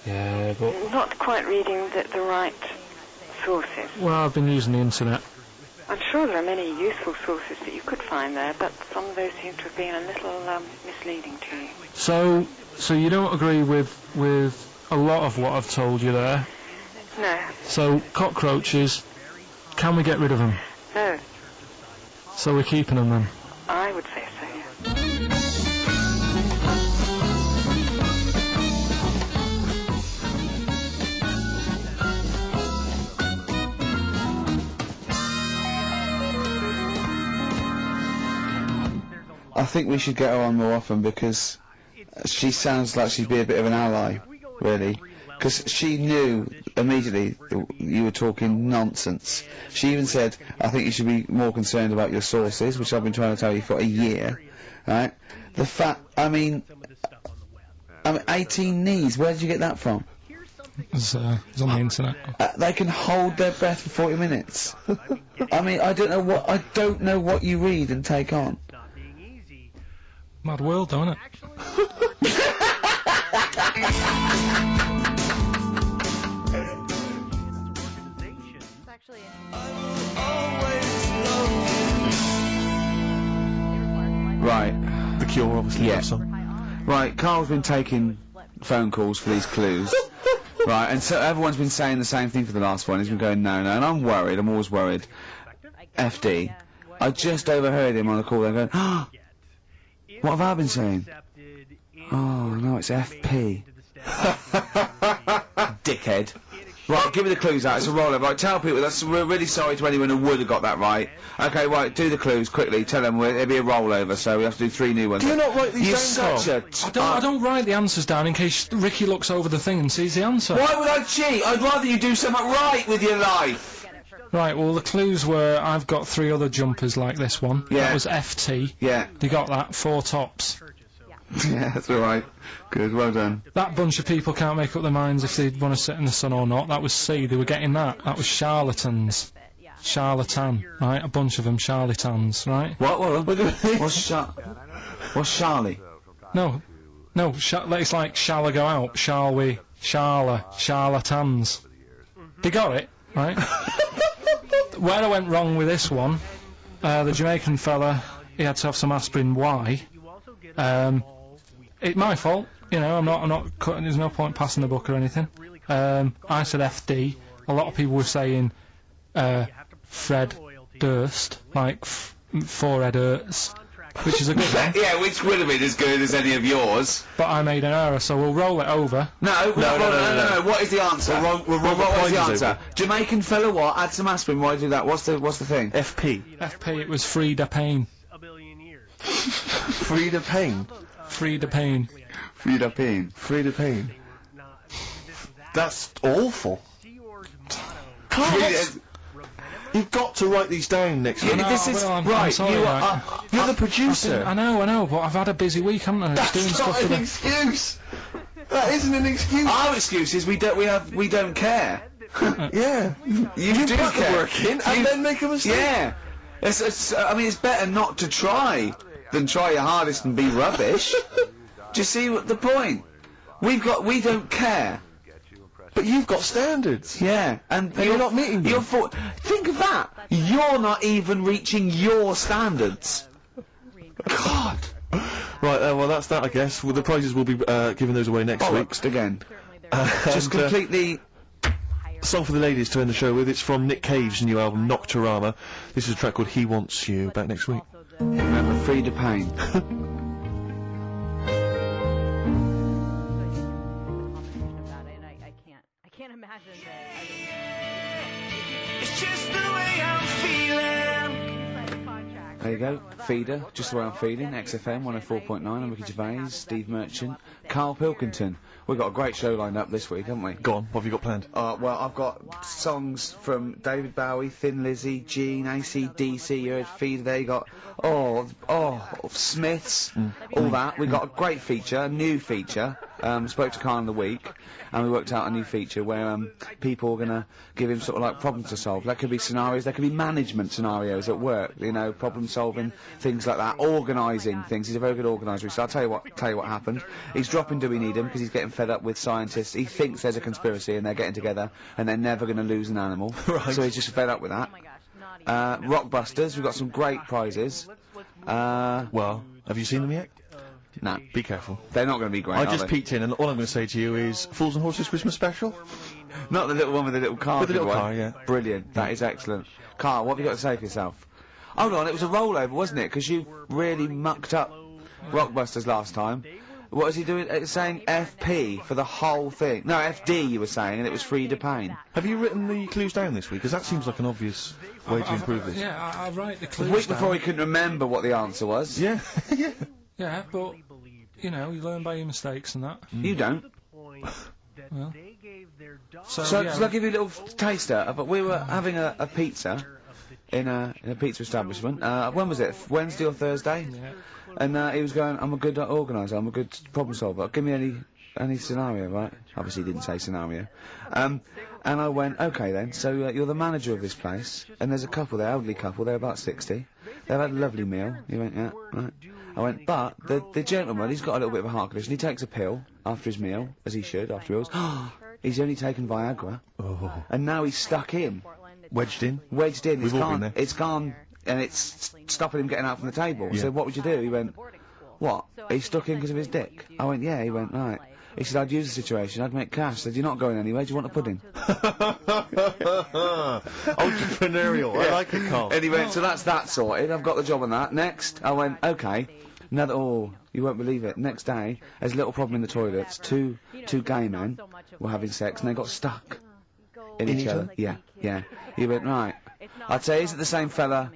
Yeah, but... Not quite reading the right sources. Well, I've been using the internet. I'm sure there are many useful sources that you could find there, but some of those seem to have been a little misleading to you. So you don't agree with a lot of what I've told you there? No. So, cockroaches, can we get rid of them? No. So we're keeping them then? I would say so, yeah. I think we should get her on more often because she sounds like she'd be a bit of an ally, really. Because she knew immediately that you were talking nonsense. She even said, I think you should be more concerned about your sources, which I've been trying to tell you for a year, right? The fact, I mean 18 knees, where did you get that from? It's on the internet. They can hold their breath for 40 minutes. I mean, I don't know what you read and take on. Mad world, don't it? Right. The Cure, obviously. Yeah. Right, Carl's been taking phone calls for these clues. Right, and so everyone's been saying the same thing for the last one. He's been going, no, and I'm worried, I'm always worried. FD. I just overheard him on the call, they're going, oh, what have I been saying? Oh, no, it's FP. Dickhead. Right, give me the clues out, it's a roll-over. Right, tell people, we're really sorry to anyone who would have got that right. Okay, right, do the clues quickly, tell them it'll be a rollover, so we have to do 3 new ones. Do you not write these down, I don't write the answers down in case Ricky looks over the thing and sees the answer. Why would I cheat? I'd rather you do something right with your life. Right, well the clues were, I've got 3 other jumpers like this one. Yeah. That was FT. Yeah. You got that, 4 tops. Yeah, that's alright. Good, well done. That bunch of people can't make up their minds if they want to sit in the sun or not. That was C, they were getting that. That was charlatans. Charlatan, right? A bunch of them charlatans, right? What? What's Charlie? No, it's like, shall I go out? Shall we? Charlatans. They got it, right? Where I went wrong with this one, the Jamaican fella, he had to have some aspirin. Why? It's my fault, you know, I'm not cutting, there's no point passing the book or anything. I said FD, a lot of people were saying, Fred Durst, like, forehead hurts, which is a good one. Yeah, which would have been as good as any of yours. But I made an error, so we'll roll it over. No, what is the answer? What was the answer? Jamaican fella what? Add some aspirin, why do that? What's the thing? FP, it was Frida Payne. Frida Payne? Frida Payne. Frida Payne. Frida Payne. That's awful. Carl, you've got to write these down next week. This is I'm right. sorry, You're the producer. I know, but I've had a busy week, haven't I? That's not an excuse. That isn't an excuse. Our excuse is we don't care. Yeah. You do put care. the work in and then make a mistake. Yeah. I mean, it's better not to try than try your hardest and be rubbish. Do you see the point? We don't care. But you've got standards. Yeah, and you're not meeting them. Think of that. You're not even reaching your standards. God. Right, well that's that, I guess. Well, the prizes will be giving those away next week. Again. Just completely. Song for the ladies to end the show with. It's from Nick Cave's new album Nocturama. This is a track called He Wants You. Back next week. Remember, Frida Payne. I can't imagine that. It's just the way I'm feeling. There you go, Feeder, just the way I'm feeling. XFM 104.9. I'm Ricky Gervais, Steve Merchant, Carl Pilkington. We've got a great show lined up this week, haven't we? Go on, what have you got planned? Well, I've got songs from David Bowie, Thin Lizzy, Gene, AC/DC. You heard Feeder there. You got Smiths, all that. We got a great feature, a new feature. Spoke to Carl in the week, and we worked out a new feature where people are gonna give him sort of like problems to solve. That could be scenarios, there could be management scenarios at work, you know, problem solving, things like that, organising things. He's a very good organiser. So I'll tell you what happened. He's dropped dropping Do We Need 'Em because he's getting fed up with scientists. He thinks there's a conspiracy and they're getting together and they're never going to lose an animal. Right. So he's just fed up with that. Rockbusters, we've got some great prizes. Well, have you seen them yet? No. Be careful. They're not going to be great, I are just they? peeked in, and all I'm going to say to you is Fools and Horses Christmas Special? Not the little one with the little car. With the little one. car, yeah. Brilliant. That is excellent. Carl, what have you got to say for yourself? Hold on, it was a rollover, wasn't it? Because you really mucked up Rockbusters last time. What was he doing? It's saying FP for the whole thing. No, FD you were saying, and it was Free to Pain. Have you written the clues down this week? Because that seems like an obvious way to improve this. Yeah, I write the clues The week down. before he couldn't remember what the answer was. Yeah. Yeah. Yeah, but, you know, you learn by your mistakes and that. You don't. Well. So, So, yeah, shall I give you a little taster? But we were having a pizza in a pizza establishment. When was it? Wednesday or Thursday? yeah. And he was going, I'm a good organiser, I'm a good problem solver. Give me any scenario, right? Obviously he didn't say scenario. And I went, okay then, so you're the manager of this place, and there's a couple there, elderly couple, they're about 60. They've had a lovely meal. He went, yeah, right. I went, but the gentleman, he's got a little bit of a heart condition. He takes a pill after his meal, as he should, after meals. He's only taken Viagra. Oh. And now he's stuck in. Wedged in? Wedged in. We've all been there. It's gone, and it's stopping him getting out from the table. Yeah. So what would you do? He went, what? He's stuck in because of his dick? I went, yeah. He went, right. He said, I'd use the situation, I'd make cash. I said, you're not going anywhere, do you want a pudding? Entrepreneurial. I like it, Carl. And he went, so that's that sorted, I've got the job on that. Next, I went, okay. Another, oh, you won't believe it. Next day, there's a little problem in the toilets. Two gay men were having sex and they got stuck in each other. Yeah, yeah. He went, right. I'd say, is it the same fella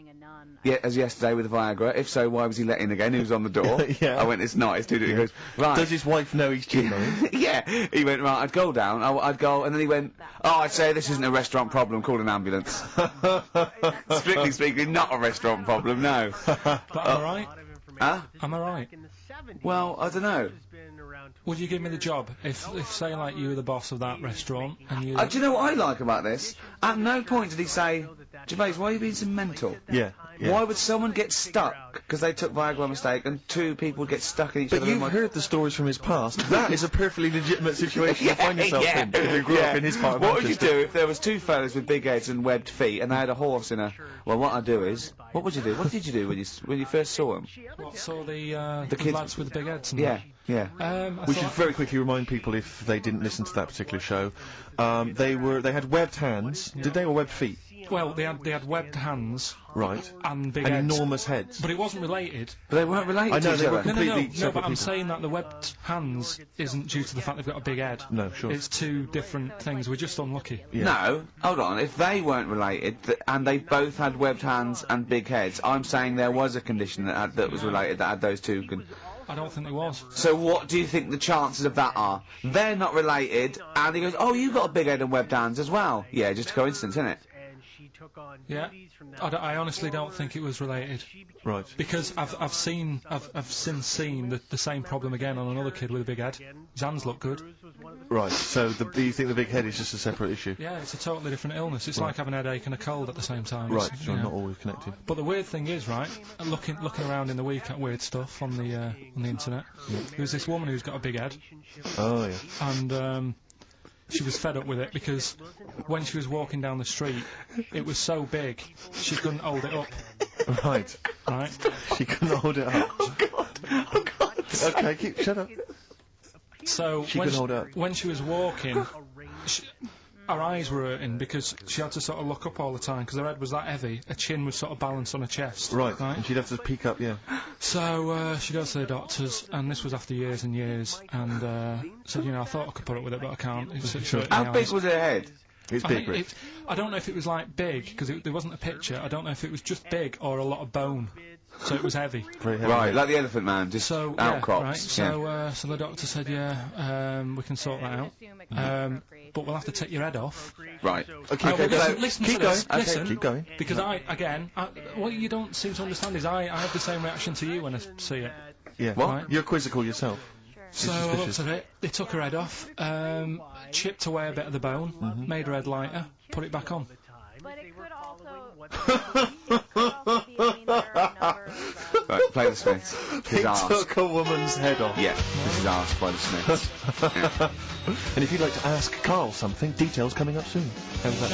as yesterday with the Viagra? If so, why was he let in again? He was on the door. Yeah. I went, it's not, it's too different. He goes, right. Does his wife know he's cheating on him? Yeah. He went, right, I'd go down, I'd go, and then he went, oh, I'd say this isn't a restaurant problem, call an ambulance. Strictly speaking, not a restaurant problem, no. But am I right? Huh? Am I right? Well, I don't know. Would you give me the job if say, like, you were the boss of that restaurant and you... Do you know what I like about this? At no point did he say, Gervais, why are you being so mental? Yeah. Why would someone get stuck because they took Viagra by mistake and two people would get stuck in each other? But you've heard the stories from his past. That is a perfectly legitimate situation to find yourself in. If you grew up in his part of What would you Manchester. do if there was two fellas with big heads and webbed feet and they had a horse in a... Well, what I'd do is... What would you do? What did you do when you first saw him? What, saw the kids- lads with the big heads and Yeah, yeah. that? I We should thought- very quickly remind people, if they didn't listen to that particular show, they had webbed hands. Did they, or webbed feet? Well, they had webbed hands Right. and big And heads. enormous heads. But it wasn't related. But they weren't related I to know, each they were other. No, completely but separate I'm people. saying that the webbed hands isn't due to the fact they've got a big head. No, sure. It's two different things. We're just unlucky. Yeah. No, hold on. If they weren't related, and they both had webbed hands and big heads, I'm saying there was a condition that was related that had those two. I don't think there was. So what do you think the chances of that are? They're not related, and he goes, oh, you got a big head and webbed hands as well. Yeah, just a coincidence, isn't it? Yeah. I honestly don't think it was related. Right. Because I've since seen the same problem again on another kid with a big head. His hands look good. Right. So do you think the big head is just a separate issue? Yeah, it's a totally different illness. It's like having a headache and a cold at the same time. Right. It's, So you know. not always connected. But the weird thing is, right, looking around in the week at weird stuff on the internet, there was this woman who's got a big head, Oh yeah. and she was fed up with it because when she was walking down the street, it was so big she couldn't hold it up. Right. Right. She couldn't hold it up. Oh God! Okay, shut up. So She couldn't hold it up. when she was walking, her eyes were hurting because she had to sort of look up all the time because her head was that heavy. Her chin was sort of balanced on her chest. Right. And she'd have to peek up, yeah. So she goes to the doctors, and this was after years and years, and said, you know, I thought I could put up with it, but I can't. It's hurting my How big eyes. was her head? It's I big, think Rick. I don't know if it was like big because there wasn't a picture. I don't know if it was just big or a lot of bone, so it was heavy. Very heavy. Right, like the Elephant Man, just So outcrops. yeah, right. So the doctor said, we can sort that out, but we'll have to take your head off. Right. Okay, Oh, okay, well, so listen keep to this. going. Listen. Keep going. Because what you don't seem to understand is I have the same reaction to you when I see it. Yeah. What? Right. You're quizzical yourself. So I looked at it, they took her head off, chipped away a bit of the bone, made her head lighter, put it back on. But it could also be, I mean, there are a number of Right, play the Smiths. This He is Ask. took a woman's head off. Yeah, this is Ask by the Smiths. Yeah. And if you'd like to ask Carl something, details coming up soon. How's that?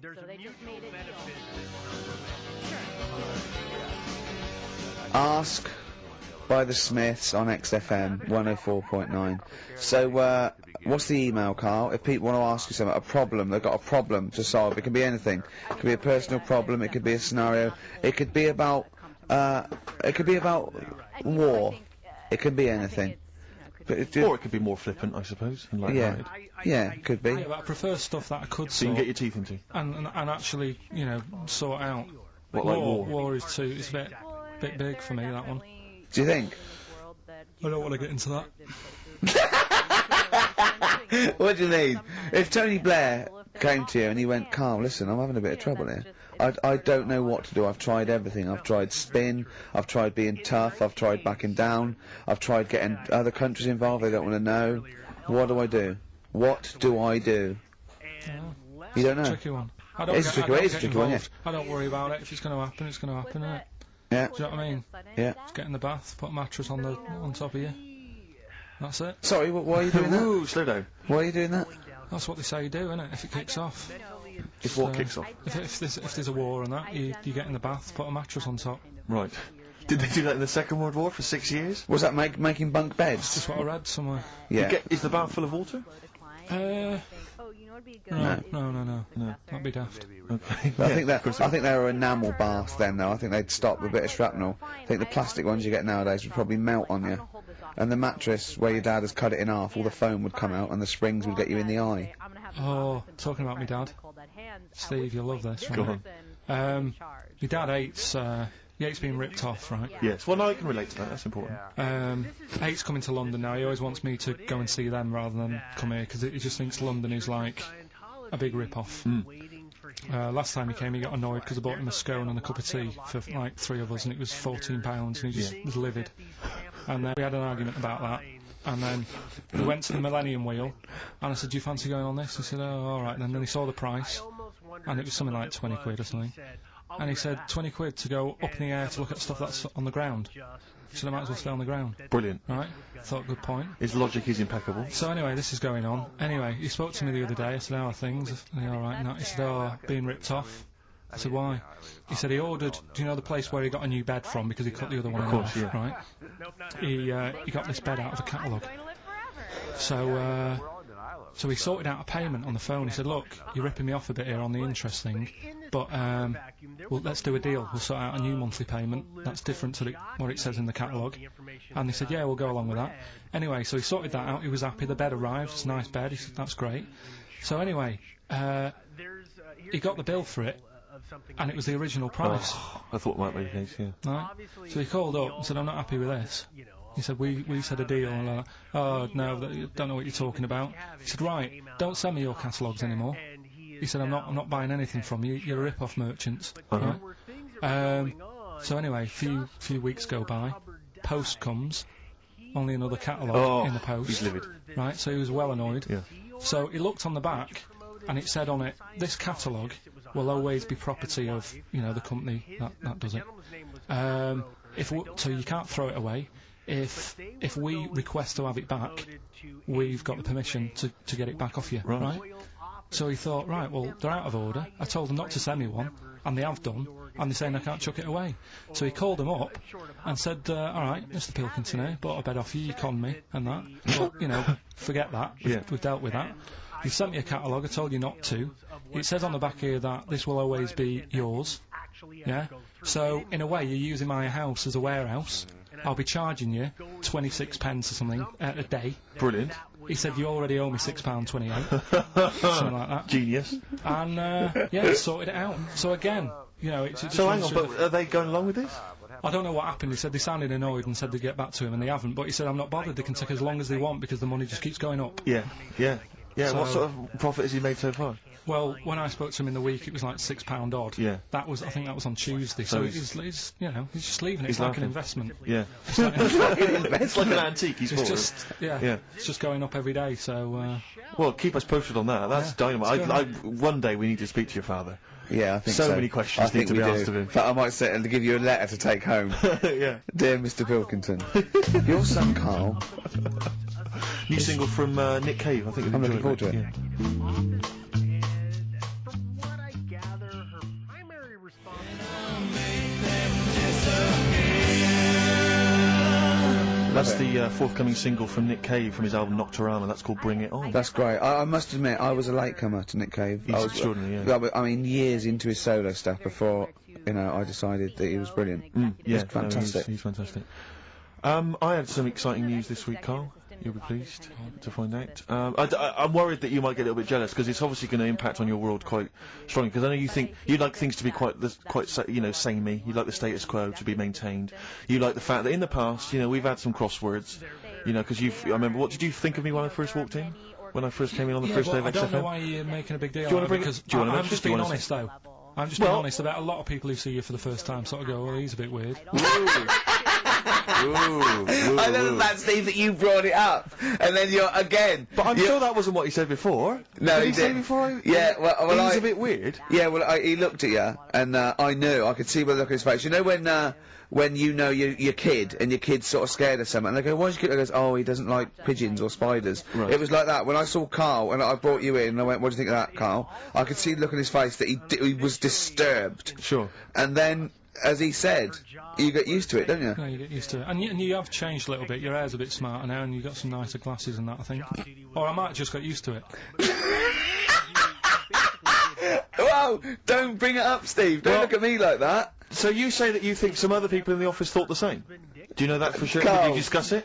Good. So they just made it. Ask by the Smiths on XFM 104.9. So, what's the email, Carl? If people want to ask you something, a problem, they've got a problem to solve. It can be anything. It could be a personal problem. It could be a scenario. It could be about. It could be about war. It could be anything. But Or it could be more flippant, I suppose, and light-hearted. Yeah, it could be. Yeah, but I prefer stuff that I could So you sort can get your teeth into. and actually, sort out. What, like war? War is too. It's a bit big for me, that one. Do you think? I don't want to get into that. What do you mean? If Tony Blair came to you and he went, Carl, listen, I'm having a bit of trouble here. I don't know what to do. I've tried everything. I've tried spin. I've tried being tough. I've tried backing down. I've tried getting other countries involved. They don't want to know. What do I do? What do I do? You don't know? Tricky one. It's a tricky one, yeah. I don't worry about it. If it's going to happen, it's going to happen, innit? Yeah. Do you know what I mean? Yeah. Just get in the bath, put a mattress on top of you. That's it. Sorry, why are you doing that? Ooh, slow down. Why are you doing that? That's what they say you do, innit? If it kicks off. If what kicks off? If there's a war and that, you get in the bath, put a mattress on top. Right. Did they do that in the Second World War for 6 years? Was that making bunk beds? That's what I read somewhere. Yeah. Is the bath full of water? No. That'd be daft. Okay. I think they were enamel baths then, though. I think they'd stop a bit of shrapnel. I think the plastic ones you get nowadays would probably melt on you. And the mattress, where your dad has cut it in half, all the foam would come out and the springs would get you in the eye. Oh, talking about my dad. Steve, you'll love this, right? Go on. My dad hates being ripped off, right? Yes. Well, no, I can relate to that. That's important. Hates coming to London now. He always wants me to go and see them rather than come here, because he just thinks London is like a big rip-off. Last time he came, he got annoyed because I bought him a scone and a cup of tea for like 3 of us, and it was £14, and he just was livid. And then we had an argument about that. And then we went to the Millennium Wheel, and I said, do you fancy going on this? He said, oh, alright. And then he saw the price, and it was something like 20 quid or something. And he said, 20 quid to go up in the air to look at stuff that's on the ground. He said, I might as well stay on the ground. Brilliant. Right? Thought, good point. His logic is impeccable. So anyway, this is going on. Anyway, he spoke to me the other day. I said, how are things? Are they alright now? He said, oh, being ripped off. I said, why? He said he ordered, do you know the place where he got a new bed from because he cut the other one in half, right? He got this bed out of a catalogue. So he sorted out a payment on the phone. He said, look, you're ripping me off a bit here on the interest thing, but well, let's do a deal. We'll sort out a new monthly payment that's different to what it says in the catalogue. And they said, yeah, we'll go along with that. Anyway, so he sorted that out. He was happy. The bed arrived. It's a nice bed. He said, that's great. So anyway, he got the bill for it, and it was the original price. Oh, I thought it might be the case, yeah. Right? So he called up and said, I'm not happy with this. He said, we said a deal. And like, oh, no, don't know what you're talking about. He said, right, don't send me your catalogues anymore. He said, I'm not buying anything from you. You're a rip-off merchant. Right? So anyway, few weeks go by. Post comes. Only another catalogue in the post. He's livid. Right, so he was well annoyed. Yeah. So he looked on the back, and it said on it, this catalogue will always be property of, the company that does it. So you can't throw it away. If we request to have it back, we've got the permission to get it back off you, right? So he thought, right, well, they're out of order. I told them not to send me one, and they have done, and they're saying I can't chuck it away. So he called them up and said, all right, Mr. Pilkington here, bought a bed off you conned me, and that. But, forget that. We've dealt with that. You've sent me a catalogue, I told you not to. It says on the back here that this will always be yours. Yeah? So, in a way, you're using my house as a warehouse. I'll be charging you 26 pence or something a day. Brilliant. He said, you already owe me £6.28. Something like that. Genius. And, sorted it out. So again, it's just... So hang on, but are they going along with this? I don't know what happened. He said they sounded annoyed and said they'd get back to him, and they haven't. But he said, I'm not bothered. They can take as long as they want because the money just keeps going up. Yeah. So, what sort of profit has he made so far? Well, when I spoke to him in the week, it was like £6 odd. Yeah. I think that was on Tuesday. So he's just leaving it. It's like an investment. Yeah. It's like an antique. He's it's just going up every day. So. Well, keep us posted on that. That's dynamite. One day we need to speak to your father. Yeah, I think So so. many questions I think need to we be do. asked of him. In fact, I might sit and give you a letter to take home. Yeah. Dear Mr. Pilkington, your son Carl. New single from Nick Cave. I think you'll I'm enjoy looking forward to it. Yeah. From what I gather, her primary That's the forthcoming single from Nick Cave from his album Nocturama. That's called Bring It On. That's great. I must admit, I was a latecomer to Nick Cave. He's I was extraordinary, yeah. I mean, years into his solo stuff before, you know, I decided that he was brilliant. Yeah, It's fantastic. No, he's fantastic. I had some exciting news this week, Carl. You'll be pleased to find out. I'm worried that you might get a little bit jealous because it's obviously going to impact on your world quite strongly. Because I know you think you'd like things to be quite samey. You like the status quo to be maintained. You like the fact that in the past, you know, we've had some crosswords. You know, because I remember. What did you think of me when I first walked in? When I first came in on the first day of XFM? I don't know why you're making a big deal. Do you want to bring because it? Do you want to I'm just being honest though. I'm just being honest about a lot of people who see you for the first time sort of go, well, he's a bit weird. I know the fact, Steve, that you brought it up, and then you're again. But I'm sure that wasn't what he said before. No, did he say did. before? Yeah, well, he's a bit weird. Yeah, well, he looked at you, and I knew. I could see by the look on his face. You know when you know your kid, and your kid's sort of scared of something, and they go, "Why's your kid?" He goes, "Oh, he doesn't like pigeons or spiders." Right. It was like that when I saw Carl, and I brought you in, and I went, "What do you think of that, Carl?" I could see the look on his face that he was disturbed. Sure. And then, as he said, you get used to it, don't you? No, you get used to it. And you have changed a little bit. Your hair's a bit smarter now, and you've got some nicer glasses and that, I think. Or I might have just got used to it. Whoa! Don't bring it up, Steve. Don't look at me like that. So you say that you think some other people in the office thought the same? Do you know that for sure? Carl. Did you discuss it?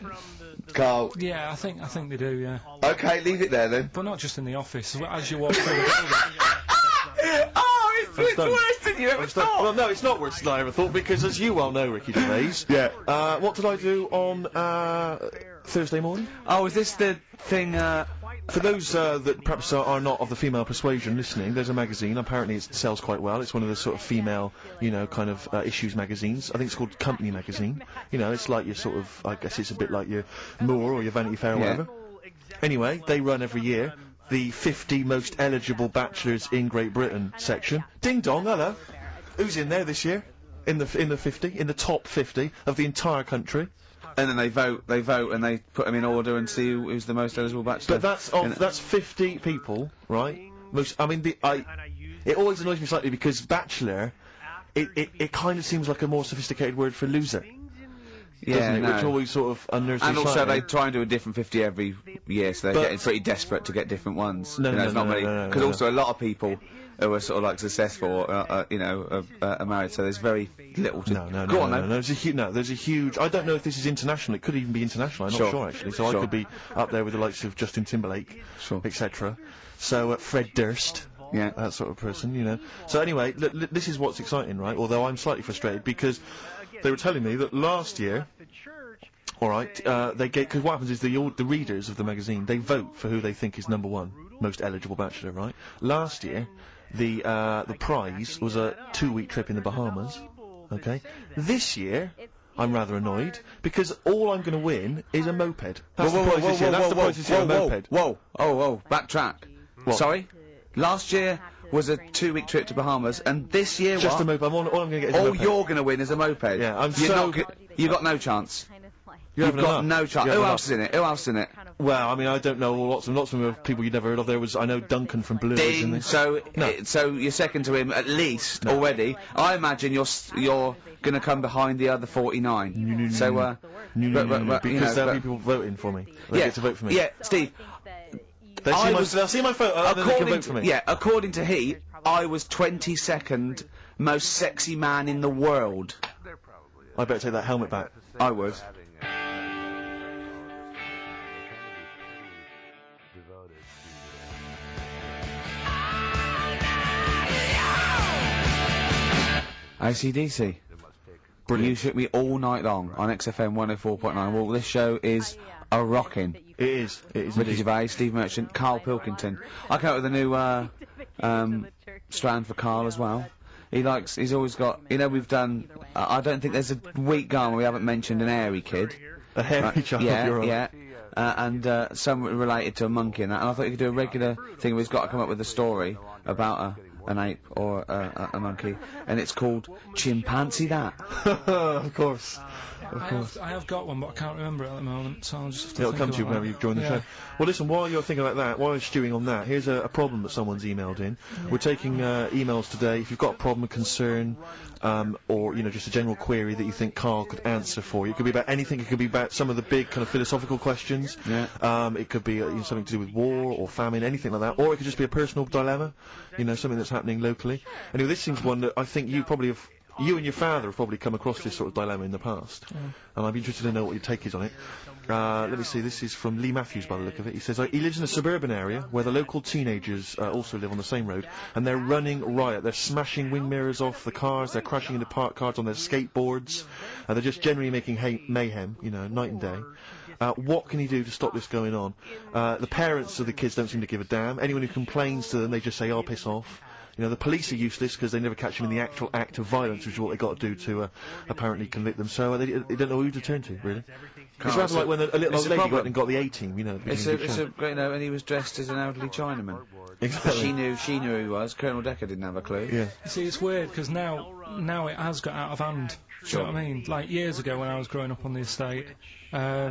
Carl. Yeah, I think they do, yeah. Okay, leave it there then. But not just in the office. As you walk through the building. Oh, it's done. worse than you ever thought. Well, no, it's not worse than I ever thought, because as you well know, Ricky Gervais, what did I do on Thursday morning? Oh, is this the thing, For those that perhaps are not of the female persuasion listening, there's a magazine. Apparently it sells quite well. It's one of the sort of female, you know, kind of issues magazines. I think it's called Company Magazine. You know, it's like your sort of, I guess it's a bit like your Moore or your Vanity Fair or whatever. Anyway, they run every year the 50 most eligible bachelors in Great Britain section. Ding dong, hello. Who's in there this year? In the 50, in the top 50 of the entire country. And then they vote, and they put them in order and see who's the most eligible bachelor. But that's 50 people, right? It always annoys me slightly because bachelor, it kind of seems like a more sophisticated word for loser. Doesn't it? no. Which always sort of unnerves me And also slightly. they try and do a different 50 every year, so they're getting pretty desperate to get different ones. No, you know, it's not many, no, because also a lot of people who are sort of like successful, are married, so there's very little to. Go on, then. There's a huge. I don't know if this is international. It could even be international. I'm not sure actually. So I could be up there with the likes of Justin Timberlake, etc. So Fred Durst. Yeah, that sort of person, you know. So anyway, this is what's exciting, right? Although I'm slightly frustrated because they were telling me that last year, all right, because what happens is the readers of the magazine, they vote for who they think is #1 most eligible bachelor, right? Last year, the prize was a 2-week trip in the Bahamas. Okay, this year. I'm rather annoyed because all I'm going to win is a moped. That's the prize this year. That's the prize this year. A moped. Whoa! Backtrack. What? Sorry. Last year was a 2-week trip to Bahamas, and this year just what? a moped. All I'm going to get is a all moped. you're going to win is a moped. Yeah, you got no chance. You've got no chance. Who else is in it? Who else is in it? Well, I mean, I don't know. Lots of people you'd never heard of. There was, I know Duncan from Blue. Was in this. So you're second to him at least already. I imagine you're going to come behind the other 49. Because there'll be people voting for me. They get to vote for me. Yeah, Steve. They'll see my photo, and then they can vote for me. Yeah, according to Heat, I was 22nd most sexy man in the world. I better take that helmet back. I would. AC/DC. Brilliant. You shook me all night long on XFM 104.9. Well, this show is a rocking. It is. It is. Ricky Gervais, Steve Merchant, Carl Pilkington. I came up with a new strand for Carl as well. He's always got. You know, we've done. I don't think there's a week gone where we haven't mentioned an hairy kid. A hairy child. Yeah. And some related to a monkey and that. And I thought you could do a regular thing where he's got to come up with a story about an ape or a monkey, and it's called Chimpanzee That. Of course. I have got one, but I can't remember it at the moment, so I'll just have to It'll think come to you about whenever that. you've joined the Yeah. show. Well, listen, while you're thinking like that, while you're stewing on that, here's a problem that someone's emailed in. We're taking emails today. If you've got a problem, a concern, or, you know, just a general query that you think Carl could answer for you. It could be about anything. It could be about some of the big kind of philosophical questions. Yeah. It could be you know, something to do with war or famine, anything like that. Or it could just be a personal dilemma, you know, something that's happening locally. Anyway, this seems one that I think you probably have... You and your father have probably come across this sort of dilemma in the past, and I'd be interested to know what your take is on it. Let me see, this is from Lee Matthews by the look of it. He says, he lives in a suburban area where the local teenagers also live on the same road, and they're running riot. They're smashing wing mirrors off the cars, they're crashing into parked cars on their skateboards, and they're just generally making mayhem, you know, night and day. What can he do to stop this going on? The parents of the kids don't seem to give a damn. Anyone who complains to them, they just say, oh, piss off. You know, the police are useless because they never catch them in the actual act of violence, which is what they got to do to apparently convict them. So they don't know who to turn to, really. It's rather like when a little old lady went and got the A-team, you know. You know, and he was dressed as an elderly Chinaman. Exactly. She knew who he was. Colonel Decker didn't have a clue. Yeah. You see, it's weird, because now it has got out of hand. Do you know what I mean? Like, years ago when I was growing up on the estate, yeah,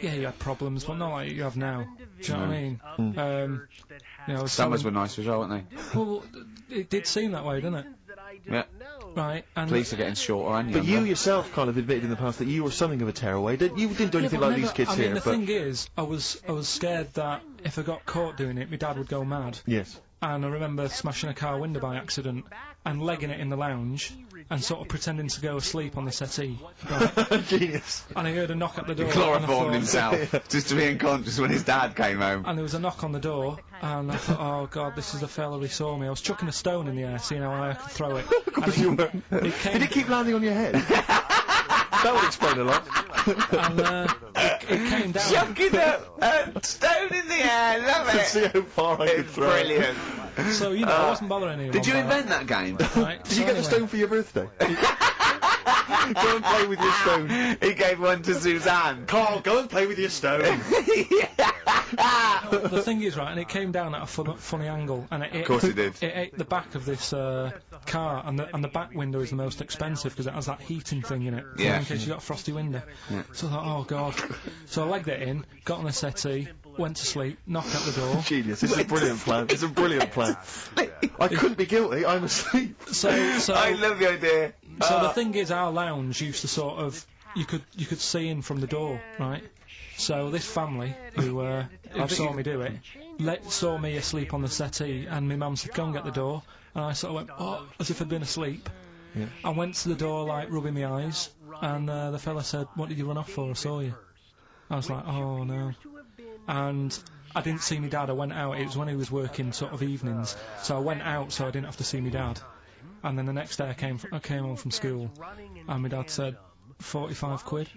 you had problems, but not like you have now. Do you know what I mean? You know, Summers were nice as well, weren't they? Well, it did seem that way, didn't it? Yeah. Right, and... Police are getting shorter and But younger. you yourself kind of admitted in the past that you were something of a tearaway. You didn't do anything but like these kids I mean, here, the but... thing is, I was scared that if I got caught doing it, my dad would go mad. Yes. And I remember smashing a car window by accident and legging it in the lounge and sort of pretending to go asleep on the settee. Right? Genius. And I heard a knock at the door. and I Chloroformed thought- himself, just to be unconscious when his dad came home. And there was a knock on the door, and I thought, oh god, this is the fella who saw me. I was chucking a stone in the air, seeing how high I could throw it. Because you were... It came, Did it keep landing on your head? That would explain a lot. and it came down. Chucking a stone in the air, love To it! see how far I could It's throw it. brilliant. So, you know, I wasn't bothering anyone. Did you about invent that game? it, right? Did you get the anyway, stone for your birthday? Go and play with your stone. He gave one to Suzanne. Carl, go and play with your stone. The thing is, right, and it came down at a funny angle, and it Of course it did. It ate the back of this car, and the back window is the most expensive because it has that heating thing in it, Yeah. in case you got a frosty window. So I thought, oh god. So I legged it in, got on the settee, went to sleep, knocked at the door. Genius. This is a brilliant plan. It's a brilliant plan. I couldn't be guilty. I'm asleep. So I love the idea. So the thing is, our lounge used to sort of you could see in from the door, right? So this family who saw me do it saw me asleep on the settee, and my mum said, "Go and get the door," and I sort of went, "Oh," as if I'd been asleep. Yeah. I went to the door, like rubbing my eyes, and the fella said, "What did you run off for? I saw you." I was like, "Oh no," and I didn't see my dad. I went out. It was when he was working sort of evenings, so I went out so I didn't have to see my dad. And then the next day I came home from school, and my dad said, 45 quid.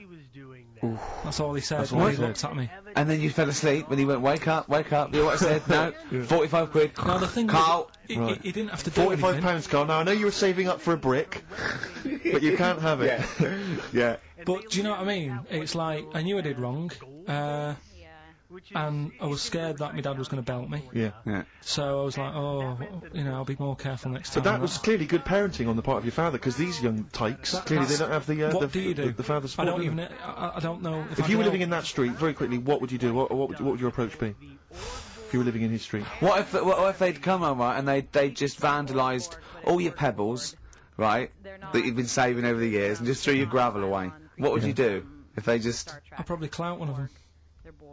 Ooh. That's all he said That's all when he he said. looked at me. And then you fell asleep, and he went, wake up, wake up. You know what I said? No, 45 quid. Now the thing Carl. was, Right. he didn't have to do anything. £45, Carl. Now, I know you were saving up for a brick, but you can't have it. Yeah. But do you know what I mean? It's like, I knew I did wrong, and I was scared that my dad was going to belt me. Yeah. So I was like, oh, you know, I'll be more careful next time. But that was clearly good parenting on the part of your father, because these young tykes, clearly they don't have the What do you do? the father I support. don't do even. they? I don't know if If I you were could living help. in that street, very quickly, what would you do? What would your approach be? If you were living in his street? What if they'd come home, right, and they just vandalised all your pebbles, right, that you've been saving over the years, and just threw your gravel away? What would you do if they just... I'd probably clout one of them.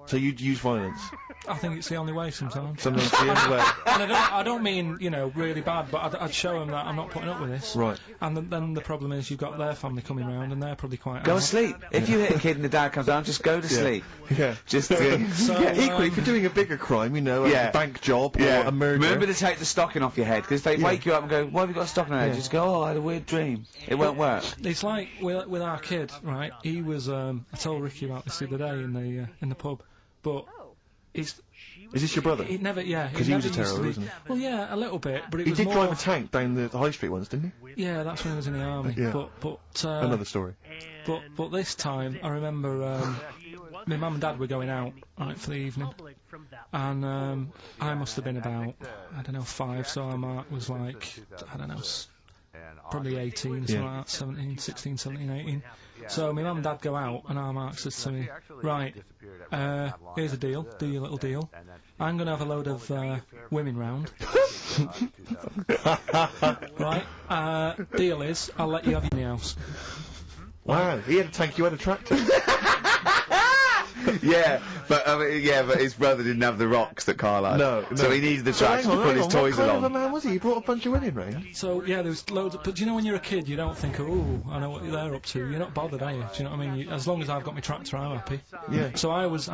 So you'd use violence? I think it's the only way sometimes. Sometimes the only way. And I don't mean, you know, really bad, but I'd show them that I'm not putting up with this. Right. And then the problem is you've got their family coming round, and they're probably quite... Go angry. to sleep. If you hit a kid and the dad comes down, just go to sleep. Yeah. Just... So, Equally, if you're doing a bigger crime, you know, Yeah. a bank job or a murder. Remember to take the stocking off your head, because if they wake you up and go, why have you got a stocking on your head? Just go, oh, I had a weird dream. It won't work. It's like with our kid, right? He was. I told Ricky about this the other day in the pub, but it's. Is this your brother? It never, yeah. Because he was a never used terror, to be- wasn't he? Well, yeah, a little bit, but it He was did more. drive a tank down the high street once, didn't he? Yeah, that's when he was in the army. Yeah. But Another story. But this time, I remember my mum and dad were going out right for the evening, and I must have been about, I don't know, 5, so our mark was like, I don't know, probably 18, something like that, 17, 16, 17, 18. So my mum and dad go out, and our mark says to me, right, here's a deal, do your little deal. I'm going to have a load of women round. Right, deal is, I'll let you have your house. Wow, he had a tank, you had a tractor. Yeah, but his brother didn't have the rocks that Carl had. No. So he needed the tractor to put his toys what kind of a along. man was he? He brought a bunch of women round. So, yeah, there was loads of, but do you know when you're a kid, you don't think, oh, I know what they're up to. You're not bothered, are you? Do you know what I mean? As long as I've got my tractor, I'm happy. Yeah. So I was. He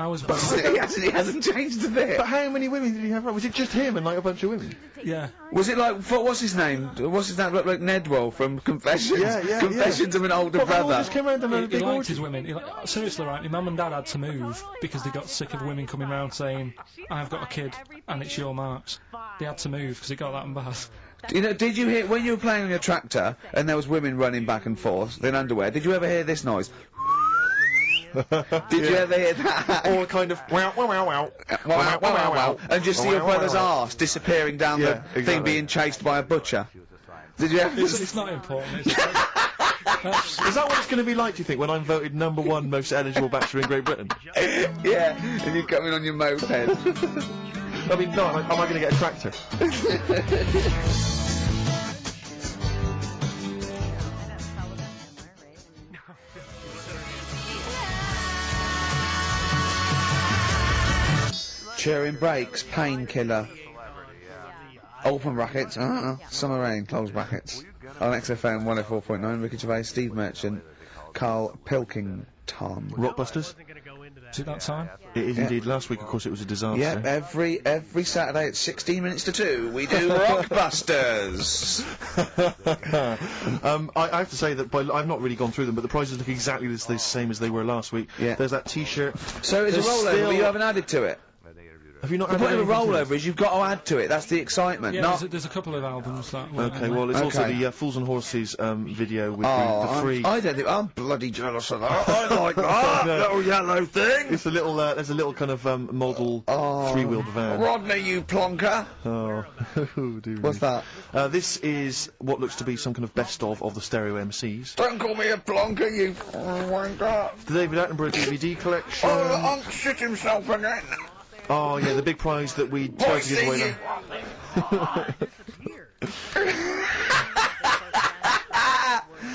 hasn't changed a bit. But how many women did he have? Was it just him and like a bunch of women? Yeah. Was it like, what's his name? What's his name? Look like Nedwell from Confessions. Yeah. Confessions of an older But they all brother. just came round and had a He big liked orgy. his women. Seriously, right, my mum and dad had to move because they got sick of women coming round saying, I've got a kid and it's your marks. They had to move because it got that bad. You know, did you hear, when you were playing on your tractor, and there was women running back and forth in underwear, did you ever hear this noise? Did you ever hear that? Or kind of wow, wow, wow, wow. Wow, wow, wow, wow. And just see your brother's arse disappearing down Yeah, the thing exactly. being chased by a butcher. Did you ever? It's not important. It's Is that what it's going to be like, do you think, when I'm voted #1 most eligible bachelor in Great Britain? Yeah, and you come in on your moped. I mean, no, am I going to get a tractor? Cheering brakes, painkiller. Open brackets, summer rain, close brackets. On XFM 104.9, Ricky Gervais, Steve Merchant, Carl Pilkington. Rockbusters? Is it that time? It is indeed. Last week, of course, it was a disaster. Yeah, every Saturday at 16 minutes to 2, we do Rockbusters. I have to say that I've not really gone through them, but the prizes look exactly the same as they were last week. Yeah. There's that T-shirt. So it's a There's rollover, still- but you haven't added to it. Have you not The added point of a anything to rollover this? is you've got to add to it. That's the excitement. Yeah, not. there's a couple of albums that were. Okay, well, it's also Okay. the Fools and Horses video with the free. I don't think I'm bloody jealous of that. I like that little yellow thing. It's a little. There's a little kind of model Oh, three-wheeled van. Rodney, you plonker. Oh, dear What's me. that? This is what looks to be some kind of best of the stereo MCs. Don't call me a plonker, you wanker. The David Attenborough DVD collection. Oh, the Unc shit himself again. Oh yeah, the big prize that we tried to give away now.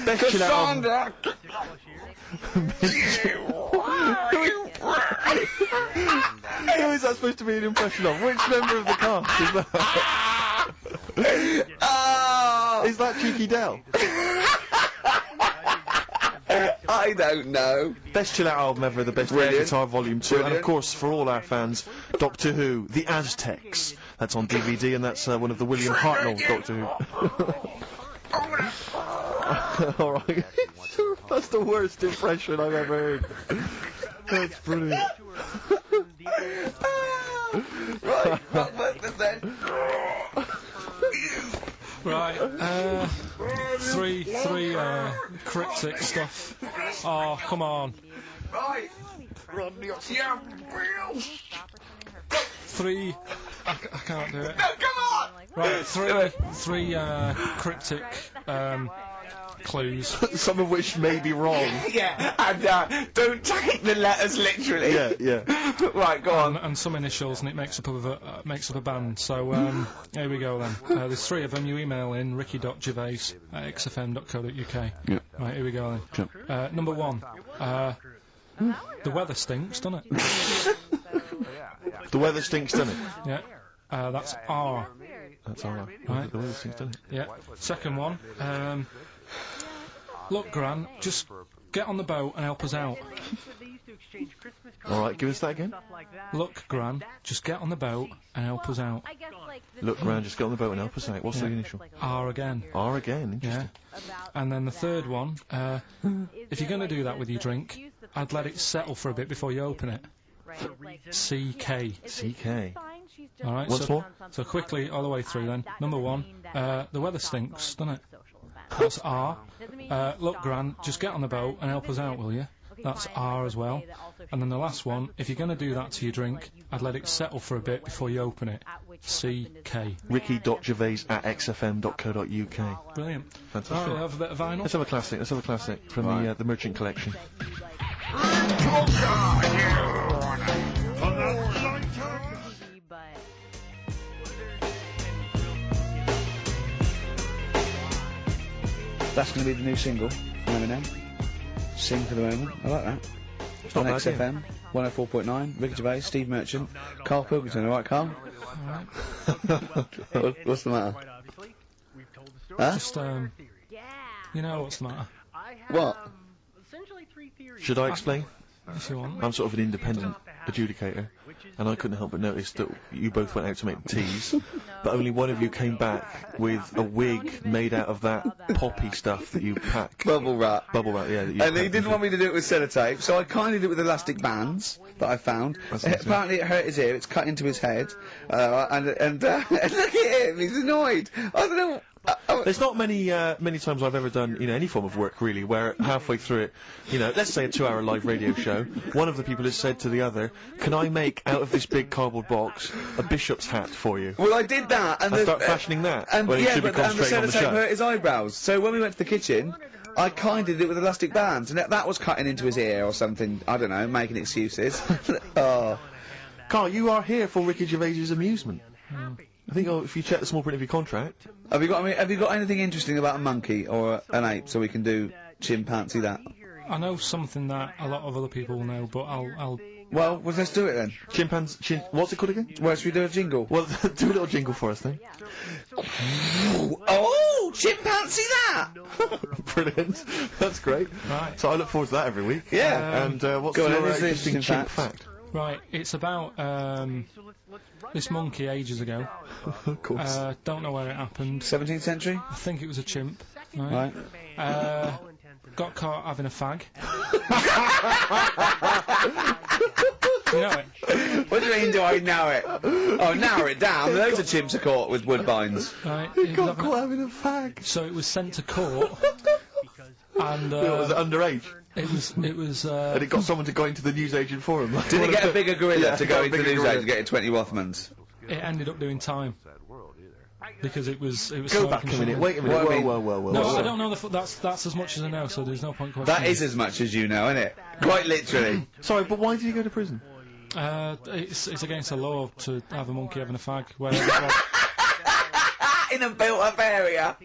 Best chill out album. Cassandra. Who is that supposed to be an impression of? Which member of the cast is that? Oh, Is that Cheeky Dell? I don't know. Best chill out album ever, the best air Brilliant. guitar volume 2, and of Brilliant. course for all our fans, Doctor Who, The Aztecs. That's on DVD, and that's one of the William Hartnell Doctor Who. Alright. That's the worst impression I've ever heard. That's brilliant. Right, Rockbusters then. Right, three cryptic stuff. Oh, come on. Right. Yeah, Bill. Three. I can't do it. No, come on. Right, three cryptic clues. Some of which may be wrong. Yeah, and don't take the letters literally. Yeah. Right, go on. And some initials, and it makes up a band. So here we go then. There's three of them. You email in ricky.gervais@xfm.co.uk. Yeah. Right, here we go then. Number one. The weather stinks, doesn't it? The weather stinks, doesn't it? Yeah. That's R. That's alright. Right. The weather stinks, doesn't it? Yeah. Second one. Look, Gran, just get on the boat and help us out. Alright, give us that again. Look, Gran, just get on the boat and help us out. Look round, just get on the boat and help us out. What's the initial? R again. R again, interesting. Yeah. And then the third one, if you're going to do that with your drink, I'd let it settle for a bit before you open it. CK. CK. Alright, Once more? So quickly, all the way through then. Number one, the weather stinks, doesn't it? That's R. Look, Gran, just get on the boat and help us out, will you? That's R as well. And then the last one, if you're going to do that to your drink, I'd let it settle for a bit before you open it. CK. Ricky.gervais@xfm.co.uk. Brilliant. Fantastic. Right, have a bit of vinyl. Let's have a classic from the Merchant Collection. That's going to be the new single from Eminem. Sing for the moment. I like that. It's not On bad, XFM, 104.9, Ricky Gervais, Steve Merchant, Carl Pilkington, alright Carl? What's the matter? Huh? Just, you know what's the matter, What? Essentially 3 theories. Should I explain? if you want. I'm sort of an independent adjudicator, and I couldn't help but notice that you both went out to make the teas, but only one of you came back with a wig made out of that poppy stuff that you pack. Bubble wrap. Bubble wrap, yeah. That you And he pack. didn't want me to do it with sellotape, so I kindly did it with elastic bands that I found. That's nice, Apparently it hurt his ear, it's cut into his head, and look at him, he's annoyed. I don't know. There's not many times I've ever done, any form of work really, where halfway through it, let's say a 2-hour live radio show, one of the people has said to the other, "Can I make out of this big cardboard box a bishop's hat for you?" Well, I did that, and I start fashioning that. and when he yeah, should be but and the concentrating on the sellotape show. hurt his eyebrows. So when we went to the kitchen, I kind of did it with elastic bands, and that was cutting into his ear or something. I don't know, making excuses. Oh, Carl, you are here for Ricky Gervais's amusement. I think if you check the small print of your contract. have you got anything interesting about a monkey or an ape, so we can do chimpanzee that? I know something that a lot of other people will know, but I'll Well, let's do it then. What's it called again? Where should we do a jingle? Well, do a little jingle for us then. Oh, chimpanzee that! Brilliant. That's great. Right. So I look forward to that every week. Yeah. And what's Go on, your then, this is interesting interesting chimp fact. fact? Right, it's about this monkey ages ago. Of course. Don't know where it happened. 17th century? I think it was a chimp. Right. Got caught having a fag. You know it, What do you mean, do I know it? Oh, narrow it down. Loads of chimps are caught with woodbines. right? He It was got having caught having a fag. so it was sent to court, and Was it underage? it was And it got someone to go into the newsagent for him. Did he get a bigger gorilla Yeah, to he go got a into the bigger newsagent gorilla. to get a 20 Rothmans? it ended up doing time because it was Go back a smoking minute. something. Wait a minute. What I mean- Whoa. No, I don't know that's as much as I know, so there's no point questioning. That is as much as you know, isn't it? Quite literally. Sorry, but why did he go to prison? It's against the law to have a monkey having a fag. Wherever it was. In a built-up area.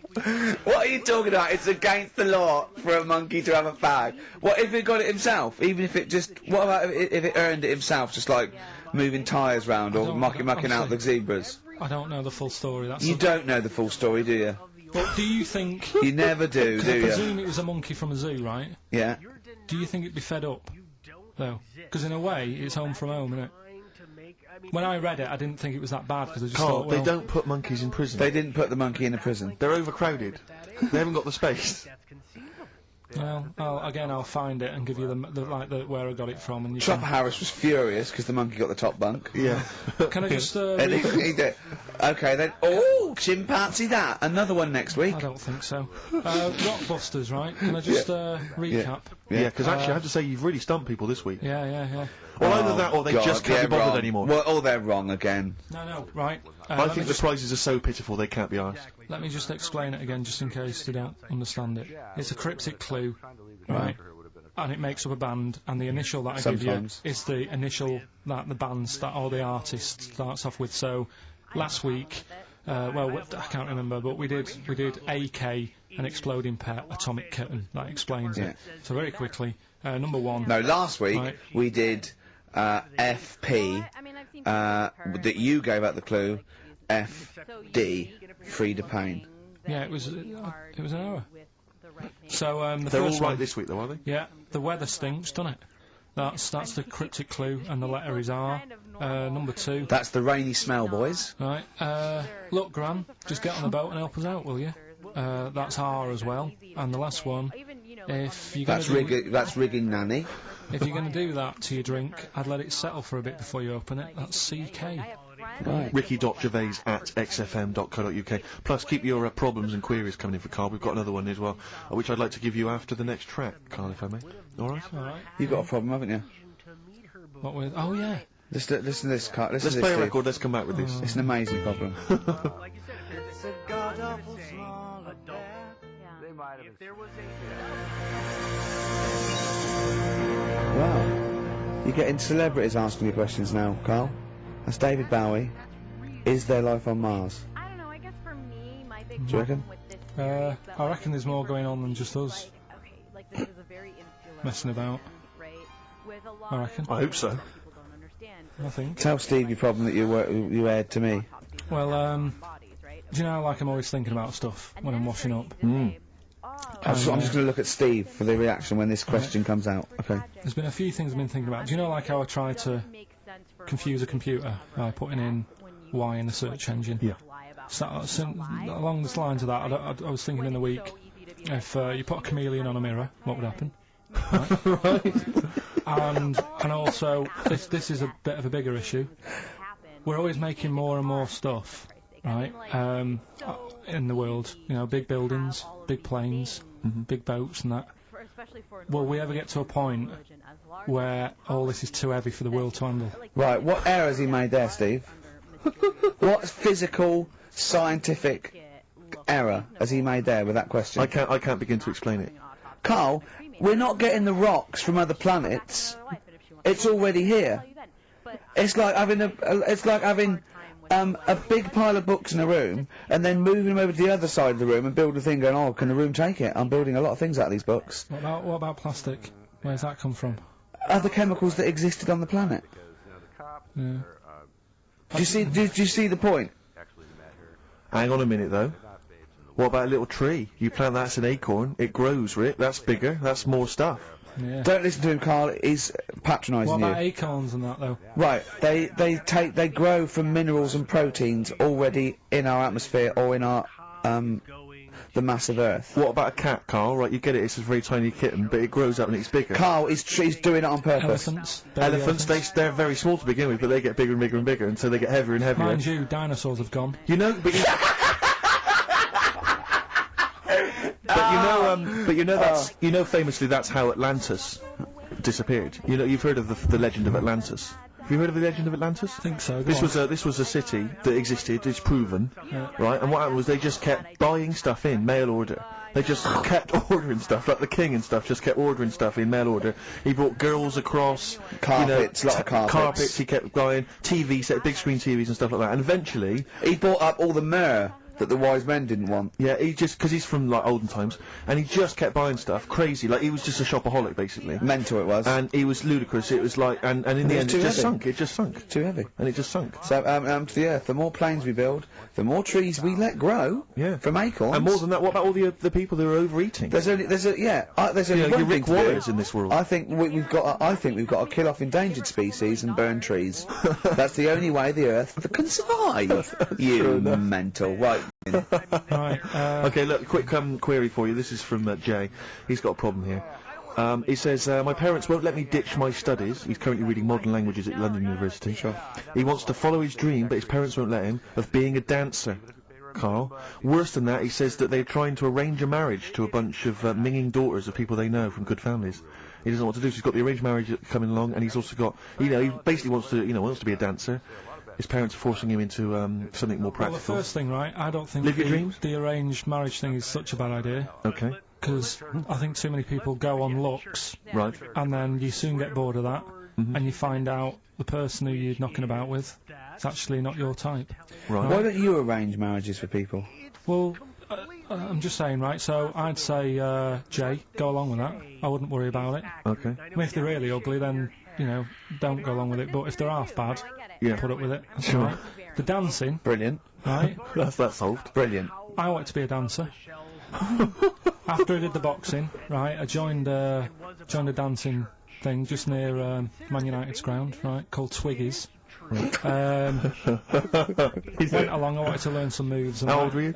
What are you talking about? It's against the law for a monkey to have a fag. What if it got it himself? Even if it just... What about if it earned it himself, just like moving tyres round or mucking out the honestly. zebras? I don't know the full story. That's You don't know the full story, do you? But do you think? You never do, Because do I you? presume it was a monkey from a zoo, right? Yeah. Do you think it'd be fed up, though? Because in a way, it's home from home, isn't it? When I read it, I didn't think it was that bad because I just Carl, thought, well, they don't put monkeys in prison. They didn't put the monkey in a prison. They're overcrowded. They haven't got the space. well, I'll find it and give you the where I got it from, and you Chopper Harris was furious because the monkey got the top bunk. Yeah. can I just? And he did. Okay then. Oh, chimpanzee that. Another one next week. I don't think so. Rockbusters, right? Can I just recap? Yeah, because actually I have to say you've really stumped people this week. Yeah. Well, either that or they God, just can't be they're bothered wrong. anymore. Well, they're wrong again. No, right. I think the prizes are so pitiful they can't be asked. Let me just explain it again, just in case you don't understand it. It's a cryptic clue, right? And it makes up a band, and the initial that I Sometimes. give you is the initial that the band or the artist starts off with. So, last week, I can't remember, but we did AK, an exploding pet, atomic kitten. That explains it. So very quickly, number one. No, last week Right. we did FP. That you gave out the clue. FD. Frida Payne. Yeah, it was an error. So the They're all first right one, this week, though, are they? yeah, the weather stinks, doesn't it? That's the cryptic clue, and the letter is R. Number two. That's the rainy smell, boys. Right, look, Gran, just get on the boat and help us out, will you? That's R as well. And the last one, if you're That's rigging nanny. if you're gonna do that to your drink, I'd let it settle for a bit before you open it. That's CK. Right. ricky.gervais@xfm.co.uk. Plus, keep your problems and queries coming in for Carl. We've got another one as well, which I'd like to give you after the next track, Carl, if I may. All right? All right. You've got a problem, haven't you? What with? Oh yeah. Listen to this, Carl. Let's Listen to play this, a Steve. record, let's come back with this. It's an amazing problem. Like you said, if there's a god-awful small adult, if there was Wow. You're getting celebrities asking you questions now, Carl. That's David Bowie. Is there life on Mars? I don't know, I guess for me, my big Do you reckon? problem with this theory is that, I reckon there's more going on than just us like, okay, like this is a very insular messing about. right? With a lot I reckon. of I hope so. people don't understand. I think. Tell Steve your problem that you aired to me. Well, Bodies, right? do you know, like I'm always thinking about stuff when I'm washing up. I'm just going to look at Steve for the reaction when this question comes out. Okay. There's been a few things I've been thinking about. Do you know, like how I try to confuse a computer by putting in Y in the search engine? Yeah. So, along the lines of that, I was thinking in the week, if you put a chameleon on a mirror, what would happen? Right. and also, this is a bit of a bigger issue. We're always making more and more stuff, right? In the world, you know, big buildings, big planes, big boats, and that. Will we ever get to a point where all this is too heavy for the world to handle? Right, what error has he made there, Steve? What physical, scientific error has he made there with that question? I can't begin to explain it. Carl, we're not getting the rocks from other planets. It's already here. It's like having a big pile of books in a room and then moving them over to the other side of the room and building a thing going, oh, can the room take it? I'm building a lot of things out of these books. What about plastic? Where's that come from? Other chemicals that existed on the planet. Yeah. Do you see the point? Hang on a minute, though. What about a little tree? You plant that as an acorn, it grows, Rick. That's bigger, that's more stuff. Yeah. Don't listen to him, Carl. He's patronising What you. about acorns and that, though? Right, they grow from minerals and proteins already in our atmosphere or in our the massive Earth. What about a cat, Carl? Right, you get it, it's a very tiny kitten, but it grows up and it's bigger. Carl, he's doing it on purpose. Elephants. Elephants, they're very small to begin with, but they get bigger and bigger and bigger until they get heavier and heavier. Mind you, dinosaurs have gone. You know, but you know that's famously that's how Atlantis disappeared. You know, you've heard of the legend of Atlantis. Have you heard of the legend of Atlantis? I think so. This was a city that existed. It's proven, right? And what happened was they just kept buying stuff in mail order. They just kept ordering stuff, like the king and stuff. Just kept ordering stuff in mail order. He brought girls across, Carpets, lot of carpets. He kept buying TV set, big screen TVs and stuff like that. And eventually, He bought up all the myrrh that the wise men didn't want. yeah, he just because he's from like olden times, and he just kept buying stuff, crazy. Like he was just a shopaholic basically. Mental it was. And he was ludicrous. It was like, and in the was end, too it just heavy. sunk. It just sunk, Too heavy. and it just sunk. So, to the Earth, the more planes we build, the more trees we let grow Yeah. from acorns. And more than that, what about all the people who are overeating? There's only You one know, your thing Rick to do. Warriors in this world. I think we've got to kill off endangered species and burn trees. That's the only way the Earth can survive. You mental. Right. Right. Okay, look, quick query for you. This is from Jay. He's got a problem here. He says, my parents won't let me ditch my studies. He's currently reading modern languages at London University. Sure. He wants to follow his dream, but his parents won't let him, of being a dancer. Carl. Worse than that, he says that they're trying to arrange a marriage to a bunch of minging daughters of people they know from good families. He doesn't know what to do, so he's got the arranged marriage coming along, and he's also got, he basically wants to be a dancer. His parents are forcing him into something more Well, the practical. first thing, right, I don't think Live your dreams? the arranged marriage thing is such a bad idea. Okay. Because I think too many people go on looks, Right. and then you soon get bored of that, and you find out the person who you're knocking about with is actually not your type. Right. Why don't you arrange marriages for people? Well, I'm just saying, right, so I'd say, Jay, go along with that. I wouldn't worry about it. Okay. I mean, if they're really ugly, then, don't go along with it, but if they're half bad, Yeah. put up with it. That's Sure. all right. The dancing, Brilliant. right, That's solved. Brilliant. I wanted to be a dancer. After I did the boxing, right, I joined a dancing thing just near Man United's ground, right, called Twiggies. Went along, I wanted to learn some moves. And How old were you?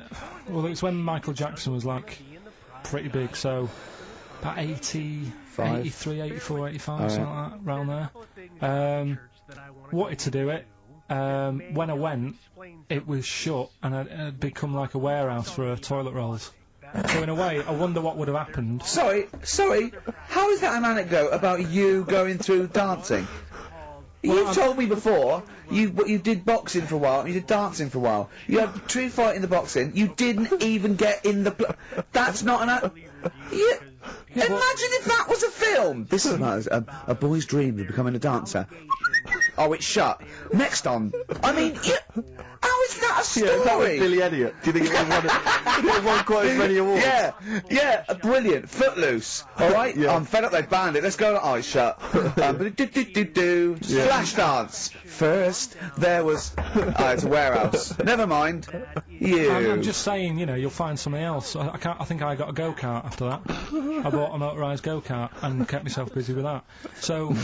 Well, it was when Michael Jackson was, like, pretty big, so about 83, 84, 85, something like that, around there. Wanted to do it. when I went, it was shut, and it had become like a warehouse for toilet rolls. So in a way, I wonder what would have happened. Sorry, how is that an anecdote about you going through dancing? You've told me before, you did boxing for a while, and you did dancing for a while. You had a true fight in the boxing, you didn't even get in the that's not an imagine if that was a film! This is a boy's dream of becoming a dancer. Oh, it's shut. Next on. I mean, how is that a story? Yeah, that was Billy Elliot. Do you think it would have won quite as many awards? Yeah, brilliant. Footloose. Alright? Yeah. I'm fed up, they banned it. Let's go. Oh, it's shut. Flash dance. First, there was... it's a warehouse. Never mind. I'm just saying, you know, you'll find something else. I think I got a go-kart after that. I bought a motorised go-kart and kept myself busy with that. So...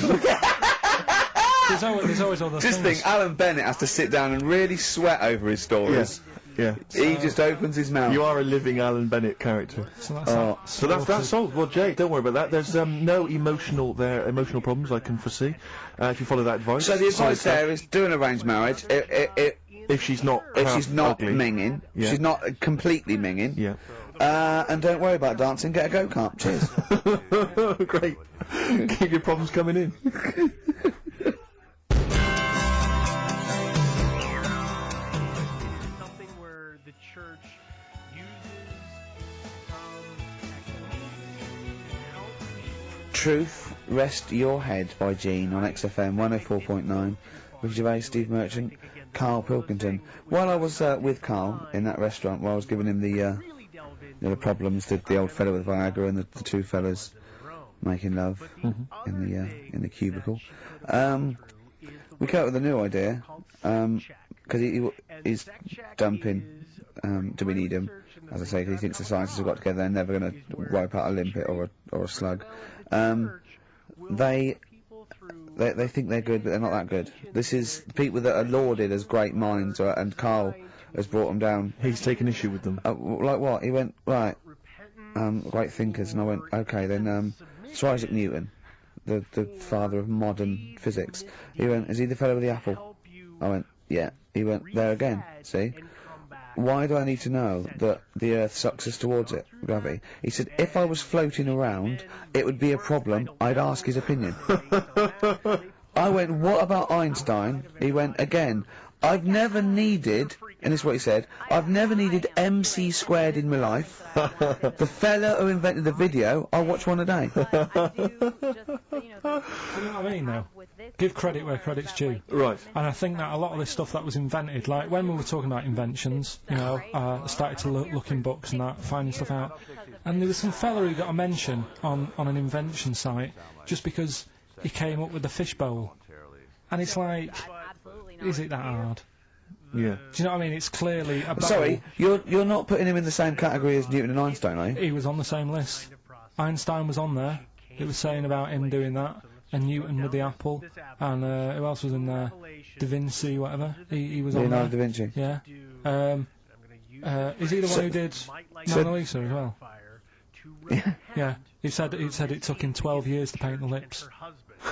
There's always other things. Just think, Alan Bennett has to sit down and really sweat over his stories. Yeah. He just opens his mouth. You are a living Alan Bennett character. So that's solved. Well, Jay, don't worry about that. There's no emotional problems I can foresee. If you follow that advice. So the advice there is do an arranged marriage. If she's not ugly. minging, she's not completely minging. Yeah. And don't worry about dancing. Get a go-kart. Cheers. Great. Keep your problems coming in. Truth, Rest Your Head by Gene on XFM 104.9 with Gervais, Steve Merchant, Carl Pilkington. While I was with Carl in that restaurant, while I was giving him the problems, the old fellow with Viagra and the two fellas making love in the cubicle, we came up with a new idea, because he's dumping Do We Need Him, as I say, 'cause he thinks the scientists have got together, they're never going to wipe out a limpet or a slug. They think they're good, but they're not that good. This is people that are lauded as great minds, and Carl has brought them down. He's taken issue with them. Like what? He went, right, great thinkers, and I went, okay, then, Sir Isaac Newton, the father of modern physics. He went, is he the fellow with the apple? I went, yeah. He went, there again, see? Why do I need to know that the Earth sucks us towards it, gravity? He said, if I was floating around, it would be a problem, I'd ask his opinion. I went, what about Einstein? He went, again, I've never needed, and this is what he said, I've never needed MC squared in my life. The fella who invented the video, I'll watch one a day. You know what I mean, though? Give credit where credit's due. Right. And I think that a lot of this stuff that was invented, like when we were talking about inventions, you know, I started to look in books and that, finding stuff out. And there was some fella who got a mention on an invention site just because he came up with the fishbowl. And it's like, is it that hard? Yeah. Do you know what I mean? It's clearly a Sorry, you're not putting him in the same category as Newton and Einstein, are you? He was on the same list. Einstein was on there. It was saying about him doing that. And Newton with the apple. And who else was in there? Da Vinci, whatever. He was on there. Leonardo da Vinci. Yeah. Is he the one who did Mona Lisa as well? Yeah. He said it took him 12 years to paint the lips.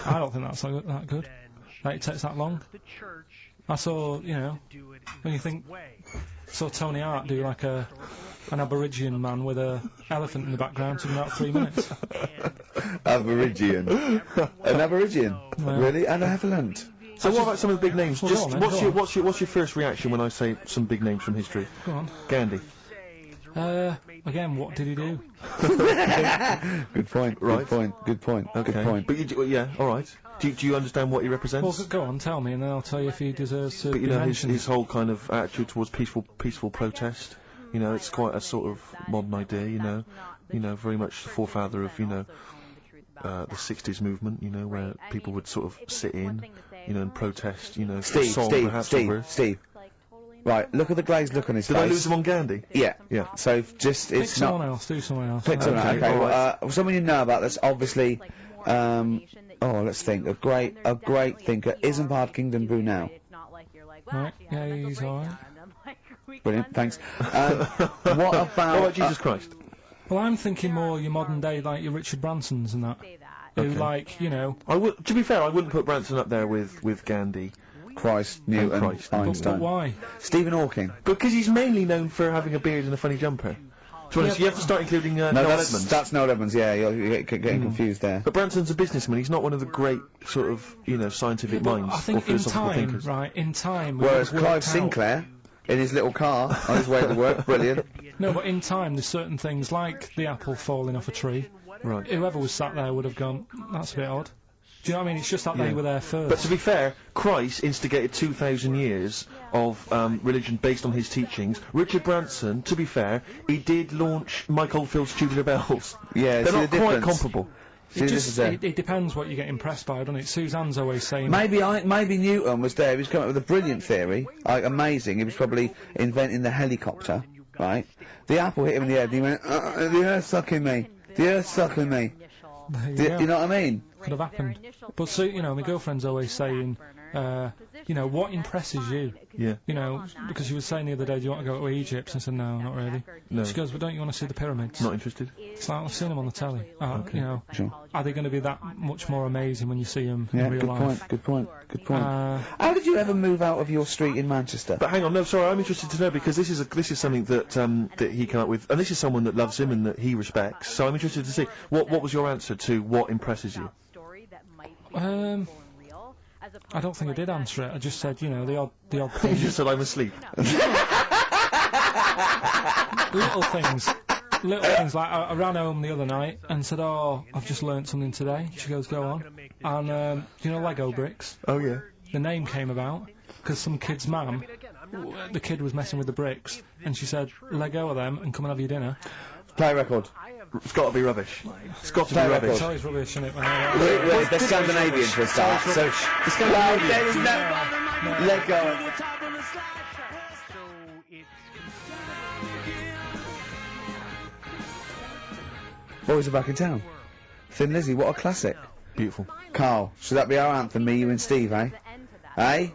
I don't think that's that good. Like, it takes that long. I saw, you know, when you think, saw Tony Hart do like an Aborigine man with a elephant in the background, took about 3 minutes. Aborigine. An Aborigine? Yeah. Really? And an elephant? So what about some of the big names? Well, Just go on, then, what's your first reaction when I say some big names from history? Go on. Gandhi. Again, what did he do? Good point. Right. Good point. Okay. Good point. But yeah, all right. Do you understand what he represents? Well, go on, tell me, and then I'll tell you if he deserves to But you be know, mentioned. his whole kind of attitude towards peaceful protest. You know, it's quite a sort of modern idea. You know, very much the forefather of the 60s movement. You know, where people would sort of sit in, and protest. You know, Steve. Right, look at the glazed look on his face. Did I lose him on Gandhi? Yeah. Yeah. So just Pick it's someone not. else. Do someone else. Pick someone else. Okay, Okay. alright. Well, someone you know about that's obviously. Let's think. A great thinker. Isambard Kingdom Brunel. Right. Yeah, he's alright. Brilliant. Thanks. What about Jesus Christ? Well, I'm thinking more your modern day, like your Richard Bransons and that. Who, Okay. like, To be fair, I wouldn't put Branson up there with Gandhi. Christ, Newton, Christ. Einstein. But why? Stephen Hawking. Because he's mainly known for having a beard and a funny jumper. To be honest, you have to start including Noel Edmonds. That's Noel Edmonds, yeah, you're getting confused there. But Branson's a businessman, he's not one of the great, sort of, scientific minds I think or philosophical in time, thinkers. right, in time... Whereas we've worked Clive out- Sinclair, in his little car, on his way to work, brilliant. No, but in time, there's certain things, like the apple falling off a tree. Right. Whoever was sat there would have gone, that's a bit odd. Do you know what I mean? It's just that they were there first. But to be fair, Christ instigated 2,000 years of religion based on his teachings. Richard Branson, to be fair, he did launch Mike Oldfield's Tubular Bells. Yeah, They're see not the quite difference? comparable. See, this is it. It depends what you get impressed by, doesn't it? Suzanne's always saying... Maybe Newton was there, he was coming up with a brilliant theory, like amazing, he was probably inventing the helicopter, right? The apple hit him in the head and he went, the earth's sucking me, the earth's sucking me. You know what I mean? Could have happened. But so, my girlfriend's always saying, what impresses you? Yeah. Because she was saying the other day, do you want to go to Egypt? And I said, no, not really. No. She goes, but don't you want to see the pyramids? Not interested. It's like, I've seen them on the telly. Sure. Are they going to be that much more amazing when you see them Yeah, in real life? good point. How did you ever move out of your street in Manchester? But hang on, no, sorry, I'm interested to know because this is something that that he came up with, and this is someone that loves him and that he respects. So I'm interested to see what was your answer to what impresses you. I don't think I did answer it. I just said, the odd You thing. just said I'm asleep. Little things. Little things, like I ran home the other night and said, oh, I've just learnt something today. She goes, go on. And, Lego bricks? Oh yeah. The name came about because some kid's mum, the kid was messing with the bricks, and she said, let go of them and come and have your dinner. Play record. It's got to be rubbish. It's got to be Play rubbish. It's always rubbish, isn't it? They're Scandinavian for a start, so... The Scandinavian. There is no... Let go. Boys are back in town. Thin Lizzy, what a classic. Beautiful. Carl, should that be our anthem, me, you and Steve, eh? Eh?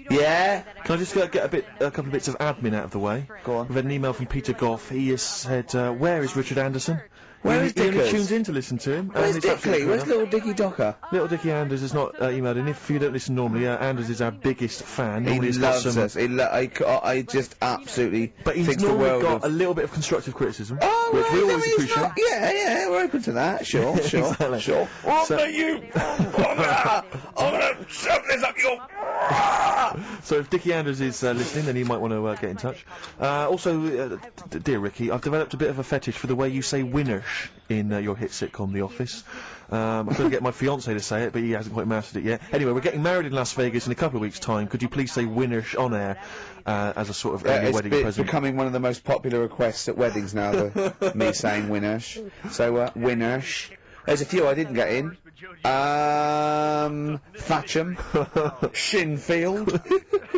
Yeah? Can I just get a couple of bits of admin out of the way? Go on. We've had an email from Peter Goff. He has said, where is Richard Anderson? Where is He only Dickers? tunes in to listen to him. Where's and it's absolutely Dickley? Where's fair enough. little Dicky Docker? Little Dickie Anders has not emailed in. If you don't listen normally, Anders is our biggest fan. He Normally he's got loves some- us. I just absolutely But he's think the normally world got of... a little bit of constructive criticism, Oh, which right, we I always mean, it's appreciate. not- Yeah, we're open to that. Sure, Exactly. sure. So- I'm gonna shove this up your... So if Dickie Anders is listening, then he might want to get in touch. Also, dear Ricky, I've developed a bit of a fetish for the way you say "winnersh" in your hit sitcom The Office. I'm going to get my fiance to say it, but he hasn't quite mastered it yet. Anyway, we're getting married in Las Vegas in a couple of weeks' time. Could you please say "winnersh" on air as a sort of early wedding It's present? becoming one of the most popular requests at weddings now, me saying "winnersh." So, "winnersh." There's a few I didn't get in. Thatcham, Shinfield.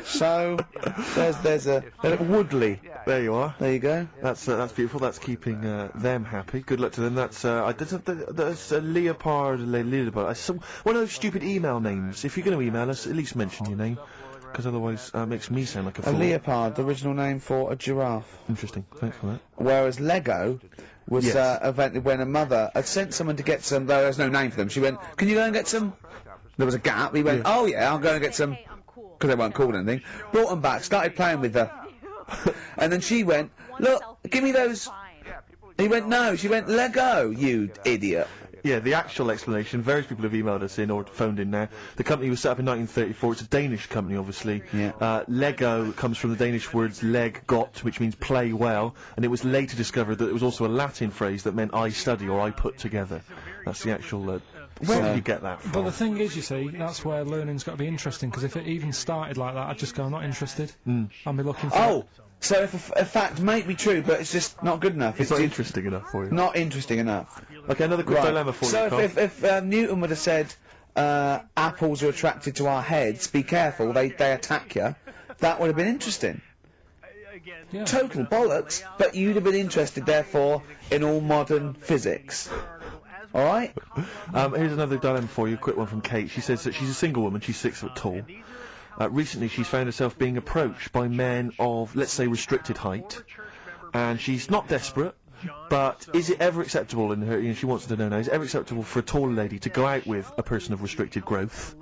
So there's a Woodley. There you are. There you go. That's beautiful. That's keeping them happy. Good luck to them. That's that's Leopard. One of those stupid email names. If you're going to email us, at least mention your name, because otherwise it makes me sound like a A fool. leopard, the original name for a giraffe. Interesting. Thanks for that. Whereas Lego was Yes. invented when a mother had sent someone to get some, though there was no name for them. She went, can you go and get some? There was a gap. He went, oh yeah, I'll go and get some, because they weren't called anything. Brought them back, started playing with her. And then she went, look, give me those. He went, no. She went, Lego, you idiot. Yeah, the actual explanation, various people have emailed us in or phoned in now. The company was set up in 1934. It's a Danish company, obviously. Yeah. Lego comes from the Danish words leg got, which means play well, and it was later discovered that it was also a Latin phrase that meant I study or I put together. That's the actual... where did you get that from? But the thing is, you see, that's where learning's got to be interesting, because if it even started like that, I'd just go, I'm not interested. I'll be looking for Oh, so if a fact may be true, but it's just not good enough. It's not interesting enough for you. Not interesting enough. Okay, another quick dilemma for so you, Carl. if Newton would have said, apples are attracted to our heads, be careful, they attack you, that would have been interesting. Yeah. Total bollocks, but you'd have been interested, therefore, in all modern physics. Alright? Here's another dilemma for you, a quick one from Kate. She says that she's a single woman, she's 6 foot tall. Recently she's found herself being approached by men of, let's say, restricted height, and she's not desperate, but is it ever acceptable in her, she wants to know now, is it ever acceptable for a tall lady to go out with a person of restricted growth?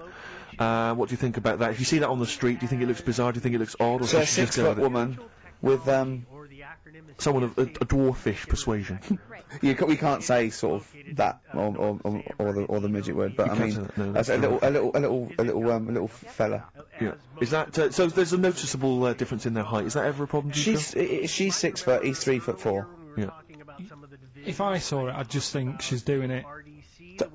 What do you think about that? If you see that on the street, do you think it looks bizarre? Do you think it looks odd? Or So a should she just go 6-foot with it? woman with Someone of a dwarfish persuasion. we can't say sort of that or the midget word, but I can't mean say that, no, as a little fella. Yeah. Is that so? There's a noticeable difference in their height. Is that ever a problem? Do you feel? She's 6 foot, he's 3'4". Yeah. If I saw it, I'd just think she's doing it.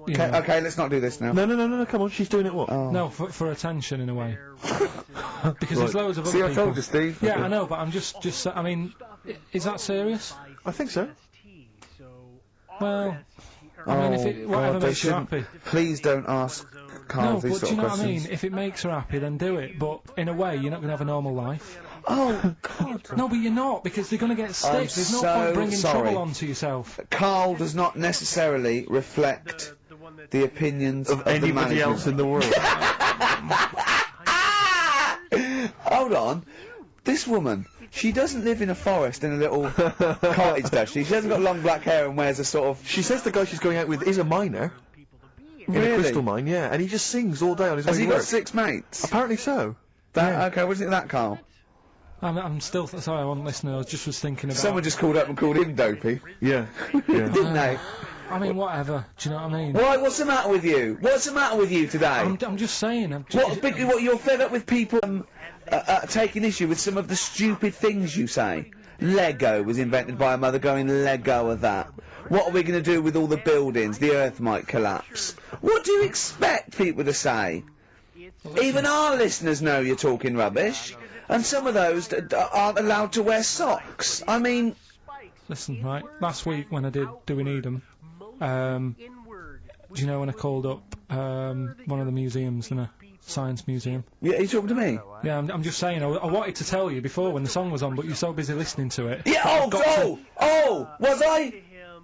Okay, let's not do this now. No, come on, she's doing it what? Oh. No, for attention in a way. Because there's loads of other See, I people. told you, Steve. Yeah, I know, but I'm just. I mean, is that serious? I think so. Well, I mean, if it whatever they makes her shouldn't. happy. Please don't ask Carl No, these but do sort you of know what I questions. mean? If it makes her happy, then do it. But in a way, you're not going to have a normal life. Oh God! No, but you're not, because they're going to get I'm sick. There's no so point bringing sorry. trouble onto yourself. Carl does not necessarily reflect the opinions Of the anybody management. else in the world. Hold on, this woman. She doesn't live in a forest in a little cottage, does she? She hasn't got long black hair and wears a sort of... She says the guy she's going out with is a miner. In a Really? crystal mine, yeah, and he just sings all day on his Has way he to got work. 6 mates? Apparently so. Okay, what do you think of that, Carl? I'm still sorry, I wasn't listening. I was thinking about. Someone just called up and called him dopey, Yeah. didn't they? I mean, whatever. Do you know what I mean? Why? What's the matter with you? What's the matter with you today? I'm just saying. What you're fed up with people taking issue with some of the stupid things you say? Lego was invented by a mother going Lego of that. What are we going to do with all the buildings? The earth might collapse. What do you expect people to say? Even our listeners know you're talking rubbish, and some of those aren't allowed to wear socks. I mean... Listen, right, last week when I did Do We Need 'Em, do you know when I called up one of the museums in a science museum? Yeah, are you talking to me? Yeah, I'm just saying, I wanted to tell you before when the song was on, but you're so busy listening to it. Yeah, was I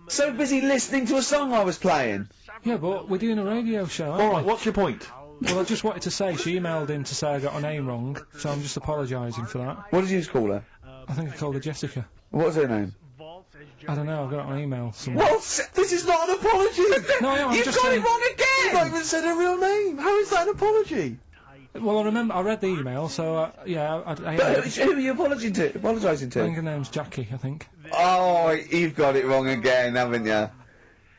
so busy listening to a song I was playing? Yeah, but we're doing a radio show, aren't Alright, we? what's your point? Well, I just wanted to say, she emailed in to say I got her name wrong, so I'm just apologising for that. What did you call her? I think I called her Jessica. What was her name? I don't know, I've got it on email somewhere. Well, this is not an apology! No, I'm You've just got saying- it wrong You've not again! even said her real name! How is that an apology? Well, I remember, I read the email, so, yeah, I But who are you apologising I to? think her name's Jackie, I think. Oh, you've got it wrong again, haven't you?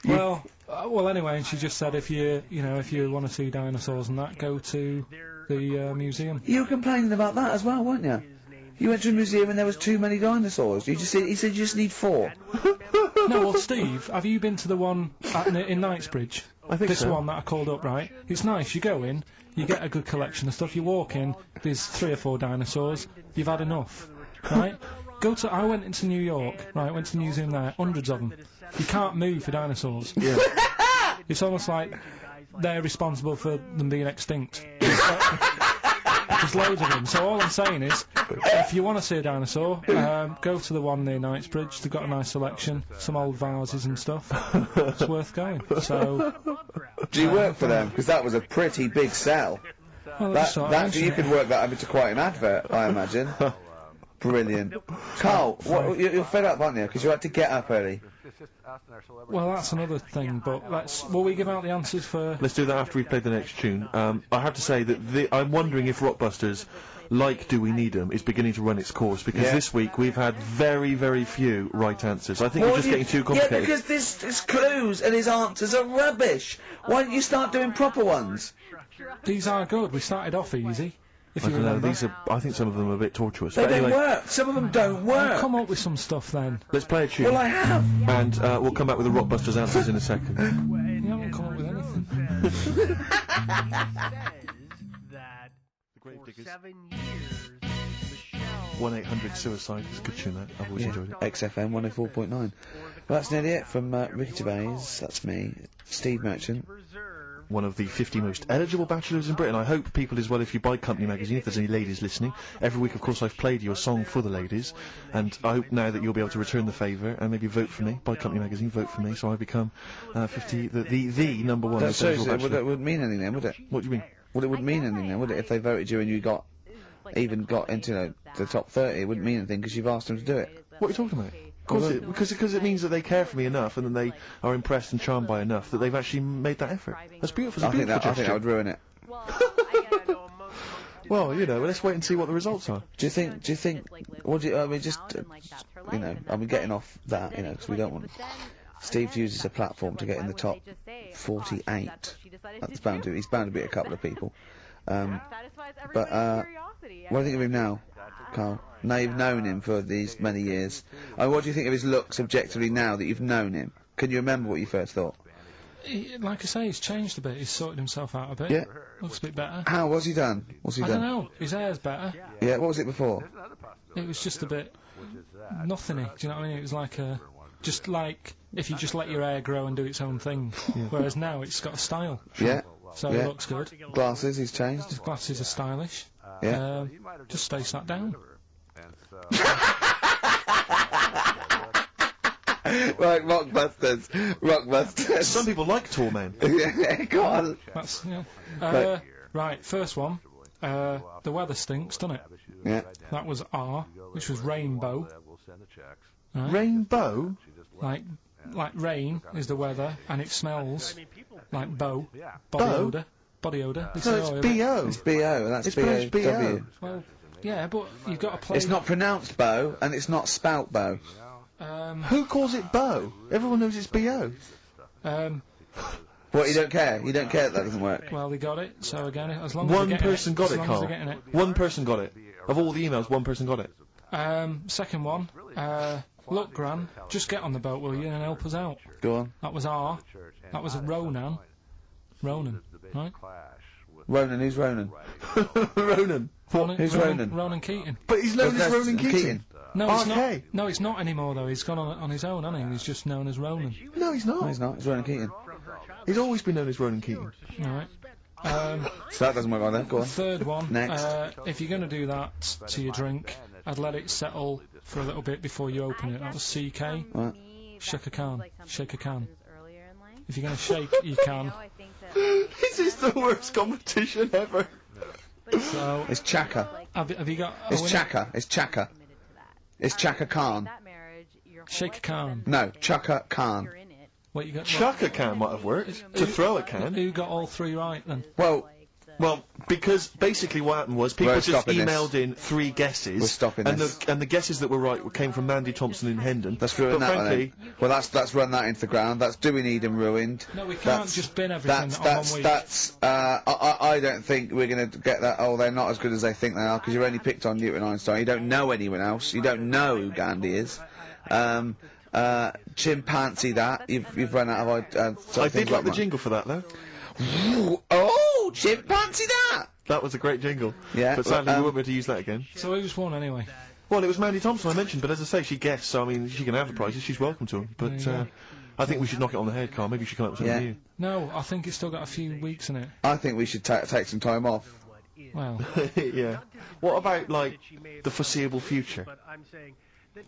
Well, anyway, and she just said if you want to see dinosaurs and that, go to the museum. You were complaining about that as well, weren't you? You went to a museum and there was too many dinosaurs. He said you just need 4. No, well, Steve, have you been to the one in Knightsbridge? I think This so. one that I called up, right? It's nice. You go in, you get a good collection of stuff. You walk in, there's 3 or 4 dinosaurs. You've had enough, right? I went into New York, right? Went to the museum there, hundreds of them. You can't move for dinosaurs. Yeah. It's almost like they're responsible for them being extinct. There's loads of them. So all I'm saying is, if you want to see a dinosaur, go to the one near Knightsbridge. They've got a nice selection, some old vases and stuff. It's worth going. So, Do you work for them? Because that was a pretty big sell. well, that's sort of You mention could it. work that into quite an advert, I imagine. Brilliant. Carl, you're fed up, aren't you? Because you had to get up early. Well, that's another thing. But will we give out the answers for? Let's do that after we've played the next tune. I have to say that I'm wondering if Rockbusters, like Do We Need 'Em, is beginning to run its course, because Yeah. this week we've had very, very few right answers. I think we're just getting too Yeah, complicated. because his clues and his answers are rubbish. Why don't you start doing proper ones? These are good. We started off easy. If I you don't know, remember. I think some of them are a bit tortuous. They But don't anyway, work. Some of them don't work. Come up with some stuff then. let's play a tune, Well, I have. and we'll come back with the Rockbusters answers in a second. You haven't come up with anything. that The Grave for Diggers. 7 years, Michelle 1-800-SUICIDE. It's a good tune, that. I've always enjoyed it. XFM 104.9. Well, that's nearly it from Ricky Gervais. That's me, Steve Merchant. One of the 50 most eligible bachelors in Britain. I hope people as well, if you buy Company Magazine, if there's any ladies listening. Every week, of course, I've played your song for the ladies, and I hope now that you'll be able to return the favour and maybe vote for me. Buy Company Magazine, vote for me, so I become 50, the number one That eligible shows bachelor. it wouldn't mean anything then, would it? What do you mean? Well, it wouldn't mean anything then, would it? If they voted you and you got into the top 30, it wouldn't mean anything because you've asked them to do it. What are you talking about? Because it means that they care for me enough, and then they are impressed and charmed by enough that they've actually made that effort. That's beautiful. It's a I think beautiful that gesture. would ruin it. Well, I get it. Well, you know, let's wait and see what the results are. Do you think, what do you, I mean, just, you know, I mean, getting off that, you know, because we don't want, Steve uses a platform to get in the top 48. That's bound to, he's bound to beat a couple of people. But, what do you think of him now, Carl? Now you've known him for these many years. I mean, what do you think of his looks objectively now that you've known him? Can you remember what you first thought? Like I say, he's changed a bit. He's sorted himself out a bit. Yeah. Looks a bit better. How? What's he done? What's he I done? don't know. His hair's better. Yeah, what was it before? It was just a bit nothingy. Do you know what I mean? It was like just like if you just let your hair grow and do its own thing. Whereas now it's got a style. Yeah. So Yeah. it looks good. Glasses, he's changed. His glasses are stylish. Yeah. Just stay sat down. Right, Rockbusters. Some people like tall men. Yeah, go on. That's Right. right. First one. The weather stinks, doesn't it? Yeah. That was R, which was rainbow. Right? Rainbow? Like rain is the weather, and it smells like bow. Body Bow? odour. Body odour. They No, say, it's oh, B.O. It's B.O., that's It's pronounced B.O.W. Well, yeah, but you've got to play. It's not pronounced bow, and it's not spout bow. Who calls it bow? Everyone knows it's B.O. What, you don't care? You don't care that doesn't work? Well, they got it. So again, as long as One they're getting person it, got as it, long as Carl. they're getting it. One person got it. Of all the emails, one person got it. Second one. Look, Gran, just get on the boat, will you, and help us out. Go on. That was R. That was Ronan. Ronan, right? Ronan, who's Ronan? Ronan. Who's Ronan? Ronan Keating. But he's known as Ronan Keating. No, it's Okay. not. No, it's not anymore though. He's gone on his own, hasn't he? He's just known as Ronan. No, he's not. No, he's not. It's Ronan Keating. He's always been known as Ronan Keating. All right. So that doesn't work like that. Go on. Third one. Next. If you're going to do that to your drink, I'd let it settle for a little bit before you open it. That was CK. Right. Shake a can. Shake a can. If you're going to shake, you can. This is the worst competition ever. So, It's Chaka. have you got a It's winner? Chaka. It's Chaka. It's Chaka Khan. Shake a can. No, Chaka Khan. What you got? Chuck a can might have worked. To throw a can. Who got all three right then? Well, because basically what happened was people We're just stopping this. emailed in 3 guesses. We're stopping and this. the guesses that were right came from Mandy Thompson in Hendon. let's ruin but that one frankly, then. Well, let's run that into the ground. That's Do We Need 'Em ruined. No, we can't That's- just bin everything on 1 week. I don't think we're going to get that, oh, they're not as good as they think they are, because you've only picked on Newton Einstein. You don't know anyone else. You don't know who Gandhi is. Chimpanzee that. You've run out of I did like the jingle for that though. Oh, chimpanzee that! That was a great jingle. Yeah, But sadly, we well, won't be able to use that again. So who's won anyway? Well, it was Mandy Thompson I mentioned, but as I say, she guessed, so I mean, she can have the prizes. She's welcome to them. But I think we should knock it on the head, Carl. Maybe you should come up with something new. No, I think it's still got a few weeks in it. I think we should take some time off. Well, Yeah. What about like the foreseeable future?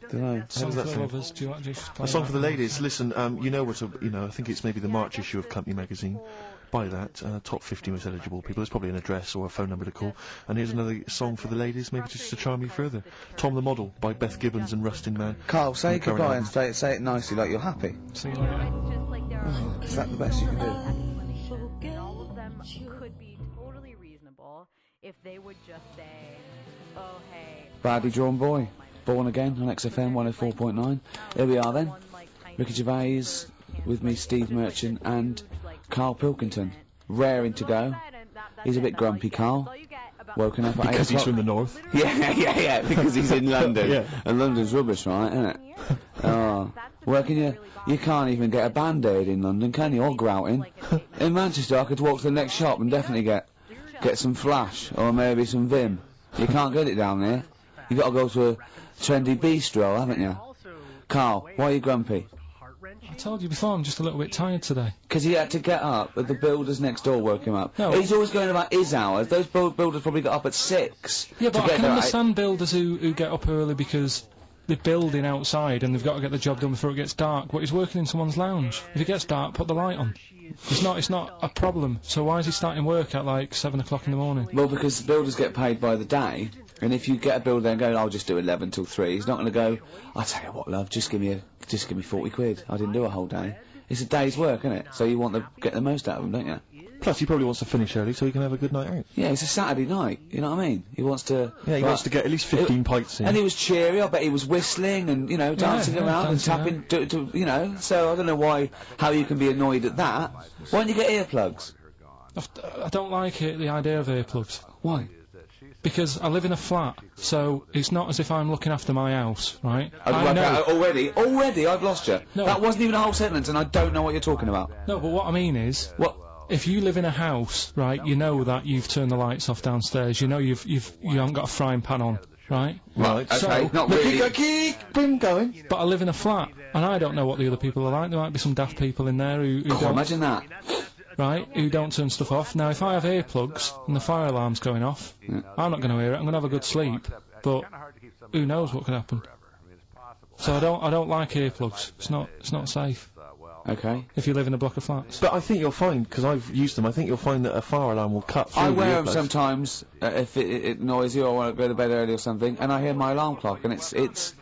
Dunno. Song does for that the sound? Lovers. Do you want to just play A song that? for the ladies. Listen, you know what? I think it's maybe the March issue of Company magazine. Buy that. Top 50 most eligible people. There's probably an address or a phone number to call. And here's another song for the ladies, maybe just to charm you further. Tom the Model by Beth Gibbons and Rustin Man. Carl, say Current goodbye album. and say it nicely, like you're happy. See you later. Is that the best you can do? And all of them could be totally reasonable if they would just say, oh, hey. Badly Drawn Boy, Born Again on XFM 104.9. Here we are then. Ricky Gervais, with me, Steve Merchant, and Carl Pilkington. Raring to go. He's a bit grumpy, Carl. Woken up at 8 Because he's o'clock. from the north. Yeah, because he's in London. Yeah. And London's rubbish, right, isn't it? Oh. Where can you can't even get a Band-Aid in London, can you? Or grouting. In Manchester, I could walk to the next shop and definitely get some Flash, or maybe some Vim. You can't get it down there. You got to go to a trendy bistro, haven't you? Carl, why are you grumpy? I told you before, I'm just a little bit tired today. Because he had to get up, but the builders next door woke him up. No. He's always going about his hours. Those builders probably got up at 6. Yeah, to but I get can there at understand builders who get up early because they're building outside and they've got to get the job done before it gets dark. But he's working in someone's lounge. If it gets dark, put the light on. It's not a problem. So why is he starting work at like 7 o'clock in the morning? Well, because the builders get paid by the day, and if you get a builder there and go, I'll just do 11 till 3, he's not going to go, I tell you what, love, just give me 40 quid. I didn't do a whole day. it's a day's work, isn't it? So you want to get the most out of them, don't you? Plus, he probably wants to finish early so he can have a good night out. Yeah, it's a Saturday night, you know what I mean? He wants to... Yeah, he wants to get at least 15 pints in. And he was cheery, I bet he was whistling and, you know, dancing around and tapping, you know, so I don't know how you can be annoyed at that. Why don't you get earplugs? I don't like it, the idea of earplugs. Why? Because I live in a flat, so it's not as if I'm looking after my house, right? I know. Already, I've lost you. No. That wasn't even a whole sentence, and I don't know what you're talking about. No, but what I mean is, if you live in a house, right, you know that you've turned the lights off downstairs, you know you haven't got a frying pan on, right? Right, okay, so, not really. Keep going. But I live in a flat, and I don't know what the other people are like. There might be some daft people in there who don't... imagine that. Right, who don't turn stuff off. Now, if I have earplugs and the fire alarm's going off, I'm not going to hear it. I'm going to have a good sleep, but who knows what could happen? So I don't like earplugs. It's not safe. Okay. If you live in a block of flats. But I think you'll find, because I've used them, I think you'll find that a fire alarm will cut through I wear them the earplugs. sometimes if it's noisy or I want to go to bed early or something, and I hear my alarm clock, and it goes.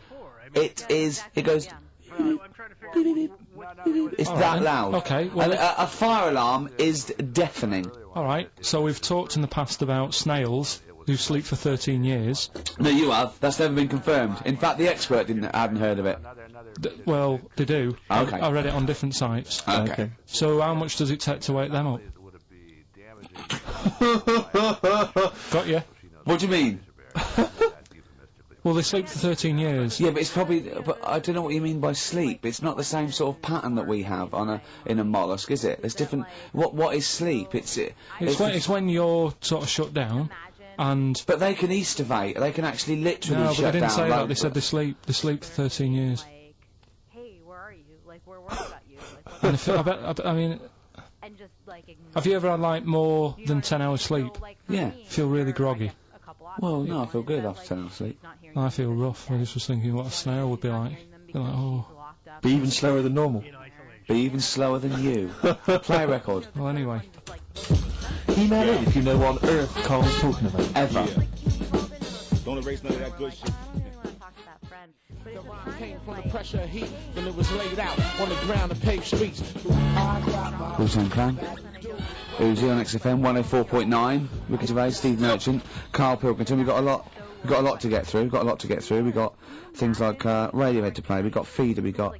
It's that loud. Okay. Well, and a fire alarm is deafening. All right. So we've talked in the past about snails who sleep for 13 years. No, you have. That's never been confirmed. In fact, the expert hadn't heard of it. Well, they do. Okay. I read it on different sites. Okay. So how much does it take to wake them up? Got you. What do you mean? Well, they sleep for 13 years. Yeah, but it's probably. But I don't know what you mean by sleep. It's not the same sort of pattern that we have in a mollusk, is it? There's different. What is sleep? It's when you're sort of shut down, and. But they can estivate. They can actually literally shut down. No, but they didn't say like that. They said they sleep for 13 years. Hey, where are you? Like, we're worried about you. Like, And I mean. And just, like, have you ever had like more than 10 hours sleep? Yeah. Feel really groggy. Well, no, I feel good after 10 hours sleep. I feel rough. I just was thinking what a snail would be like. Be like, oh. Be even slower than normal. Be even slower than you. Play a record. Well, anyway. Email in if you know what on earth Carl's talking about. Ever. Don't erase none of that good shit. Came from the pressure of heat when it was laid out on the ground and paved streets. Who's on Clan? Uzi on XFM 104.9. Ricky Gervais, Steve Merchant, Carl Pilkington. We've got a lot to get through. We've got things like Radiohead to play. We've got Feeder. We've got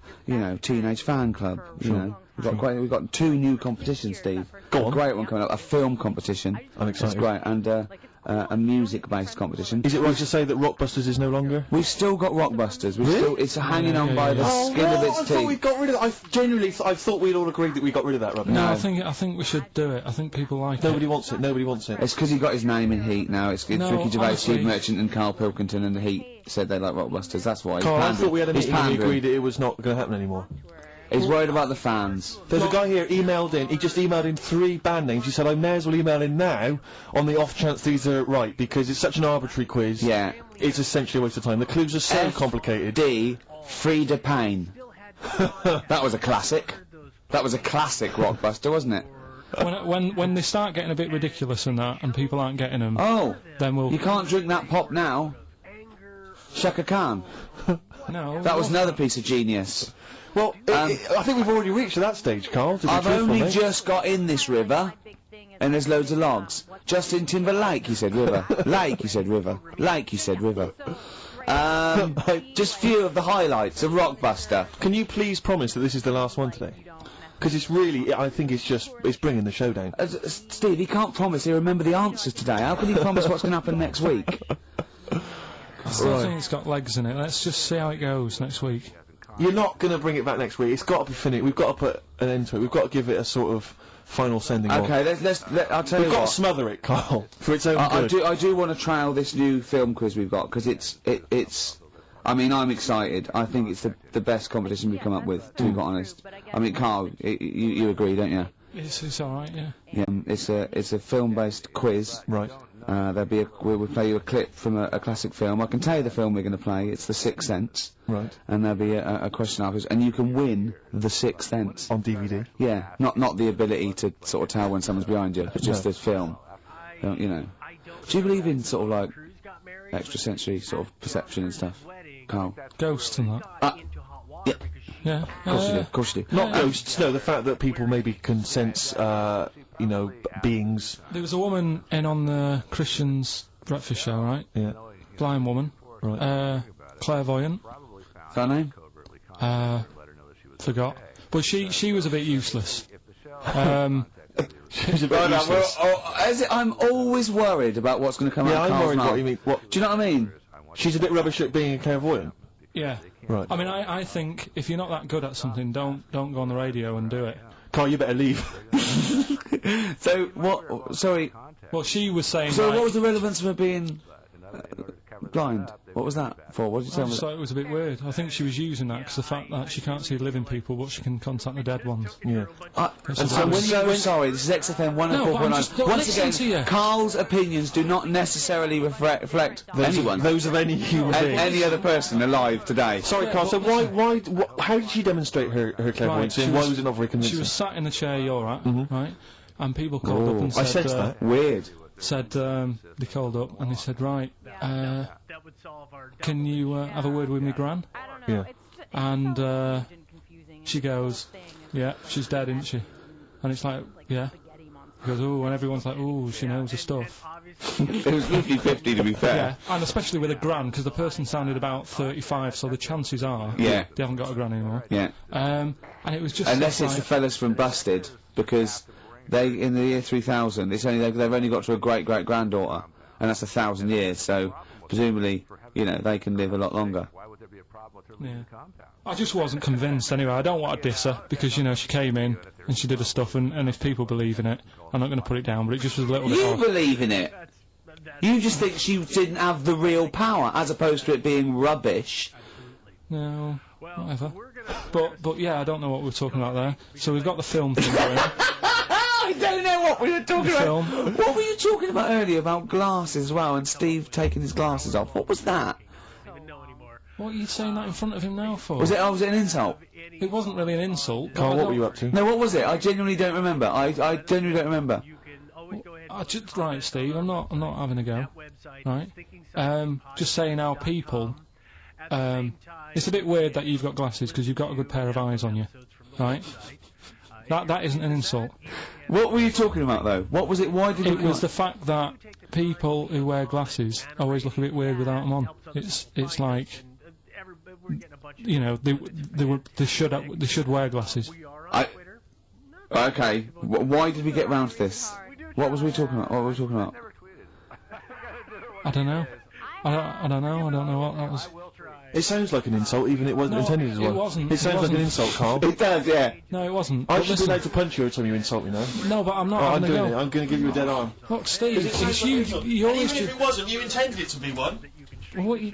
Teenage Fan Club. You know, we've got 2 new competitions, Steve. Go on. A great one coming up. A film competition. I'm excited. That's great. And a music-based competition. Is it right to say that Rockbusters is no longer? We've still got Rockbusters. It's hanging on by the skin of its I teeth. thought we got rid of that. I thought we'd all agreed that we got rid of that rubbish. No, I think we should do it. I think people like Nobody it. wants it. Nobody wants it. It's because he got his name in Heat now. It's No, Ricky Gervais, honestly. Steve Merchant, and Carl Pilkington, and the Heat said they like Rockbusters. That's why. Carl, I thought we had a He's meeting and we pandering. agreed that it was not going to happen anymore. He's worried about the fans. There's a guy here emailed in. He just emailed in 3 band names. He said, I may as well email in now on the off chance these are right because it's such an arbitrary quiz. Yeah. It's essentially a waste of time. The clues are so complicated. D. Frida Payne. That was a classic. That was a classic Rockbuster, wasn't it? When they start getting a bit ridiculous and that, and people aren't getting them, Oh. then we'll. You can't drink that pop now. Shaka Khan. No. That was another piece of genius. Well, I think we've already reached that stage, Carl. To be I've truthful, only mate. just got in this river, and there's loads of logs. Justin Timberlake, he said river. Lake, he said river. Lake, he said river. Just few of the highlights of Rockbuster. Can you please promise that this is the last one today? Because it's really, I think it's bringing the show down. Steve, he can't promise he'll remember the answers today. How can he promise what's going to happen next week? I still think it's got legs in it. Let's just see how it goes next week. You're not going to bring it back next week. It's got to be finished. We've got to put an end to it. We've got to give it a sort of final sending off. Okay, I'll tell you We've got what. to smother it, Carl, for its own good. I do want to trial this new film quiz we've got, because it's I mean, I'm excited. I think it's the best competition we've come up with, to be quite honest. I mean, Carl, you agree, don't you? It's alright, yeah. Yeah, it's a film-based quiz. Right. We'll play you a clip from a classic film. I can tell you the film we're going to play. It's The Sixth Sense. Right. And there'll be a question afterwards, and you can win The Sixth Sense. On DVD. Yeah, not the ability to sort of tell when someone's behind you, but just this film. You know. Do you believe in sort of like extrasensory sort of perception and stuff, Carl? Ghosts and that. Yeah. Yeah. Of course you do. Not ghosts, no, the fact that people maybe can sense, you know, beings. There was a woman in on the Christian's breakfast show, right? Yeah. Blind woman. Right. Clairvoyant. Is that her name? Forgot. But she was a bit useless. She's a bit useless. I'm always worried about what's going to come out of I'm Carl's worried mouth. what you mean. What? Do you know what I mean? She's a bit rubbish at being a clairvoyant. Yeah. Right. I mean, I think if you're not that good at something, don't go on the radio and do it. Carl, you better leave. So, what... Sorry. Well, she was saying, So like, what was the relevance of her being blind? What was that for? What did you I tell me? just thought it was a bit weird. I think she was using that because the fact that she can't see living people, but she can contact the dead ones. Yeah. I'm so sorry, this is XFM 104.9. No, Once listen to you. again, Carl's opinions do not necessarily reflect anyone. Those of any human being. Any other person alive today. Sorry, Carl, so how did she demonstrate her clairvoyance, and why was it not very convincing? She was sat in the chair you're at, right? And people called up and said... I sensed that. Weird. They called up and they said, right, can you have a word with me gran? Yeah. And she goes, yeah, she's dead, isn't she? And it's like, yeah. He goes, oh, and everyone's like, oh, she knows her stuff. It was 50-50 to be fair. Yeah, and especially with a gran, because the person sounded about 35, so the chances are they haven't got a gran anymore. Yeah. And it was just... Unless it's like, the fellas from Busted, because they, in the year 3000, it's only they've only got to a great-great-granddaughter, and that's 1,000 years, so presumably, you know, they can live a lot longer. Yeah. I just wasn't convinced anyway. I don't want to diss her because, you know, she came in and she did her stuff, and if people believe in it, I'm not going to put it down, but it just was a little bit You odd. believe in it? You just think she didn't have the real power, as opposed to it being rubbish. No, whatever. But yeah, I don't know what we're talking about there. So we've got the film thing going. I don't know what we were talking about. Film. What were you talking about earlier about glasses as well, and Steve taking his glasses off? What was that? What are you saying that in front of him now for? Was it an insult? It wasn't really an insult. Carl, what were you up to? No, what was it? I genuinely don't remember. I genuinely don't remember. Right, Steve, I'm not having a go. Right? Just saying how people... it's a bit weird that you've got glasses because you've got a good pair of eyes on you. Right? That isn't an insult. What were you talking about, though? What was it? Why did it was the fact that people who wear glasses always look a bit weird without them on. It's like, you know, they should wear glasses. Okay. Why did we get round to this? What was we talking about? What were we talking about? I don't know. I don't know what that was. It sounds like an insult, even it wasn't intended as one. It wasn't. It sounds like an insult, Carl. It does, yeah. No, it wasn't. I should be allowed to punch you every time you insult me now. No, but I'm not. I'm doing it. I'm going to give you a dead arm. Look, Steve, it's you. You always even if it wasn't, you intended it to be one. What you...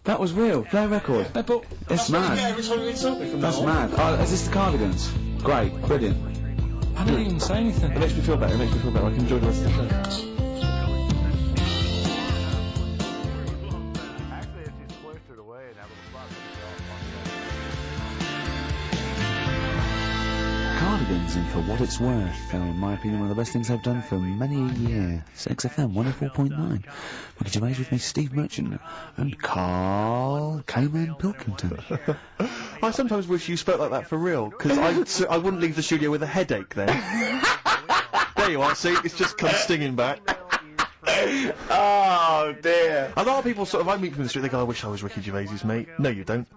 That was real. Play a record. But it's mad. Every time you insult me from That's mad. Is this the Cardigans? Great, brilliant. I didn't even say anything. It makes me feel better. I can enjoy the rest of the show. Cardigans, and for what it's worth, they're, in my opinion, one of the best things I've done for many a year. It's XFM 104.9. Ricky Gervais with me, Steve Merchant, and Carl Cayman Pilkington. I sometimes wish you spoke like that for real, because I wouldn't leave the studio with a headache then. There you are, see, it's just come stinging back. Oh dear. A lot of people I meet them in the street, they go, I wish I was Ricky Gervais's mate. No, you don't.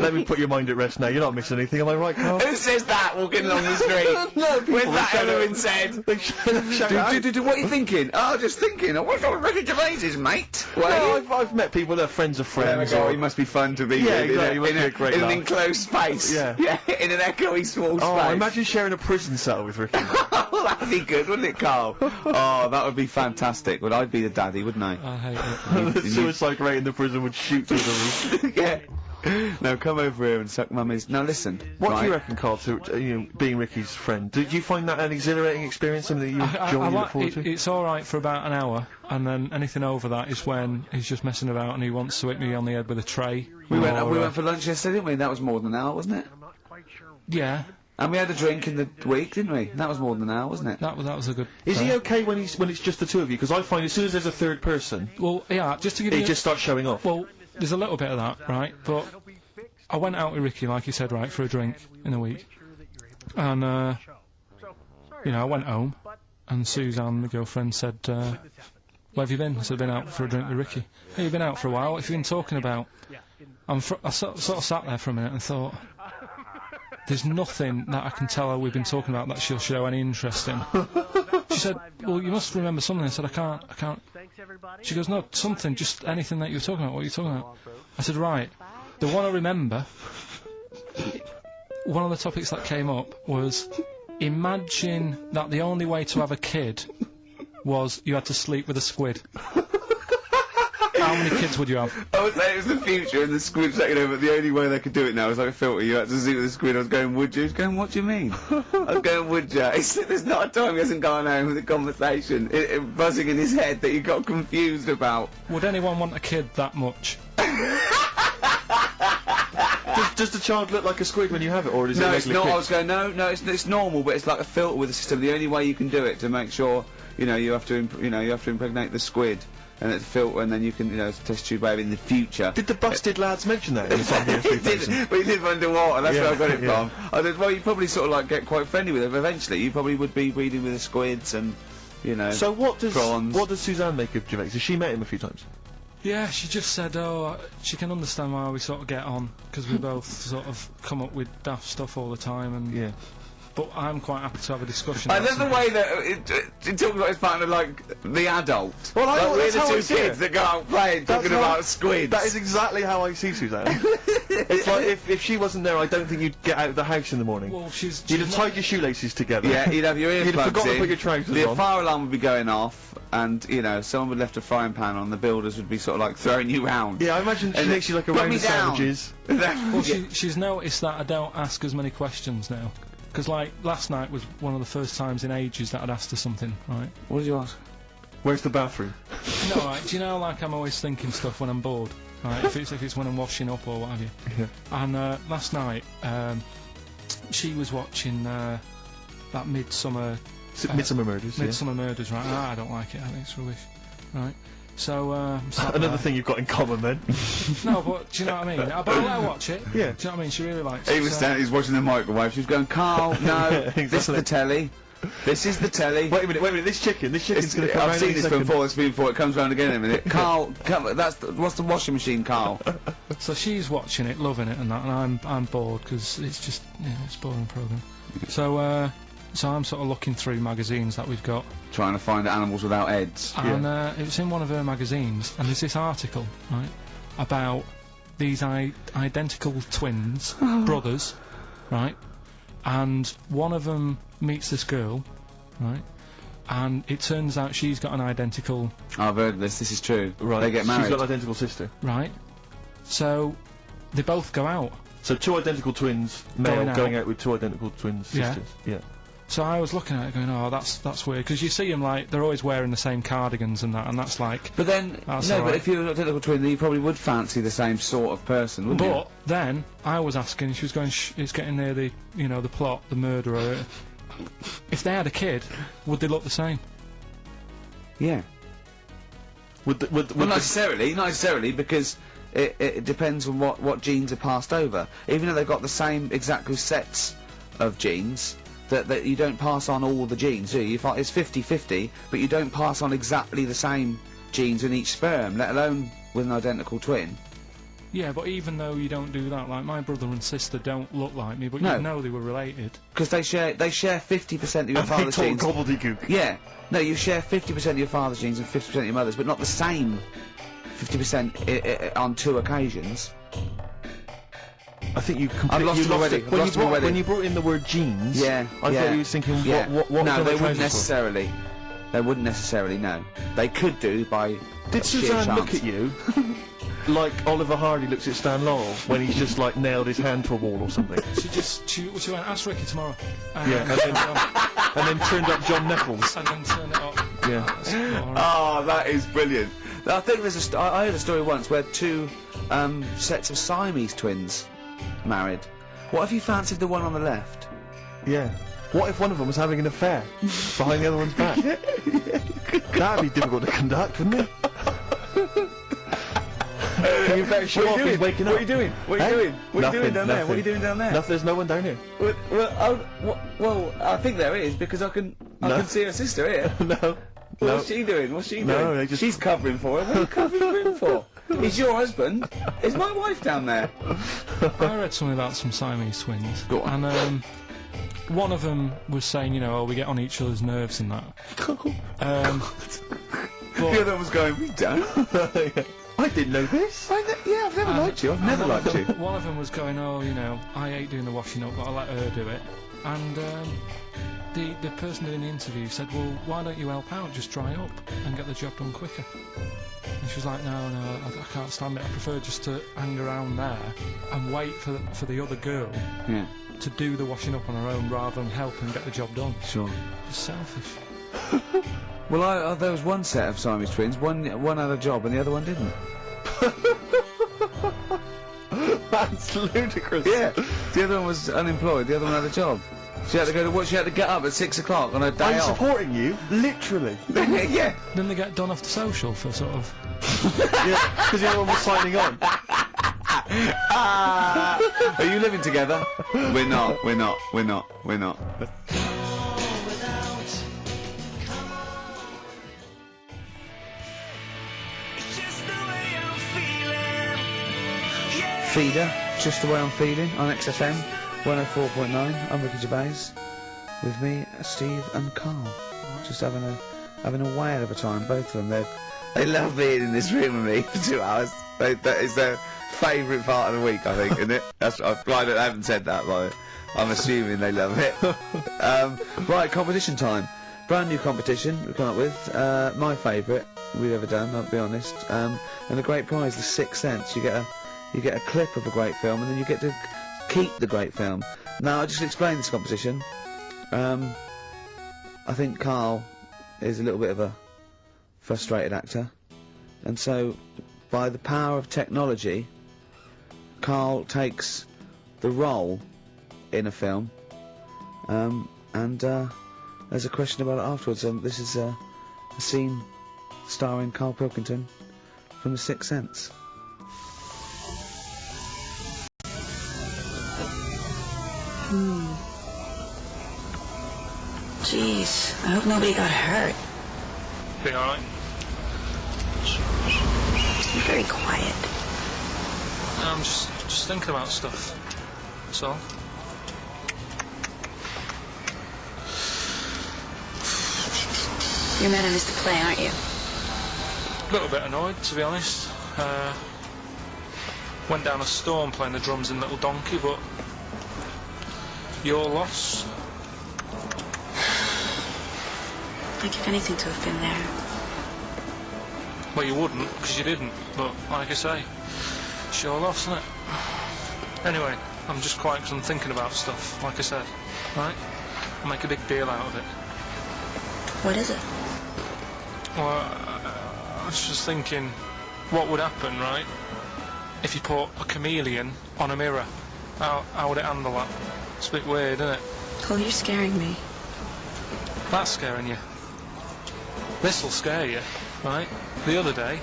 Let me put your mind at rest now, you're not missing anything, am I right, Carl? Who says that walking along the street? No, people, with that element said. They shout out. What are you thinking? Oh, just thinking. I wish I was Ricky Gervais's mate. Well, no, I've met people that are friends of friends. There we go, he must be fun to be with. Exactly, he must be a great in laugh. an enclosed space. Yeah. In an echoey small space. Oh, imagine sharing a prison cell with Ricky. Oh, that'd be good, wouldn't it, Carl? Oh, that would be fantastic. Well, I'd be the daddy, wouldn't I? I hate it. The suicide rate in the prison would shoot through the roof. Yeah. No, come over here and suck mummies. Now listen. What do you reckon, Carl, to being Ricky's friend? Did you find that an exciting experience, something that you enjoy and look forward to? It's alright for about an hour, and then anything over that is when he's just messing about and he wants to hit me on the head with a tray. We went for lunch yesterday, didn't we? That was more than an hour, wasn't it? Yeah. And we had a drink in the week, didn't we? That was more than an hour, wasn't it? That was a good... Is he okay when it's just the two of you? Because I find as soon as there's a third person... Well, yeah, just to give he you... just starts showing off. Well, there's a little bit of that, right? But I went out with Ricky, like you said, right, for a drink in a week, and I went home, and Suzanne, my girlfriend, said, "Where have you been?" I said, "I've been out for a drink with Ricky." "Hey, you've been out for a while. What have you been talking about?" I sort of sat there for a minute and thought, there's nothing that I can tell her we've been talking about that she'll show any interest in. She said, "Well, you must remember something." I said, I can't. She goes, "No, something, just anything that you were talking about. What are you talking about?" I said, "Right, the one I remember, one of the topics that came up was, imagine that the only way to have a kid was you had to sleep with a squid. How many kids would you have?" I would say it was the future and the squid taking over, but the only way they could do it now is like a filter. You had to sleep with the squid. I was going, "Would you?" He was going, "What do you mean?" I was going, "Would you?" He said, "There's not a time he hasn't gone home with a conversation it buzzing in his head that he got confused about." Would anyone want a kid that much? Does the child look like a squid when you have it, or is it? No, it's not. I was going, no, it's normal, but it's like a filter with a system. The only way you can do it to make sure, you have to impregnate the squid. And it's a filter, and then you can, test tube baby in the future. Did the busted lads mention that in the song here? He did, but he live underwater, that's where I got it from. I said, well, you probably sort of like get quite friendly with them eventually. You probably would be breeding with the squids and, So what does prawns. What does Suzanne make of Gervais? Has she met him a few times? Yeah, she just said, she can understand why we sort of get on, because we both sort of come up with daft stuff all the time, and... Yeah. But I'm quite happy to have a discussion. I love the way that it talks about his partner like the adult. Well, we're that's how the I two see kids it. that go out playing, talking about squids. That is exactly how I see Suzanne. It's like if she wasn't there, I don't think you'd get out of the house in the morning. Well, you'd have tied your shoelaces together. Yeah, you'd have your earplugs in. You'd have forgotten to put your trousers the on. fire alarm would be going off, and someone would have left a frying pan on. The builders would be sort of like throwing you round. Yeah, I imagine she makes you like a round of sandwiches. Well, she's noticed that I don't ask as many questions now. Because, like, last night was one of the first times in ages that I'd asked her something, right? What did you ask? Where's the bathroom? No, right, do you know, like, I'm always thinking stuff when I'm bored, right? if it's when I'm washing up or what have you. Yeah. And last night, she was watching that Midsummer... Midsummer Murders, Midsummer Murders, right? I don't like it, I think it's rubbish, right? So, another thing you've got in common then. No, but do you know what I mean? But I'll let her watch it. Yeah. Do you know what I mean? She really likes it. He was standing, he's watching the microwave. She was going, "Carl, no, exactly. This is the telly. This is the telly." Wait a minute, this chicken's gonna come I've seen this before, it comes round again in a minute. Carl, what's the washing machine, Carl? So she's watching it, loving it and that, and I'm bored, because it's just, it's a boring programme. So I'm sort of looking through magazines that we've got. Trying to find animals without heads. And it was in one of her magazines, and there's this article, right, about these identical twins, brothers, right, and one of them meets this girl, right, and it turns out she's got an identical... I've heard this is true. Right. They get married. She's got an identical sister. Right. So, they both go out. So two identical twins, male, going out with two identical twin sisters. Yeah. So I was looking at it going, oh, that's weird, because you see them, like, they're always wearing the same cardigans and that, and that's like... But then, but if you're an identical twin, then you probably would fancy the same sort of person, wouldn't you? But then, I was asking, she was going, it's getting near the, the plot, the murderer. If they had a kid, would they look the same? Yeah. Well, not necessarily, because it depends on what genes are passed over. Even though they've got the same exact sets of genes, that you don't pass on all the genes, do you? It's 50-50, but you don't pass on exactly the same genes in each sperm, let alone with an identical twin. Yeah, but even though you don't do that, like, my brother and sister don't look like me, but you know they were related. Because they share 50% of your father's genes. Gobbledygook. Yeah. No, you share 50% of your father's genes and 50% of your mother's, but not the same 50% on two occasions. I think you completely lost it. When you brought in the word genes, I thought you were thinking, what no, they wouldn't necessarily. They wouldn't necessarily, no. They could do by Did Suzanne look at you like Oliver Hardy looks at Stan Laurel when he's just, like, nailed his hand to a wall or something? She went, ask Ricky tomorrow. And then turned up John Nettles. And then turned it up. Yeah. Oh, that is brilliant. I think there's I heard a story once where two sets of Siamese twins married. What if you fancied the one on the left? Yeah. What if one of them was having an affair behind the other one's back? That'd be difficult to conduct, wouldn't it? You better show off. He's waking up. What are you doing? What are you doing? What are you doing down there? What are you doing down there? Nothing. There's no one down here. Well, I think there is because I can see her sister here. No. What's she doing? What's she doing? No, She's covering for her. What are you covering for him for? He's your husband. Is my wife down there? I read something about some Siamese twins. Go on. And one of them was saying, you know, we get on each other's nerves and that. The other one was going, we don't. I didn't know this. Yeah, I've never liked you. I've never liked you. One of them was going, oh, you know, I hate doing the washing up, but I let her do it. And the person doing the interview said, well, why don't you help out? Just dry up and get the job done quicker. And she was like, no, I can't stand it. I prefer just to hang around there and wait for the other girl to do the washing up on her own rather than help and get the job done. Sure. Just selfish. Well, there was one set of Siamese twins. One had a job and the other one didn't. That's ludicrous. Yeah. The other one was unemployed. The other one had a job. She had to go to work. She had to get up at 6 o'clock on her day I'm off. supporting you, literally. Yeah. Then they get done off the social for sort of... Yeah, because the other one was signing on. Are you living together? We're not. Feeder, just the way I'm feeling on XFM 104.9. I'm Ricky Gervais. With me, Steve and Carl. Just having a whale of a time. Both of them. They love being in this room with me for 2 hours. That is their favourite part of the week, I think, isn't it? I haven't said that, but I'm assuming they love it. Right, competition time. Brand new competition we've come up with. My favourite we've ever done, I'll be honest. And the great prize, the 6th Sense. You get a clip of a great film, and then you get to keep the great film. Now, I'll just explain this competition. I think Carl is a little bit of a frustrated actor, and so by the power of technology, Carl takes the role in a film, and there's a question about it afterwards. This is a scene starring Carl Pilkington from The Sixth Sense. Jeez, I hope nobody got hurt. Be alright? You're very quiet. I'm just thinking about stuff. That's all. You're mad I missed the play, aren't you? A little bit annoyed, to be honest. Went down a storm playing the drums in Little Donkey, but your loss. I'd give anything to have been there. Well, you wouldn't, because you didn't, but like I say, it's your loss, isn't it? Anyway, I'm just quiet because I'm thinking about stuff, like I said, right? I'll make a big deal out of it. What is it? Well, I was just thinking, what would happen, right, if you put a chameleon on a mirror? How would it handle that? It's a bit weird, isn't it? Oh, you're scaring me. That's scaring you. This'll scare you, right? The other day,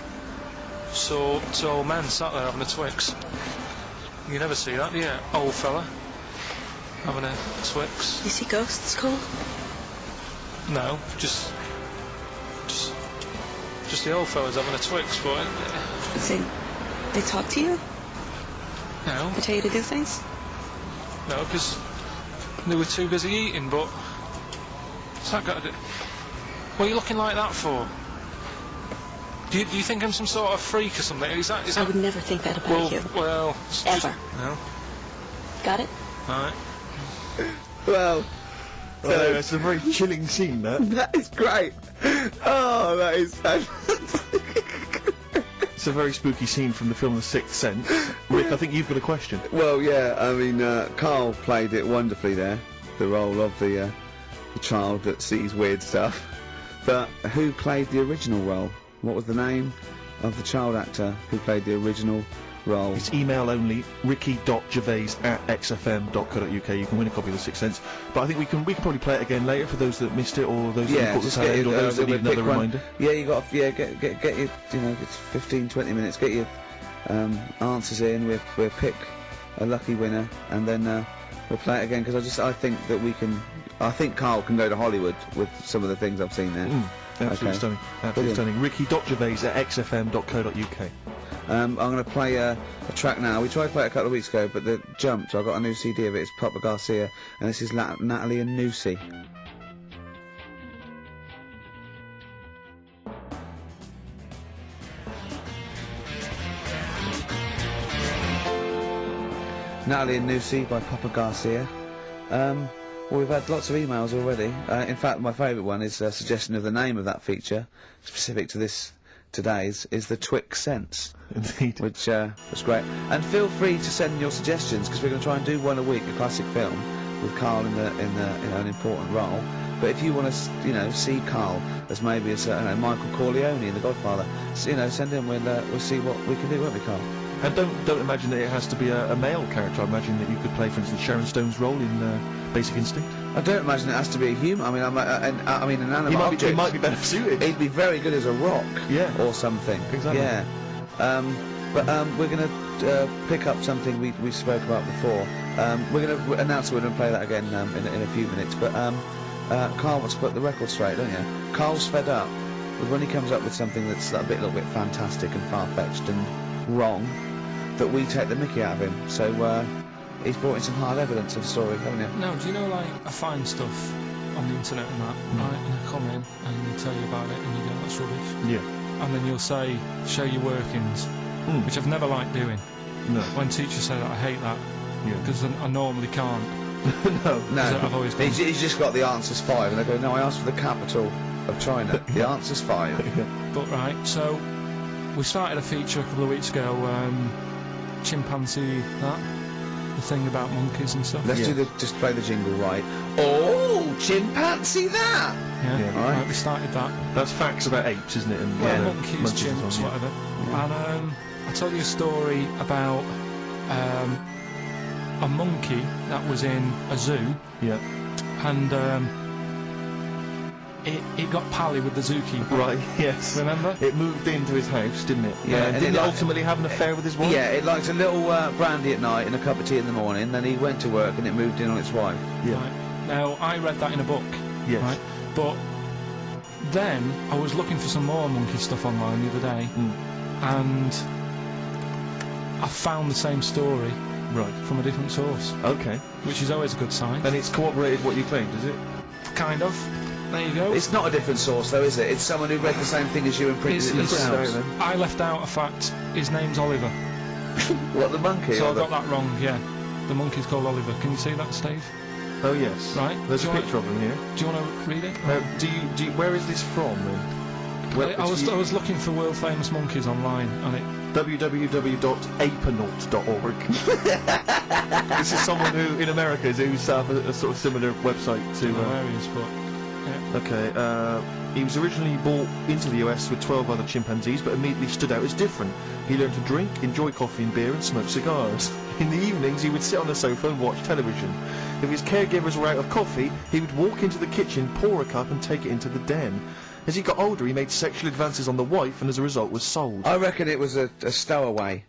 saw two old men sat there having a Twix. You never see that, do you? Old fella having a Twix. You see ghosts, Cole? No, just the old fella's having a Twix, but They talk to you? no, They tell you to do things? no, because they were too busy eating. But what's that got to do? What are you looking like that for? Do you think I'm some sort of freak or something? Is that? I would never think that about you. Well, Ever. No. Got it? Alright. Well, So it's a very chilling scene, that. that is great. Oh, that is It's a very spooky scene from the film The Sixth Sense. Rick, I think you've got a question. Well, yeah, I mean, Carl played it wonderfully there, the role of the child that sees weird stuff. But who played the original role? What was the name of the child actor who played the original role? It's email only, ricky.gervais@xfm.co.uk. You can win a copy of The Sixth Sense. But I think we can probably play it again later for those that missed it, or those that caught the tail end, or those that need another reminder. Yeah, you got get your, it's 15-20 minutes. Get your answers in, we'll pick a lucky winner, and then we'll play it again, because I think that we can. I think Carl can go to Hollywood with some of the things I've seen there. Absolutely stunning. Absolutely stunning. Ricky.gervais at xfm.co.uk. I'm going to play a track now. We tried to play it a couple of weeks ago, but it jumped, so I got a new CD of it. It's Papa Garcia, and this is Natalie and Nusi. Natalie and Nusi by Papa Garcia. Well, we've had lots of emails already. In fact, my favourite one is a suggestion of the name of that feature, specific to this today's, is the Twix Sense. Indeed. Which was great. And feel free to send your suggestions, because we're going to try and do one a week, a classic film, with Carl in an important role. But if you want to, see Carl as maybe as Michael Corleone in The Godfather, send him. We'll see what we can do, won't we, Carl? And don't imagine that it has to be a male character. I imagine that you could play, for instance, Sharon Stone's role in Basic Instinct. I don't imagine it has to be a human. I mean, an animal object. He might be better suited. He'd be very good as a rock. Yeah. Or something. Exactly. Yeah. But we're going to pick up something we spoke about before. We're going to announce we're going to play that again in a few minutes. But Carl wants to put the record straight, don't you? Carl's fed up with when he comes up with something that's a little bit fantastic and far-fetched and wrong, that we take the mickey out of him. So he's brought in some hard evidence of the story, haven't you? No, do you know, I find stuff on the internet and that, right, and I come in and tell you about it and you go, that's rubbish. Yeah. And then you'll say, show your workings, which I've never liked doing. No. When teachers say that, I hate that. Yeah. Because I normally can't. No. I've always done. He's just got the answer's 5, and I go, no, I asked for the capital of China. The answer's 5. But right, so we started a feature a couple of weeks ago, chimpanzee the thing about monkeys and stuff. Let's just play the jingle, right? Oh, chimpanzee that! Yeah, right, we started that. That's facts about apes, isn't it? And monkeys, chimps, whatever. Yeah. And I told you a story about a monkey that was in a zoo. Yeah. And it got pally with the zookeeper. Right, yes. Remember? It moved into his house, didn't it? Yeah. And didn't it ultimately have an affair with his wife? Yeah, it liked a little brandy at night and a cup of tea in the morning, then he went to work and it moved in on its wife. Yeah. Right. Now, I read that in a book. Yes. Right? But then I was looking for some more monkey stuff online the other day, and I found the same story. Right. From a different source. Okay. Which is always a good sign. And it's corroborated what you claimed, is it? Kind of. There you go. It's not a different source, though, is it? It's someone who read the same thing as you and printed it themselves. I left out a fact. His name's Oliver. What, the monkey? So I got that wrong, yeah. The monkey's called Oliver. Can you see that, Steve? Oh, yes. Right. There's a picture of him here. Do you want to read it? Do you, where is this from, then? I was looking for world famous monkeys online, and it www.apernaut.org. This is someone who in America who set up a sort of similar website to. Areas, but yeah. Okay. He was originally brought into the US with 12 other chimpanzees, but immediately stood out as different. He learned to drink, enjoy coffee and beer, and smoke cigars. In the evenings, he would sit on the sofa and watch television. If his caregivers were out of coffee, he would walk into the kitchen, pour a cup, and take it into the den. As he got older, he made sexual advances on the wife, and as a result was sold. I reckon it was a stowaway,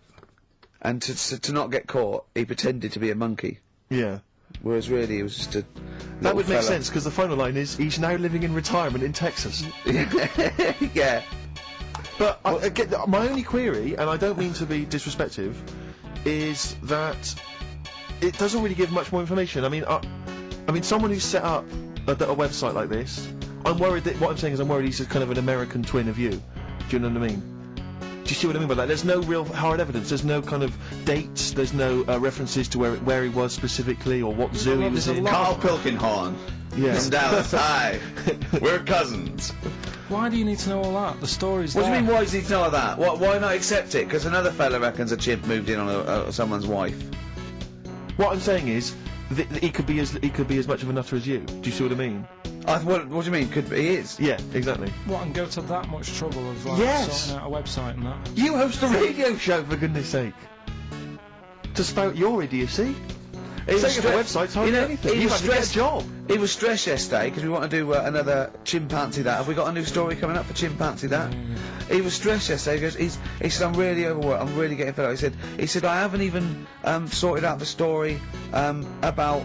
and to not get caught, he pretended to be a monkey. Yeah. Whereas really, it was just a. That would make sense, because the final line is, he's now living in retirement in Texas. Yeah. But my only query, and I don't mean to be disrespectful, is that it doesn't really give much more information. I mean, someone who's set up a website like this, I'm worried that what I'm saying is I'm worried he's kind of an American twin of you. Do you know what I mean? Do you see what I mean by that? There's no real hard evidence. There's no kind of dates. There's no references to where he was specifically or what zoo he was in. Carl Pilkington. Yes. From Dallas. Hi. We're cousins. Why do you need to know all that? The story's What there. do you mean, why does he need to know all that? Why not accept it? Because another fella reckons a chimp moved in on someone's wife. What I'm saying is, he could be as much of a nutter as you. Do you see what I mean? What do you mean? He is. Yeah, exactly. What, and go to that much trouble of sorting out a website and that? You host a radio show, for goodness sake. To spout your idiocy. Setting up a website's hardly anything. You have to get a job. He was stressed yesterday because we want to do another chimpanzee that. Have we got a new story coming up for chimpanzee that? he was stressed yesterday. He said, I'm really overworked, I'm really getting fed up. He said, I haven't even, sorted out the story, about,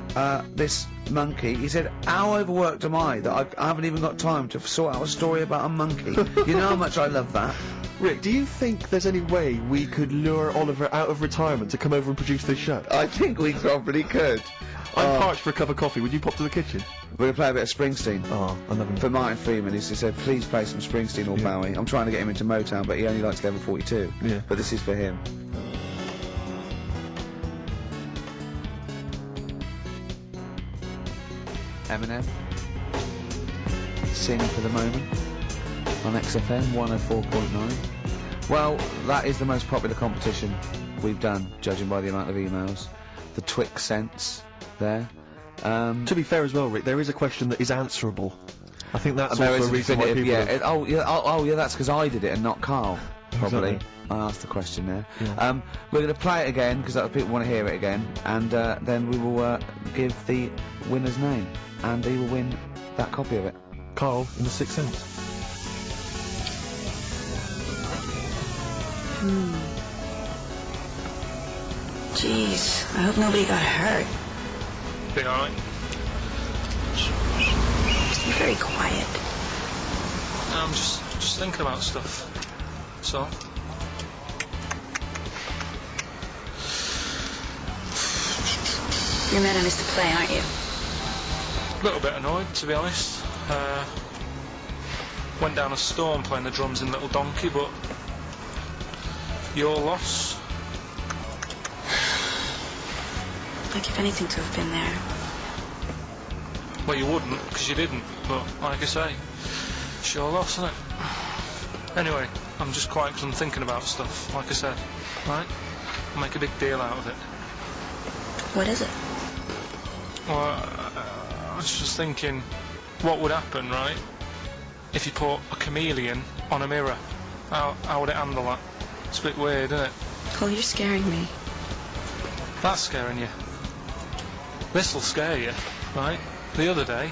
this monkey. He said, how overworked am I that I haven't even got time to sort out a story about a monkey? You know how much I love that? Rick, do you think there's any way we could lure Oliver out of retirement to come over and produce this show? I think we probably could. I'm parched for a cup of coffee. Would you pop to the kitchen? We're going to play a bit of Springsteen. Oh, I love him. For Martin Freeman, he said, please play some Springsteen or Bowie. I'm trying to get him into Motown, but he only likes Level 42. Yeah. But this is for him. Eminem. Sing for the moment. On XFM 104.9. Well, that is the most popular competition we've done, judging by the amount of emails. The Twix sense there. To be fair as well, Rick, there is a question that is answerable. I think that's there also is a reason why people... oh yeah, that's because I did it and not Carl, probably. Exactly. I asked the question there. Yeah. We're going to play it again, because people want to hear it again, and then we will give the winner's name, and he will win that copy of it. Carl in The Sixth Sense. Jeez, I hope nobody got hurt. Be alright? You're very quiet. I'm just thinking about stuff. So. You're mad I missed the play, aren't you? A little bit annoyed, to be honest. Went down a storm playing the drums in Little Donkey, but your loss. I'd give anything to have been there. Well, you wouldn't, because you didn't, but like I say, it's your loss, isn't it? Anyway, I'm just quiet because I'm thinking about stuff, like I said, right? I'll make a big deal out of it. What is it? Well, I was just thinking, what would happen, right, if you put a chameleon on a mirror? How would it handle that? It's a bit weird, isn't it? Oh, you're scaring me. That's scaring you. This'll scare you, right? The other day,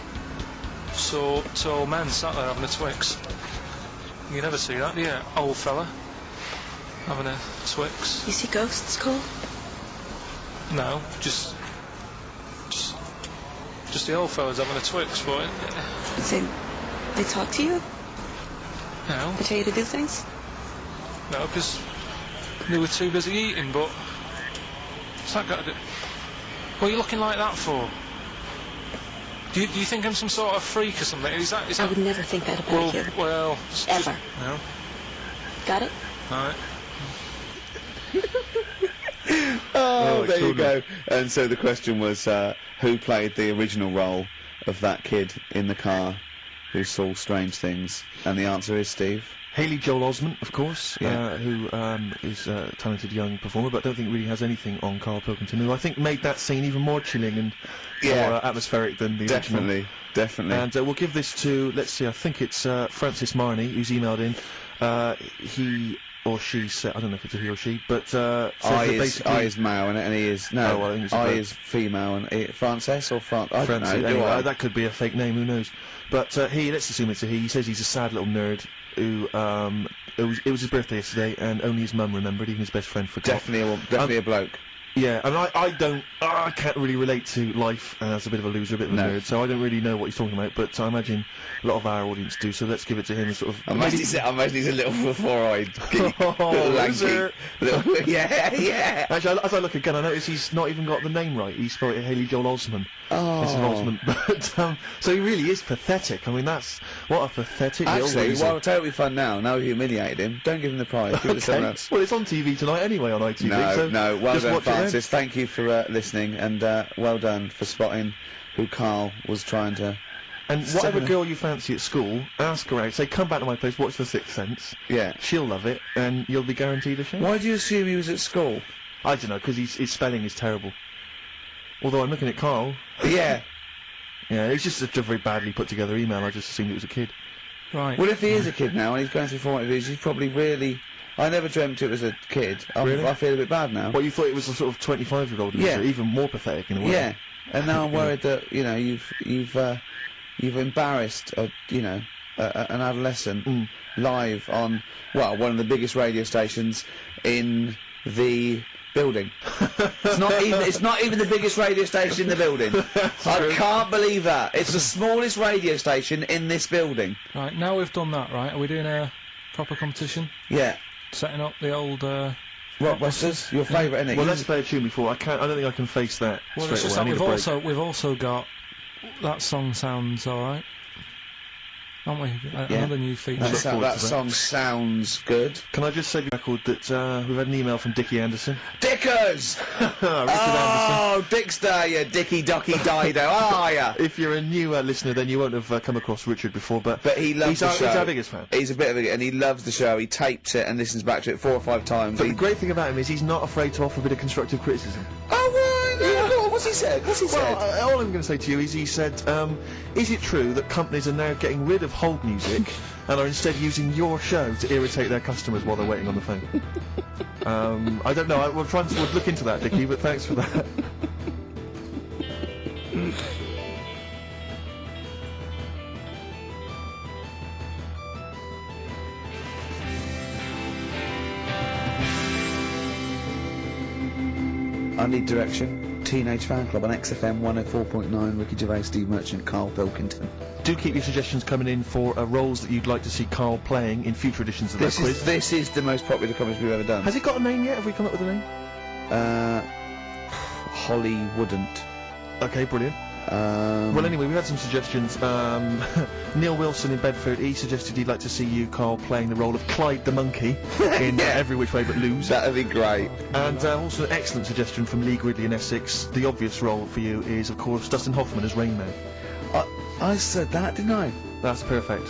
saw two old men sat there having a Twix. You never see that, do you? Old fella having a Twix. You see ghosts, Cole? No, just the old fellas having a Twix for it. They talk to you? No. They tell you to do things? No, because they were too busy eating, but... What's that got to do... What are you looking like that for? Do you think I'm some sort of freak or something? Is that... I would never think that about you. Well... Ever. No. Got it? Alright. Oh, there you go. And so the question was, who played the original role of that kid in the car who saw strange things? And the answer is, Steve? Haley Joel Osment, of course, who is a talented young performer, but I don't think really has anything on Carl Pilkington, who I think made that scene even more chilling and more atmospheric than the original. Definitely. And we'll give this to, let's see, I think it's Francis Marnie, who's emailed in. He or she said, I don't know if it's a he or she, but I is male and he is I is female and Frances or I don't know. Anyway, that could be a fake name, who knows? But let's assume it's a he. He says he's a sad little nerd who it was his birthday yesterday and only his mum remembered, even his best friend forgot. Definitely a bloke. Yeah, and I can't really relate to life as a bit of a loser, a bit of a nerd, so I don't really know what he's talking about, but I imagine a lot of our audience do, so let's give it to him and sort of... I imagine he's a little four-eyed, little lanky. Yeah. Actually, as I look again, I notice he's not even got the name right. He spelled it Haley Joel Osment. Oh. This is Osment, but, so he really is pathetic. I mean, what a pathetic little loser. Well, totally fun now. Now we humiliated him. Don't give him the prize. Give it to someone else. Well, it's on TV tonight anyway on ITV, No, well done, Francis. Thank you for listening, and well done for spotting who Carl was trying to... And whatever girl you fancy at school, ask her out, say, come back to my place, watch The Sixth Sense. Yeah. She'll love it, and you'll be guaranteed a show. Why do you assume he was at school? I don't know, because his spelling is terrible. Although I'm looking at Carl. Yeah. Yeah, it's just a very badly put together email, I just assumed it was a kid. Right. Well, if he is a kid now, and he's going through formative years, he's probably really... I never dreamt it was a kid. Really? I feel a bit bad now. Well, you thought it was a sort of 25-year-old, yeah. Even more pathetic in a way. Yeah, and now I'm worried that, you've embarrassed, an adolescent live on, well, one of the biggest radio stations in the building. It's not even the biggest radio station in the building. I can't believe that. It's the smallest radio station in this building. Right, now we've done that, right, are we doing a proper competition? Yeah. Setting up the old, Rockbusters, your favourite, isn't it? Well, let's play a tune before. I don't think I can face that well, straight it's away. just that we've also got that song sounds alright, haven't we? Another new feature. That song sounds good. Can I just say the record that we've had an email from Dickie Anderson? Dickers! Anderson. Dickster, you Dicky Docky Dido, how are ya? If you're a new listener, then you won't have come across Richard before, but he loves the show. He's our biggest fan. He's a bit of a, and he loves the show. He tapes it and listens back to it 4 or 5 times. But the great thing about him is he's not afraid to offer a bit of constructive criticism. What's he said? All I'm going to say to you is he said, is it true that companies are now getting rid of hold music and are instead using your show to irritate their customers while they're waiting on the phone? I don't know. We'll look into that, Dickie, but thanks for that. I Need Direction. Teenage Fan Club on XFM 104.9. Ricky Gervais, Steve Merchant, Carl Pilkington. Do keep your suggestions coming in for roles that you'd like to see Carl playing in future editions of that quiz. This is the most popular quiz we've ever done. Has it got a name yet? Have we come up with a name? Holly wouldn't. Okay, brilliant. Well, anyway, we've had some suggestions. Neil Wilson in Bedford, he suggested he'd like to see you, Carl, playing the role of Clyde the Monkey in Every Which Way But Loose. That'd be great. And also an excellent suggestion from Lee Gridley in Essex. The obvious role for you is, of course, Dustin Hoffman as Rain Man. I said that, didn't I? That's perfect.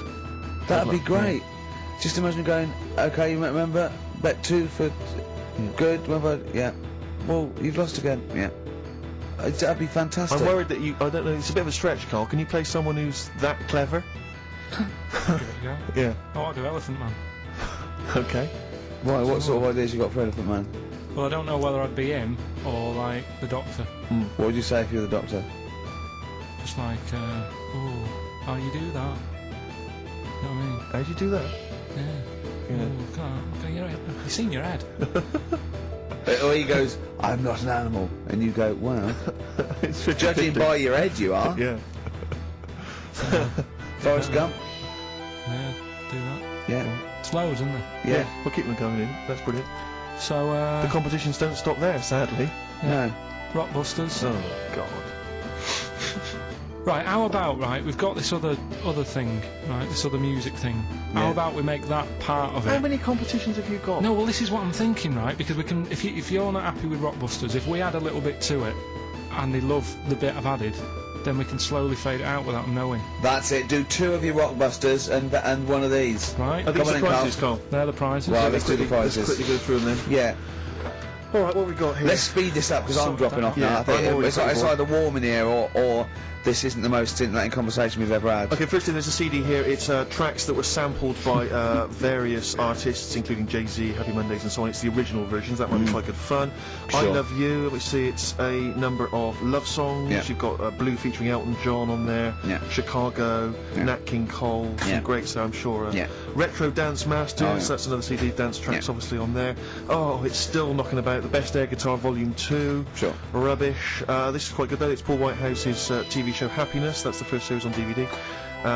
That'd be great. Yeah. Just imagine going, okay, you remember, bet 2 for good, remember, yeah. Well, you've lost again, yeah. That'd be fantastic. I'm worried that I don't know, it's a bit of a stretch, Carl. Can you play someone who's that clever? Give it a go. Yeah. Oh, I'll do Elephant Man. Okay. Why, what sort of ideas you got for Elephant Man? Well, I don't know whether I'd be him or, like, the Doctor. What would you say if you were the Doctor? Just like, oh, how you do that? You know what I mean? How'd you do that? Yeah. Oh, can you seen your head? Or he goes, I'm not an animal. And you go, well, judging by your head you are. Yeah. Forrest Gump. Yeah, do that. Yeah. It's loads, isn't there? Yeah. We'll keep them coming in. That's brilliant. So, the competitions don't stop there, sadly. Yeah. No. Rockbusters. Oh, God. Right, how about, we've got this other thing, right, this other music thing. Yeah. How about we make that part of it? How many competitions have you got? No, well, this is what I'm thinking, right, because we can, if you're not happy with Rockbusters, if we add a little bit to it, and they love the bit I've added, then we can slowly fade it out without them knowing. That's it, do 2 of your Rockbusters and one of these. Right. Are these the prizes, Carl? They're the prizes. Right, let's do the prizes. Let's quickly go through them then. Yeah. Alright, what have we got here? Let's speed this up, because I'm dropping off now. I think it's either warm in here or this isn't the most scintillating conversation we've ever had. Okay, firstly, there's a CD here. It's tracks that were sampled by various artists, including Jay-Z, Happy Mondays, and so on. It's the original versions. That might be quite good fun. Sure. I Love You. We see it's a number of love songs. Yeah. You've got Blue featuring Elton John on there. Yeah. Chicago, Nat King Cole. Some great stuff, I'm sure. Retro Dance Masters. That's another CD. Dance tracks, obviously, on there. Oh, it's still knocking about. The Best Air Guitar Volume 2. Sure. Rubbish. This is quite good, though. It's Paul Whitehouse's TV show Happiness. That's the first series on DVD.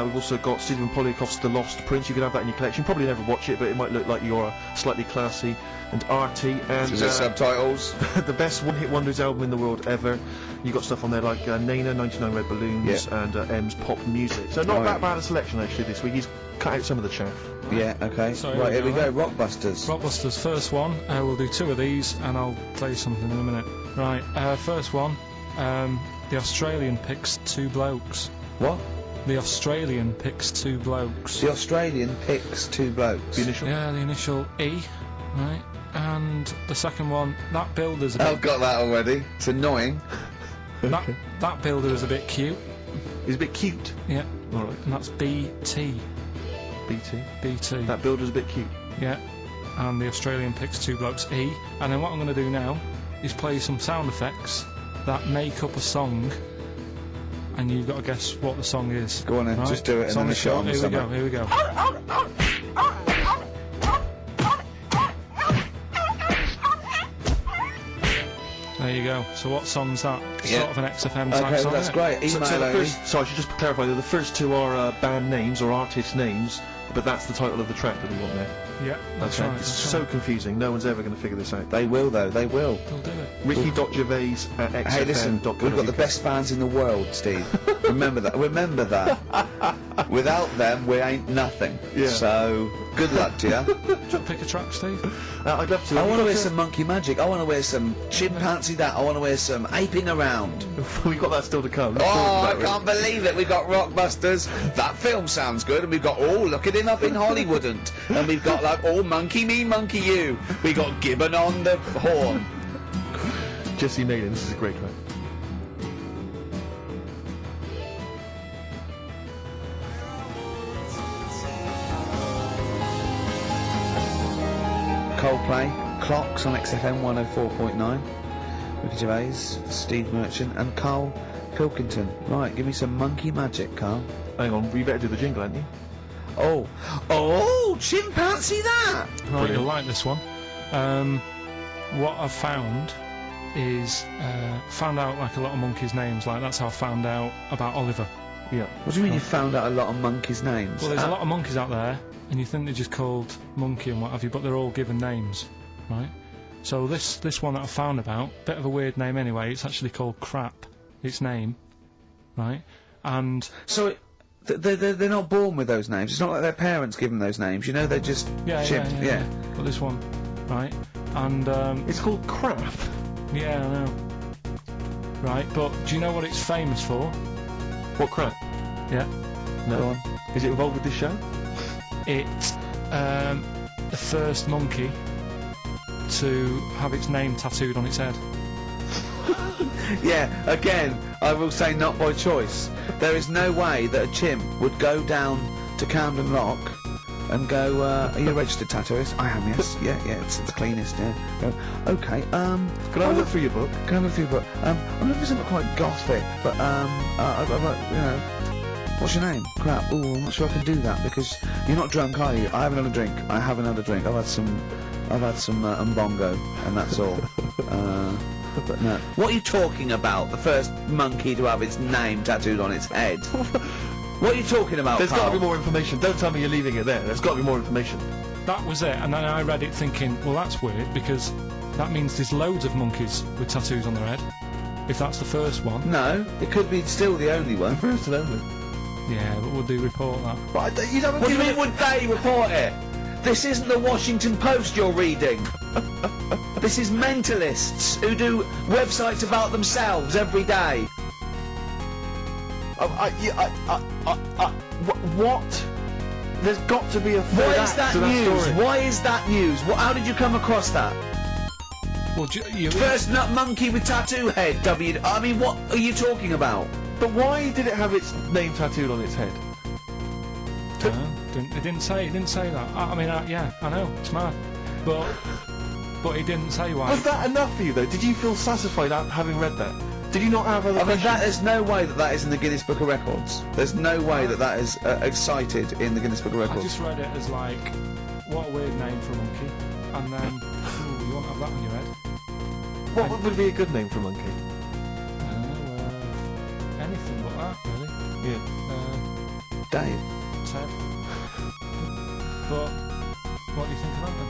We've also got Stephen Polyakoff's The Lost Prince. You can have that in your collection. Probably never watch it, but it might look like you're slightly classy and arty. And is there subtitles? The best one-hit wonders album in the world ever. You got stuff on there like Nena, 99 Red Balloons, and M's Pop Music. So not that bad a selection actually this week. He's cut out some of the chaff. Yeah, okay. So right, here we go. Rockbusters. Rockbusters, first one. We'll do 2 of these, and I'll play something in a minute. Right, first one. The Australian picks 2 blokes. What? The Australian picks 2 blokes. The Australian picks 2 blokes. The initial? Yeah, the initial E. Right. And the second one, that builder's a bit... I've got that already. It's annoying. That builder is a bit cute. He's a bit cute? Yeah. Alright. And that's BT. BT. That builder's a bit cute. Yeah. And the Australian picks 2 blokes E. And then what I'm going to do now is play some sound effects that make up a song, and you've got to guess what the song is. Go on then, right? just do it It's and on then the shot. show Here we them go. Here we go. There you go. So what song's that? Yeah. Sort of an XFM type Okay, song. that's isn't it? great. So Email the only. so I should just clarify that the first two are band names or artist names, but that's the title of the track that we want there. Yeah, that's Okay. right. It's that's so right. confusing. No one's ever going to figure this out. They will though, they will. They'll do it. Ricky.gervais@xfm.co.uk. Hey, listen, we've got the best fans in the world, Steve. Remember that. Remember that. Without them, we ain't nothing. Yeah. So, good luck to you. Do you want to pick a track, Steve? I'd love to. I want to wear some monkey magic. I want to wear some chimpanzee that. I want to wear some aping around. We've got that still to come. Oh, I can't believe it. We've got Rockbusters. That film sounds good. And we've got, oh, look at him up in Hollywood. And we've got, like, oh, monkey me, monkey you. We got Gibbon on the horn. Jesse Naden, this is a great track. Coldplay, Clocks on XFM 104.9. Ricky Gervais, Steve Merchant, and Carl Pilkington. Right, give me some monkey magic, Carl. Hang on, we better do the jingle, haven't you? Oh, chimpanzee that! Right, you'll like this one. What I've found is found out like a lot of monkeys' names. Like that's how I found out about Oliver. Yeah. What do you mean you found out a lot of monkeys' names? Well, there's a lot of monkeys out there, and you think they're just called monkey and what have you, but they're all given names, right? So this one that I found about, bit of a weird name anyway. It's actually called Crap. Its name, right? And so they're not born with those names. It's not like their parents give them those names. You know, they're just chipped. Yeah. But this one, right? And it's called Crap. Yeah, I know. Right, but do you know what it's famous for? What crap? Yeah. No. Go on. Is it involved with this show? It's the first monkey to have its name tattooed on its head. Yeah, again, I will say not by choice. There is no way that a chimp would go down to Camden Lock and go, are you a registered tattooist? I am, yes. Yeah, it's the cleanest, yeah. Go, okay, Can I have a look through your book? Can I have a look through your book? I'm looking for something quite gothic, but, I'd like, you know, what's your name? Crap, ooh, I'm not sure I can do that, because you're not drunk, are you? I have another drink. I have another drink. I've had some Mbongo, and that's all. But no. What are you talking about? The first monkey to have its name tattooed on its head? What are you talking about, There's got Carl? to be more information. Don't tell me you're leaving it there. There's got to be more information. That was it, and then I read it thinking, well, that's weird, because that means there's loads of monkeys with tattoos on their head. If that's the first one. No, it could be still the only one. First and only. Yeah, but would they report that? But what do you mean would they report it? This isn't the Washington Post you're reading. This is mentalists who do websites about themselves every day. What? There's got to be a third Why is act that to news? story. Why is that news? How did you come across that? Well, First nut monkey with tattoo head. I mean, what are you talking about? But why did it have its name tattooed on its head? It didn't say that. I mean, yeah, I know, it's mad. But it didn't say why. Was that enough for you, though? Did you feel satisfied having read that? Did you not have other I mean, questions? there's no way that is in the Guinness Book of Records. There's no way that is cited in the Guinness Book of I Records. just read it as like, what a weird name for a monkey. And then, ooh, you won't have that on your head. What would be a good name for a monkey? I don't know, anything but that, really. Yeah. Dave. Ted. But, what do you think about them?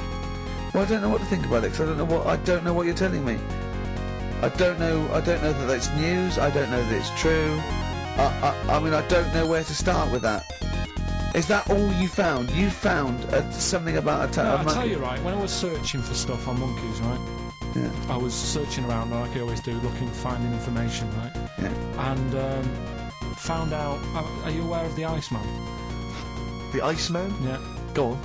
Well, I don't know what to think about it, because I don't know what you're telling me. I don't know that it's news. I don't know that it's true. I mean, I don't know where to start with that. Is that all you found? You found something about a I'll monkey? tell you, right, when I was searching for stuff on monkeys, right, Yeah. I was searching around like I always do, finding information, right, Yeah. and found out, are you aware of the Iceman? The Iceman? Yeah. Go on.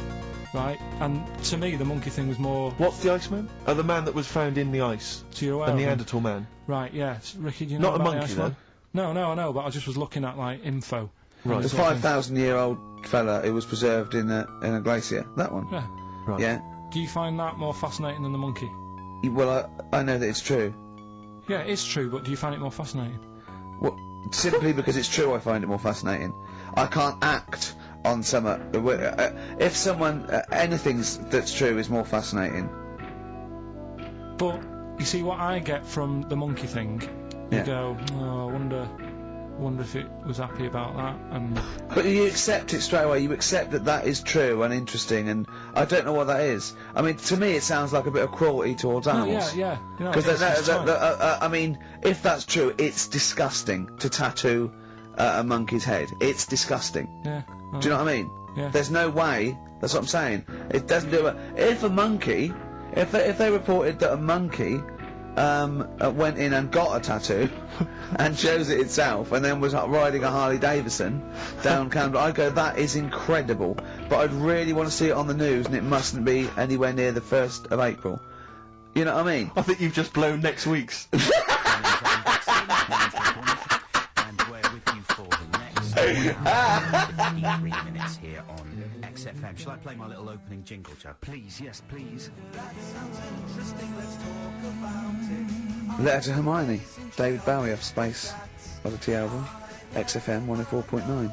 Right, and to me the monkey thing was more... What's the Iceman? Oh, the man that was found in the ice. So you're aware A of him? Neanderthal man. Right, yeah. Ricky, do you know Not a about monkey, the Iceman? though. No, I know, but I just was looking at, like, info. Right. The 5,000-year-old fella who was preserved in a glacier. That one. Yeah. Right. Yeah. Do you find that more fascinating than the monkey? Well, I know that it's true. Yeah, it is true, but do you find it more fascinating? What? simply because it's true I find it more fascinating. I can't act on some, if someone, anything that's true is more fascinating. But, you see what I get from the monkey thing? You go, oh, I wonder if it was happy about that, and... But you accept it straight away, you accept that that is true and interesting, and I don't know what that is. I mean, to me it sounds like a bit of cruelty towards animals. Yeah. Because I mean, if that's true, it's disgusting to tattoo a monkey's head. It's disgusting. Yeah. Do you know what I mean? Yeah. There's no way, that's what I'm saying. It doesn't do it. If a monkey, if they reported that a monkey went in and got a tattoo and chose it itself and then was riding a Harley Davidson down Canberra, I'd go, that is incredible, but I'd really want to see it on the news, and it mustn't be anywhere near the 1st of April. You know what I mean? I think you've just blown next week's. And we're with you for the next 53 minutes here on XFM. Shall I play my little opening jingle, Joe? Please, yes, please. That sounds interesting, let's talk about it. Letter to Hermione, David Bowie off Space Oddity album, XFM 104.9.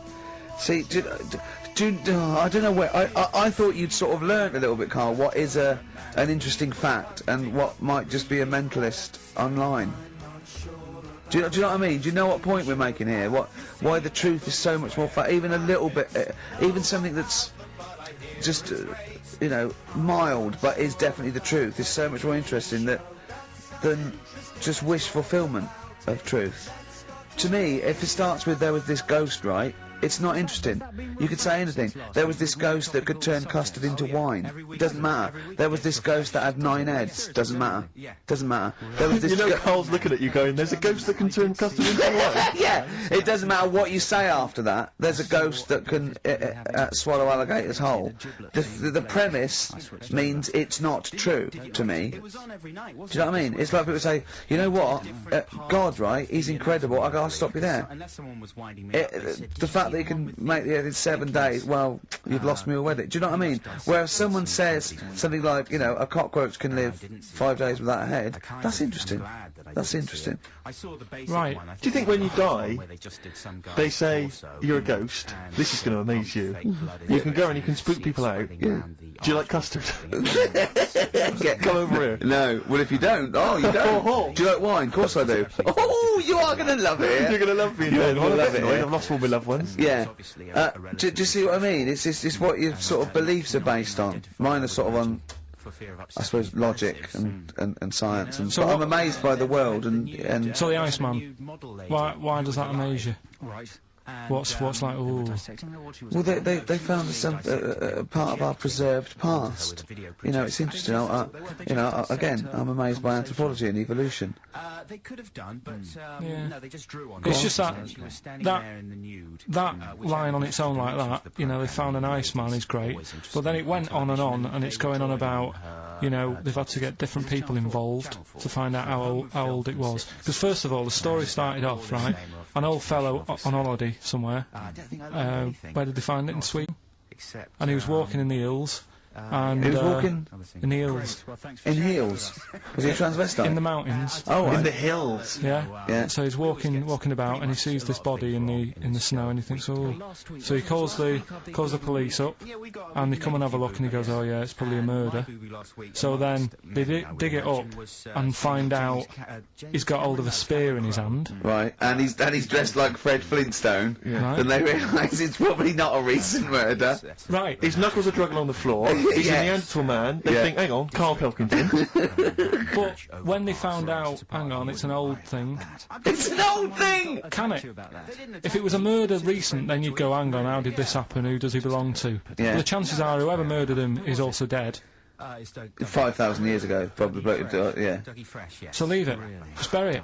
See, I don't know where, I thought you'd sort of learnt a little bit, Carl, what is an interesting fact and what might just be a mentalist online. Do you know what I mean? Do you know what point we're making here? Why the truth is so much more even a little bit, even something that's just, you know, mild, but is definitely the truth, is so much more interesting than just wish fulfillment of truth. To me, if it starts with there was this ghost, right, it's not interesting. You could say anything. There was this ghost that could turn custard into wine. It doesn't matter. There was this ghost that had 9 heads. Doesn't matter. Doesn't matter. There was this you know Carl's looking at you going, there's a ghost that can turn custard into wine? Yeah, it doesn't matter what you say after that. There's a ghost that can swallow alligators whole. The premise means it's not true to me. Do you know what I mean? It's like people say, you know what, God, right, he's incredible, I'll stop you there. The fact that you can make the end in 7 days, well, you've lost me already. Do you know what I mean? Whereas someone says something like, you know, a cockroach can live 5 days without a head, that's interesting. That's interesting. Right. Do you think when you die, they say, you're a ghost, this is going to amaze you, you can go and you can spook people out? Yeah. Do you like custard? Come over here. No. Well, if you don't, you don't. Do you like wine? Of course I do. Oh, you are going to love it. You're going to love me. You're going to love it. I've lost all my loved ones. Yeah. Do you see what I mean? It's what your sort of beliefs are based on. Mine are sort of on, I suppose, logic and science. And so I'm amazed by the world and. So the Iceman, why does that amaze you? What's like, ooh. Well, they found some part of our preserved past. You know, it's interesting. You know, again, I'm amazed by anthropology and evolution. They could have done, but no, they just drew on. It's just that line on its own like that. You know, they found an Iceman is great, but then it went on, and it's going on about. You know, they've had to get different people involved to find out how old it was. Because first of all, the story started off, right, an old fellow on holiday somewhere, where did they find it, in Sweden? And he was walking in the hills, and... He was walking? In the hills. In heels? Was he a transvestite? In the mountains. Oh, in the hills. Yeah. So he's walking about, and he sees this body in the snow, and he thinks, oh. So he calls the police up, and they come and have a look, and he goes, oh yeah, it's probably a murder. So then they dig it up and find out he's got hold of a spear in his hand. Right, and he's dressed like Fred Flintstone. Yeah. Right. And they realise it's probably not a recent murder. Right. His knuckles are dragging on the floor. He's a Neanderthal man. They think, hang on, Carl Pilkington. But when they found out, hang on, it's an old thing. It's an old thing! Can it? If it was a murder recent, then you'd go, hang on, how did this happen? Who does he belong to? Yeah. But the chances are whoever murdered him is also dead. 5,000 years ago, probably, yeah. So leave it. Just bury it.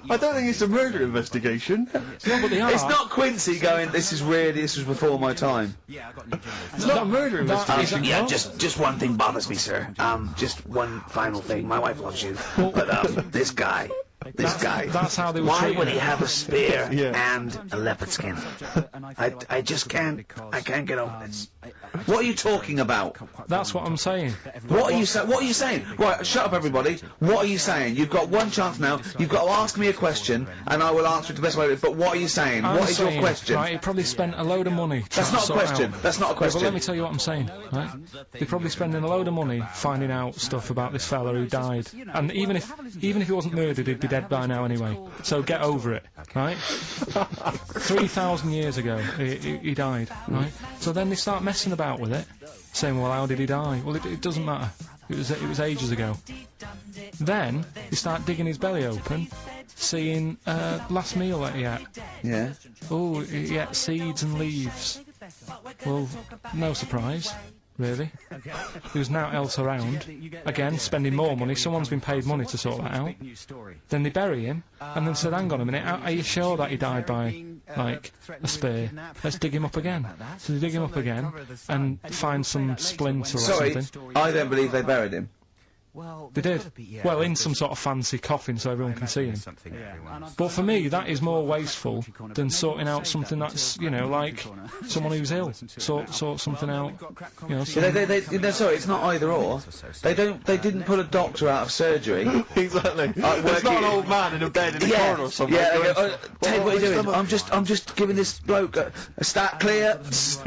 I don't think it's a murder investigation. No, but they are. It's not Quincy going, this was before my time. It's not a murder investigation. Yeah, just one thing bothers me, sir. Just one final thing. My wife loves you, but this guy, This guy. That's how they were Why treating would he it. have a spear Yeah. and a leopard skin? I just can't. I can't get over this. What are you talking about? That's what I'm saying. What are you saying? What are you saying? Right, shut up, everybody. What are you saying? You've got one chance now. You've got to ask me a question, and I will answer it the best way. But what are you saying? I'm What is your saying, question? Right, he probably spent a load of money. That's not a question. That's not a Yeah, question. but let me tell you what I'm saying, right? They're probably spending a load of money finding out stuff about this fella who died. And even if he wasn't murdered, he'd be dead by now anyway. So get over it, right? 3,000 years ago, he died, right? So then they start messing about with it, saying, well, how did he die? Well, it doesn't matter. It was ages ago. Then they start digging his belly open, seeing last meal that he ate. Yeah. Oh, he ate seeds and leaves. Well, no surprise, really. There's now else around. Again, spending more money. Someone's been paid money to sort that out. Then they bury him, and then said, hang on a minute, are you sure that he died by, like, a spear? Let's dig him up again. So they dig him up again, and find some splinter or Sorry, something. I don't believe they buried him. They did. Well, in some sort of fancy coffin so everyone can see him. But for me, that is more wasteful than sorting out something that's, you know, like someone who's ill. Sort something out, you know. No, sorry, it's not either or. They didn't put a doctor out of surgery. Exactly. It's not an old man in a bed in a corner or something. Yeah, they go, Ted, what are you doing? I'm just giving this bloke a stat clear.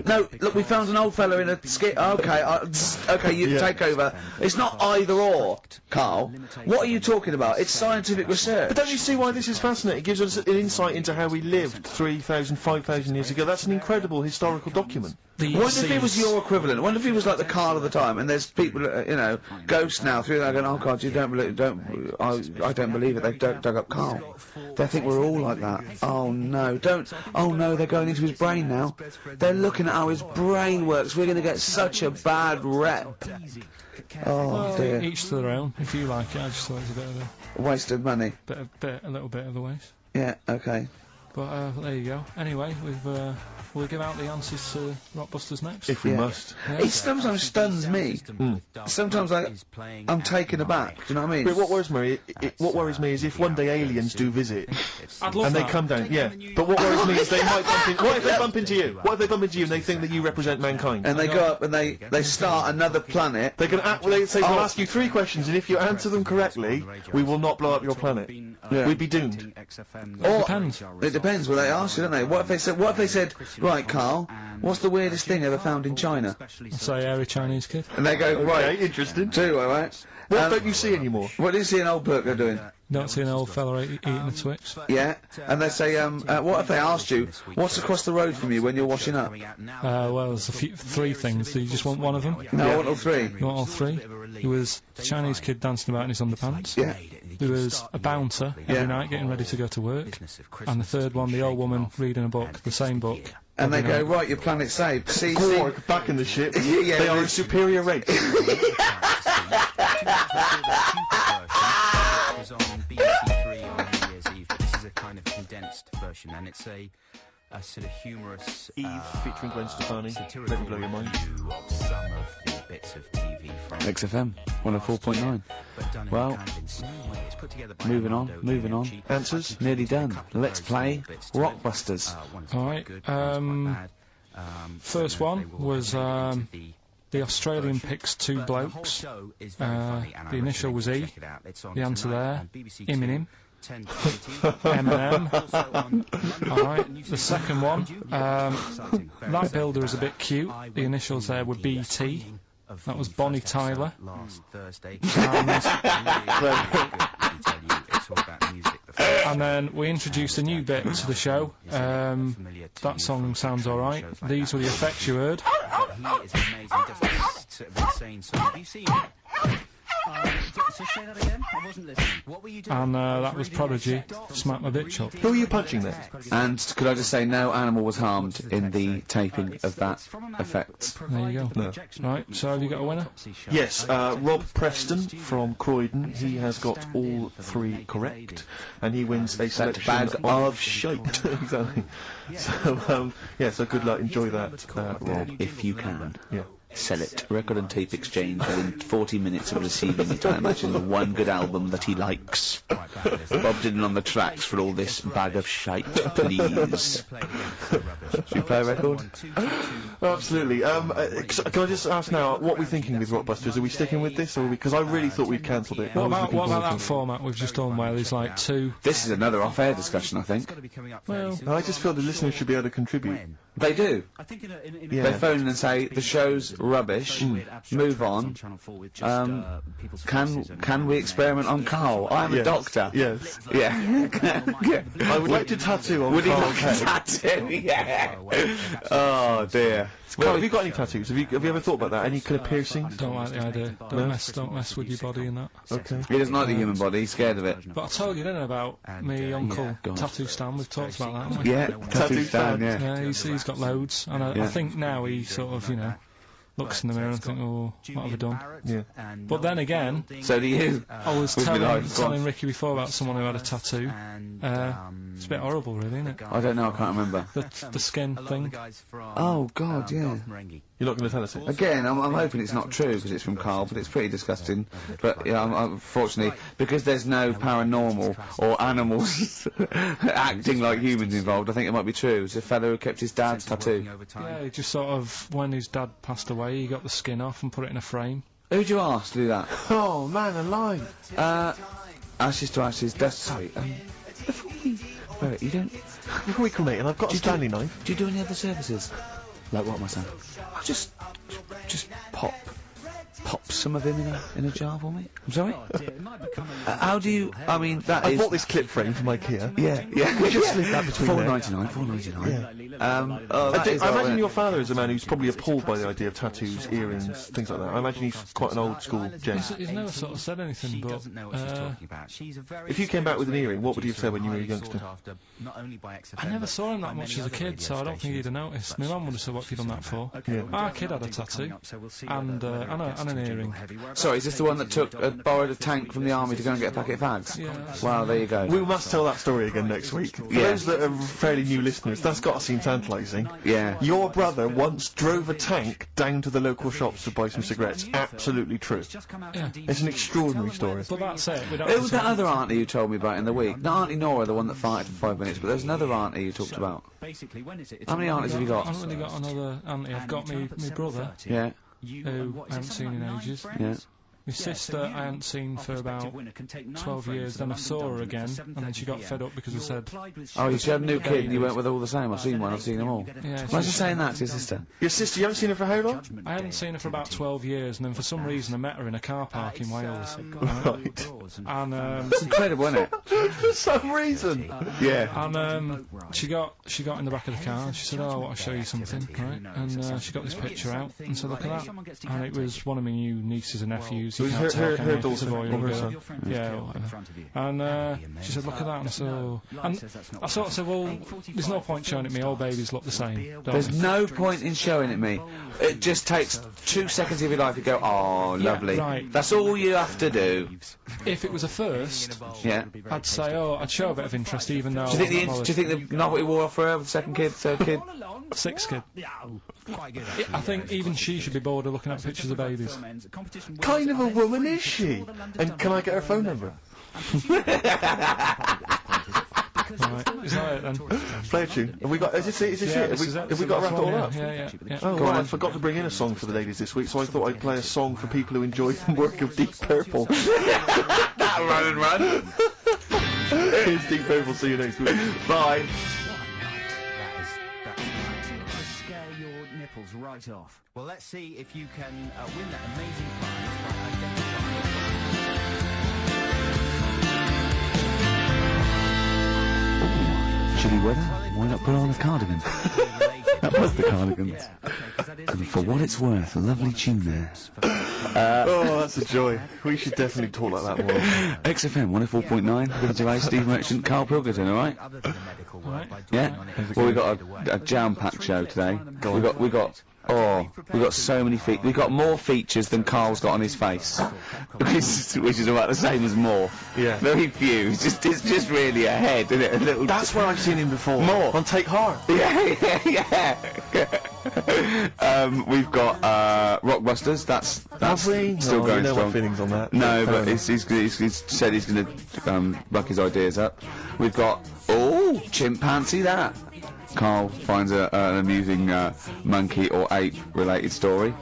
No, look, we found an old fella in a skit. Okay, okay, you take over. It's not either or. Carl, what are you talking about? It's scientific research. But don't you see why this is fascinating? It gives us an insight into how we lived 3,000, 5,000 years ago. That's an incredible historical document. Wonder if it was your equivalent. Wonder if he was like the Carl of the time, and there's people, you know, ghosts now through there going, oh God, you don't believe, I don't believe it. They've dug up Carl. They think we're all like that. Oh no, oh no, they're going into his brain now. They're looking at how his brain works. We're going to get such a bad rep. Oh well, dear. Each to their own. If you like it, I just thought it was a bit of a waste of money. A little bit of a waste. Yeah. Okay. But there you go. Anyway, we'll give out the answers to Rockbusters next. If we must. Yeah. It sometimes stuns me. Sometimes I'm taken aback. Do you know what I mean? But what worries me is if one day aliens do visit, I'd love and that. they come down. Yeah. But what worries me is they might bump in. What if they bump into you? What if they bump into you and they think that you represent mankind? And they go up and they start another planet. They can they say we'll ask you 3 questions, and if you answer them correctly, we will not blow up your planet. Yeah. We'd be doomed. Or depends. It depends. Well, they ask you, don't they? What if they said, right, Carl, what's the weirdest thing ever found in China? I'll say hairy Chinese kid. And they go, right, Okay, interesting. too, all right. What don't you see anymore? What do you see an old bloke doing? Don't see an old fella eating a Twix. Yeah, and they say, what if they asked you, what's across the road from you when you're washing up? Well, there's 3 things. Do you just want one of them? No, I want all 3. You want all 3? There was the Chinese kid dancing about in his underpants. Yeah. There was a bouncer every night getting ready to go to work. And the third one, the old woman reading a book, the same book. And they go, right, your planet's saved. See, Gorg, back in the ship. Yeah, they are a superior race. was on BBC 3 on New Year's Eve, but this is a kind of condensed version, and it's a sort of humorous Eve featuring Gwen Stefani. satirical Let me blow your mind. review of some of the bits of TV from XFM 104.9. but done in Well, a kind of insane way. It's put together by moving on, Armando moving on. Iannucci. Answers? Nearly done. Couple of Let's very play small bits to it. Rockbusters. One's Alright, quite good, one's quite bad. First But no, one they will was make it into the Australian picks 2 But the whole blokes. show is very funny, and I The initial recommend was you E. check it out. It's on The answer tonight there, on BBC Eminem. 10 to 18. Eminem. Also on Alright, the second one, that builder is a bit cute. The initials there were BT. That was Bonnie Tyler. Last Thursday. And then we introduced a new bit to the show. That song sounds alright. These were the effects you heard. He is amazing. Does this sort of insane song. Have you seen it? So say that again? I wasn't listening. What were you doing? And that was Prodigy, Smack My Bitch Up. Who are you punching there? And could I just say, no animal was harmed in the taping of that effect. There you go. No. Right, so have you got a winner? Yes, Rob Preston from Croydon. He has got all 3 correct, and he wins a selection bag of shite. Exactly. So, yeah, so good luck. Enjoy that, Rob. If you can. Yeah. sell it. Record and tape exchange within 40 minutes of receiving it. I imagine the one good album that he likes. Bob Dylan on the tracks for all this bag of shite, please. Should we play a record? Absolutely. Can I just ask now, what are we thinking with Rockbusters? Are we sticking with this, or because I really thought we'd cancelled it? What about that format we've just done where there's like two? This is another off-air discussion, I think. Well, I just feel the listeners should be able to contribute. They do. Yeah. They phone in and say the show's rubbish. Move on. Can we experiment on Carl? I'm a doctor. Yes. Yeah. I would like to tattoo on Would he Carl's like a head. tattoo? Yeah. Oh dear. Carl, have you got any tattoos? Have you ever thought about that? Any kind of piercings? don't like the idea. Don't mess with your body and that. Okay. He doesn't like the human body. He's scared of it. But I told you, didn't I, about me uncle Tattoo Stan? We've talked about that, haven't we? Yeah. Tattoo Stan. Yeah. Yeah, he's got loads, and I think now he sort of, looks in the mirror and think, oh, what have I done? Yeah. But then again, So do you. I was With me life, go on. telling Ricky before about someone who had a tattoo. It's a bit horrible, really, isn't it? I don't know. I can't remember. The skin thing. Oh God, yeah. You're not going to tell us it? Again, I'm hoping it's not true because it's from Carl, but it's pretty disgusting. But unfortunately, because there's no paranormal or animals acting like humans involved, I think it might be true. It's a fellow who kept his dad's tattoo. Yeah, he just sort of, when his dad passed away, he got the skin off and put it in a frame. Who'd you ask to do that? Oh, man alive. Ashes to ashes, dust. Sorry. Wait, you don't. Before we cremate, and I've got a Stanley knife. Do you do any other services? Like what, my son? Just pop some of him in a jar for me. I'm sorry. How do you? I mean, that I is. bought this clip frame from IKEA. Yeah. We just slip that between there. $4.99. I imagine your father is a man who's probably appalled by the idea of tattoos, earrings, things like that. I imagine he's quite an old school gent. He's never sort of said anything, but if you came back with an earring, what would you have said when you were a youngster? I never saw him that much as a kid, so I don't think he'd have noticed. My mum would have said, what have you done that for? Yeah. Our kid had a tattoo, and an earring. Sorry, is this the one that borrowed a tank from the army to go and get a packet of fags? Yeah. Wow, there you go. We must tell that story again next week. For those that are fairly new listeners, that's got to seem tantalising. Yeah. Your brother once drove a tank down to the local shops to buy some cigarettes. Absolutely true. Yeah. It's an extraordinary story. But that's it. We don't It was that other auntie you told me about in the week. Not Auntie Nora, the one that farted for 5 minutes, but there's another auntie you talked about. How many aunties have you got? I haven't really got another auntie. I've got me brother, Yeah. who I haven't seen in ages. Yeah. My sister I hadn't seen for about 12 years, then I saw her again, and then she got fed up because I said... Oh, she had a new kid and you went with her all the same. I've seen one, I've seen them all. Yeah, Imagine saying that to your sister. Your sister, you haven't seen her for how long? I hadn't seen her for about 12 years, and then for some reason I met her in a car park in Wales. Right. And It's incredible, isn't it? For some reason. Yeah. and she got in the back of the car and she said, "Oh, I want to show you something," right? And she got this picture out and said, "Look at that." And it was one of my new nieces and nephews. You can't tell, can you? It's a boy or a girl. Yeah, or whatever. And she said, "Look at that." And I said, "Oh." And I sort of said, "Well, there's no point showing it me. All babies look the same." don't There's they?" no point in showing it me. It just takes 2 seconds of your life to go, oh, lovely. right. That's all you have to do. If it was a first, Yeah. I'd say, "Oh, I'd show a bit of interest, even though." Do you think the novelty wore off for her with the second kid, third kid? Sixth kid. I think even she should be bored of looking at pictures of babies. Kind of a woman is she? And can I get her phone number? Right, is that it then? Play a tune. Have we got? Is this it? Have we got to wrap it all up? Yeah. Oh, well, I forgot to bring in a song for the ladies this week, so I thought I'd play a song for people who enjoy the work of Deep Purple. That run and run. Here's Deep Purple. See you next week. Bye. Scare your nipples right off. Well, let's see if you can win that amazing prize by identifying. Chilly weather, why not put on a cardigan? That was the Cardigans. And for what it's worth, a lovely tune there. Oh, that's a joy. We should definitely talk like that more. XFM 104.9, with today, Steve Merchant, Carl Pilkington, alright? Yeah? Well, we got a jam-packed show today. We got Oh, we've got so many we've got more features than Carl's got on his face. which is about the same as more. Yeah. Very few. It's just really a head, isn't it? A little. That's where I've seen him before. More. On Take Heart. Yeah. We've got Rockbusters. That's still going know strong. my feelings on that. No, but he's said he's going to buck his ideas up. We've got Chimpanzee that. Carl finds an amusing monkey or ape related story.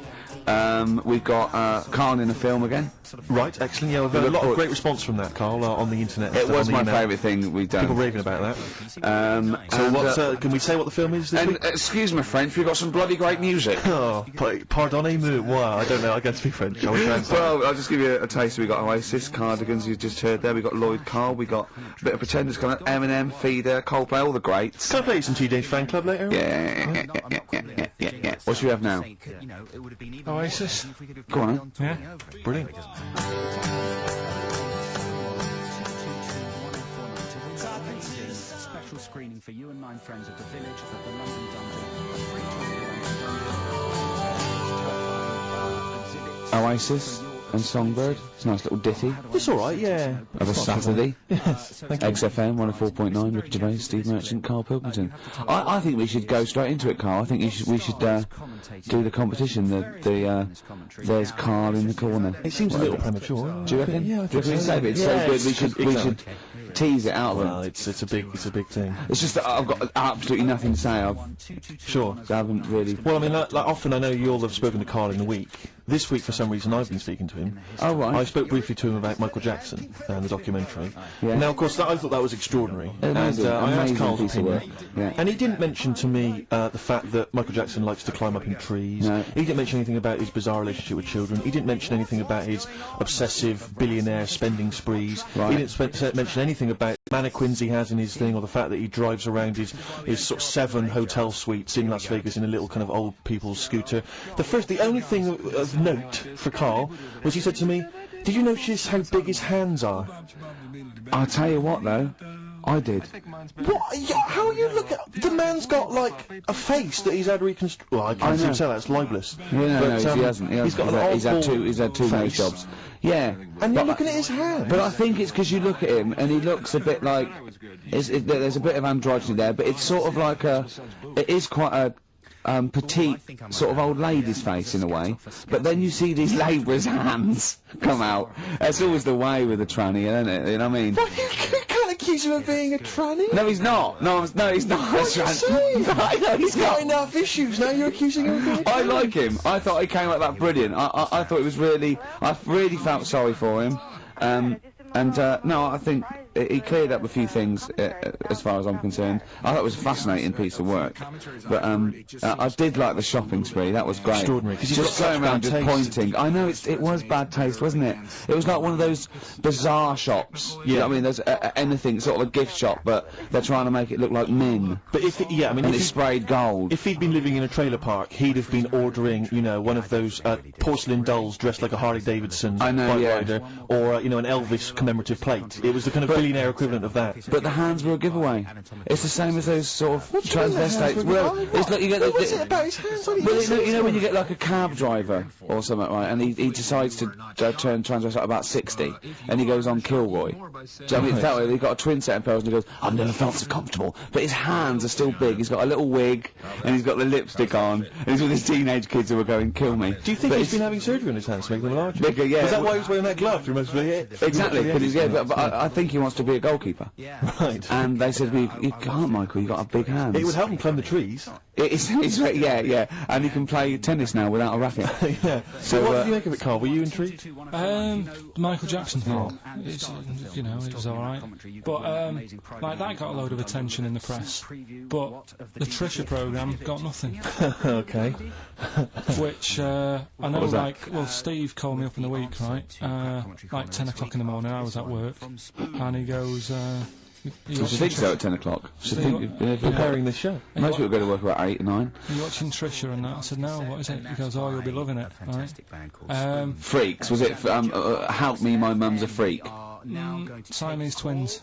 We've got Carl in a film again. Right, excellent. Yeah, we've had a lot of great response from that, Carl, on the internet. It was my favourite thing we've done. People raving about that. So can we say what the film is this week? Excuse me, French, we've got some bloody great music. Oh, pardonnez-moi. Wow, I don't know, I can't speak French. Shall we translate? Well, I'll just give you a taste. We've got Oasis, Cardigans, you've just heard there. We've got Lloyd Carl, we got a bit of Pretenders coming up, Eminem, Feeder, Coldplay, all the greats. Can I play you some Teenage Fan Club later? Yeah. What should we have now? Oasis. Go on. Yeah. Brilliant. Special screening for you and 9 friends at the Village at the London Dungeon. Oasis and Songbird. It's a nice little ditty. It's alright, yeah. Of a Saturday. Yes, thank you. XFM 104.9, Ricky Gervais, Steve Merchant, Carl Pilkington. I think we should go straight into it, Carl. I think we should do the competition. There's Carl in the corner. It seems a little premature. Do you reckon? Yeah, I think Do you so. reckon it's so good we should tease it out of Well, them? it's a big thing. It's just that I've got absolutely nothing to say. Sure. I haven't really. Well, I mean, like often I know you all have spoken to Carl in the week. This week, for some reason, I've been speaking to him. Oh, right. I spoke briefly to him about Michael Jackson and the documentary. Yeah. Now, of course, I thought that was extraordinary. Amazing, and I asked amazing Carl's piece of opinion. work. Yeah. And he didn't mention to me the fact that Michael Jackson likes to climb up in trees. No. He didn't mention anything about his bizarre relationship with children. He didn't mention anything about his obsessive billionaire spending sprees. Right. He didn't mention anything about mannequins he has in his thing, or the fact that he drives around his sort of 7 hotel suites in Las Vegas in a little kind of old people's scooter. The only thing of note for Carl was he said to me, "Did you notice how big his hands are?" I'll tell you what, though. I did. What? How you look at the man's got like a face that he's had reconstructed. Well, I can't know. tell that's libelous. Yeah, But, no, he hasn't. He's got an he's had two nose face. jobs. Yeah. And you're looking at his hands. But I think it's because you look at him and he looks a bit like there's a bit of androgyny there, but it's sort of like it is quite a petite sort of old lady's face in a way, but then you see these labourers' hands come out. That's always the way with a tranny, isn't it? You know what I mean? What, you can't accuse him of being a tranny? No, he's not. No, he's not. What are you saying? No, he's got enough issues, now you're accusing him of being a tranny. I like him. I thought he came out that brilliant. I thought it was really. I really felt sorry for him. No, I think he cleared up a few things as far as I'm concerned. I thought it was a fascinating piece of work. But I did like the shopping spree. That was great. Extraordinary. Just going around just pointing. I know it was bad taste, wasn't it? It was like one of those bizarre shops. Yeah. You know what I mean? There's anything sort of a gift shop, but they're trying to make it look like Min. But if it's sprayed gold. If he'd been living in a trailer park, he'd have been ordering, one of those porcelain dolls dressed like a Harley Davidson bike rider, or an Elvis commemorative plate. It was the kind of billionaire equivalent of that. But the hands were a giveaway. It's the same as those sort of transvestites. Well, it's like you get. What's it about his hands? Well, you know when you get like a cab driver or something, right? And he decides to turn transvestite about 60, and he goes on Kilroy. Do you know what I mean? It's that way. He's got a twin set of pearls, and he goes, "I've never felt so comfortable." But his hands are still big. He's got a little wig, and he's got the lipstick on, and he's with his teenage kids who are going, "Kill me." Do you think he's been having surgery on his hands to make them larger? Bigger, yeah. Was that why he was wearing that glove through most of it? Exactly, but I think he wants to be a goalkeeper. Right. And they said, well, you can't, Michael, you've got big hands. It would help him climb the trees. Yeah, and he can play tennis now without a racket. Yeah. So what did you make of it, Carl? Were you intrigued? Michael Jackson thing, it's, it was alright. But, like, that got a load of attention in the press. But the Trisha programme got nothing. Okay. Which, I know, Steve called me up in the week, right? Like 10 o'clock in the morning, I was at work, and he goes, you think so at 10 o'clock? Preparing this show. Most people go to work about 8 or 9. Are you watching Trisha and that? I said, no, what is it? He goes, oh, you'll be loving it, right? Freaks, was it, Help Me, My Mum's a Freak? Siamese twins.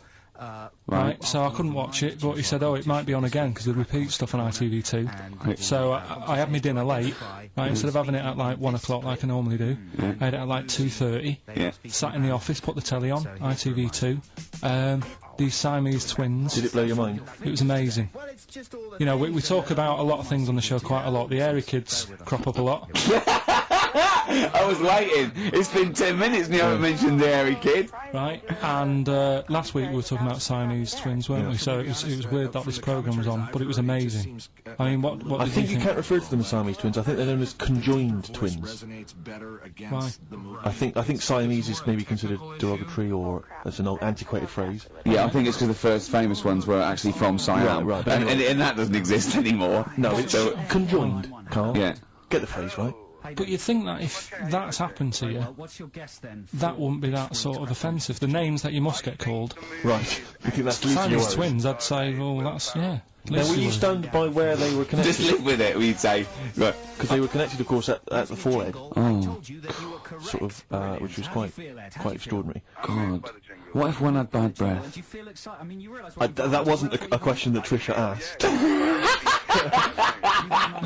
Right, so I couldn't watch it, but he said, oh, it might be on again, because they repeat stuff on ITV2. So I had my dinner late, right, instead of having it at like 1 o'clock like I normally do, I had it at like 2:30, sat in the office, put the telly on, ITV2, these Siamese twins. Did it blow your mind? It was amazing. You know, we talk about a lot of things on the show quite a lot. The hairy kids crop up a lot. I was waiting. It's been 10 minutes and you haven't mentioned the hairy kid. Right, and last week we were talking about Siamese twins, weren't we? So it was weird that this programme was on, but it was amazing. I mean, what I did think you you can't refer to them as Siamese twins. I think they're known as conjoined twins. Why? I think Siamese is maybe considered derogatory, or as an old antiquated phrase. Yeah, I think it's because the first famous ones were actually from Siam. Right. And that doesn't exist anymore. No, it's conjoined, Carl. Yeah. Get the phrase right. But you'd think that if that's happened to you, that wouldn't be that sort of offensive. The names that you must get called. Right. You think that's least Siamese twins, I'd say, well, that's, yeah. Now, were you stunned by where they were connected? Just live with it, we'd say. Right. Because they were connected, of course, at the forehead. Oh. Sort of, which was quite extraordinary. God. What if one had bad breath? That wasn't a question that Trisha asked.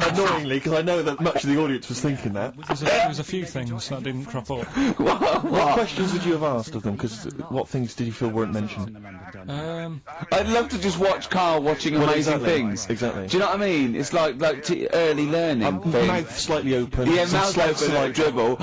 Annoyingly, because I know that much of the audience was thinking that. There was a few things that didn't crop up. What questions would you have asked of them? Because what things did you feel weren't mentioned? I'd love to just watch Carl watching amazing things. Exactly. Do you know what I mean? It's like early learning. Mouth slightly open. Yeah, mouth open, like dribble.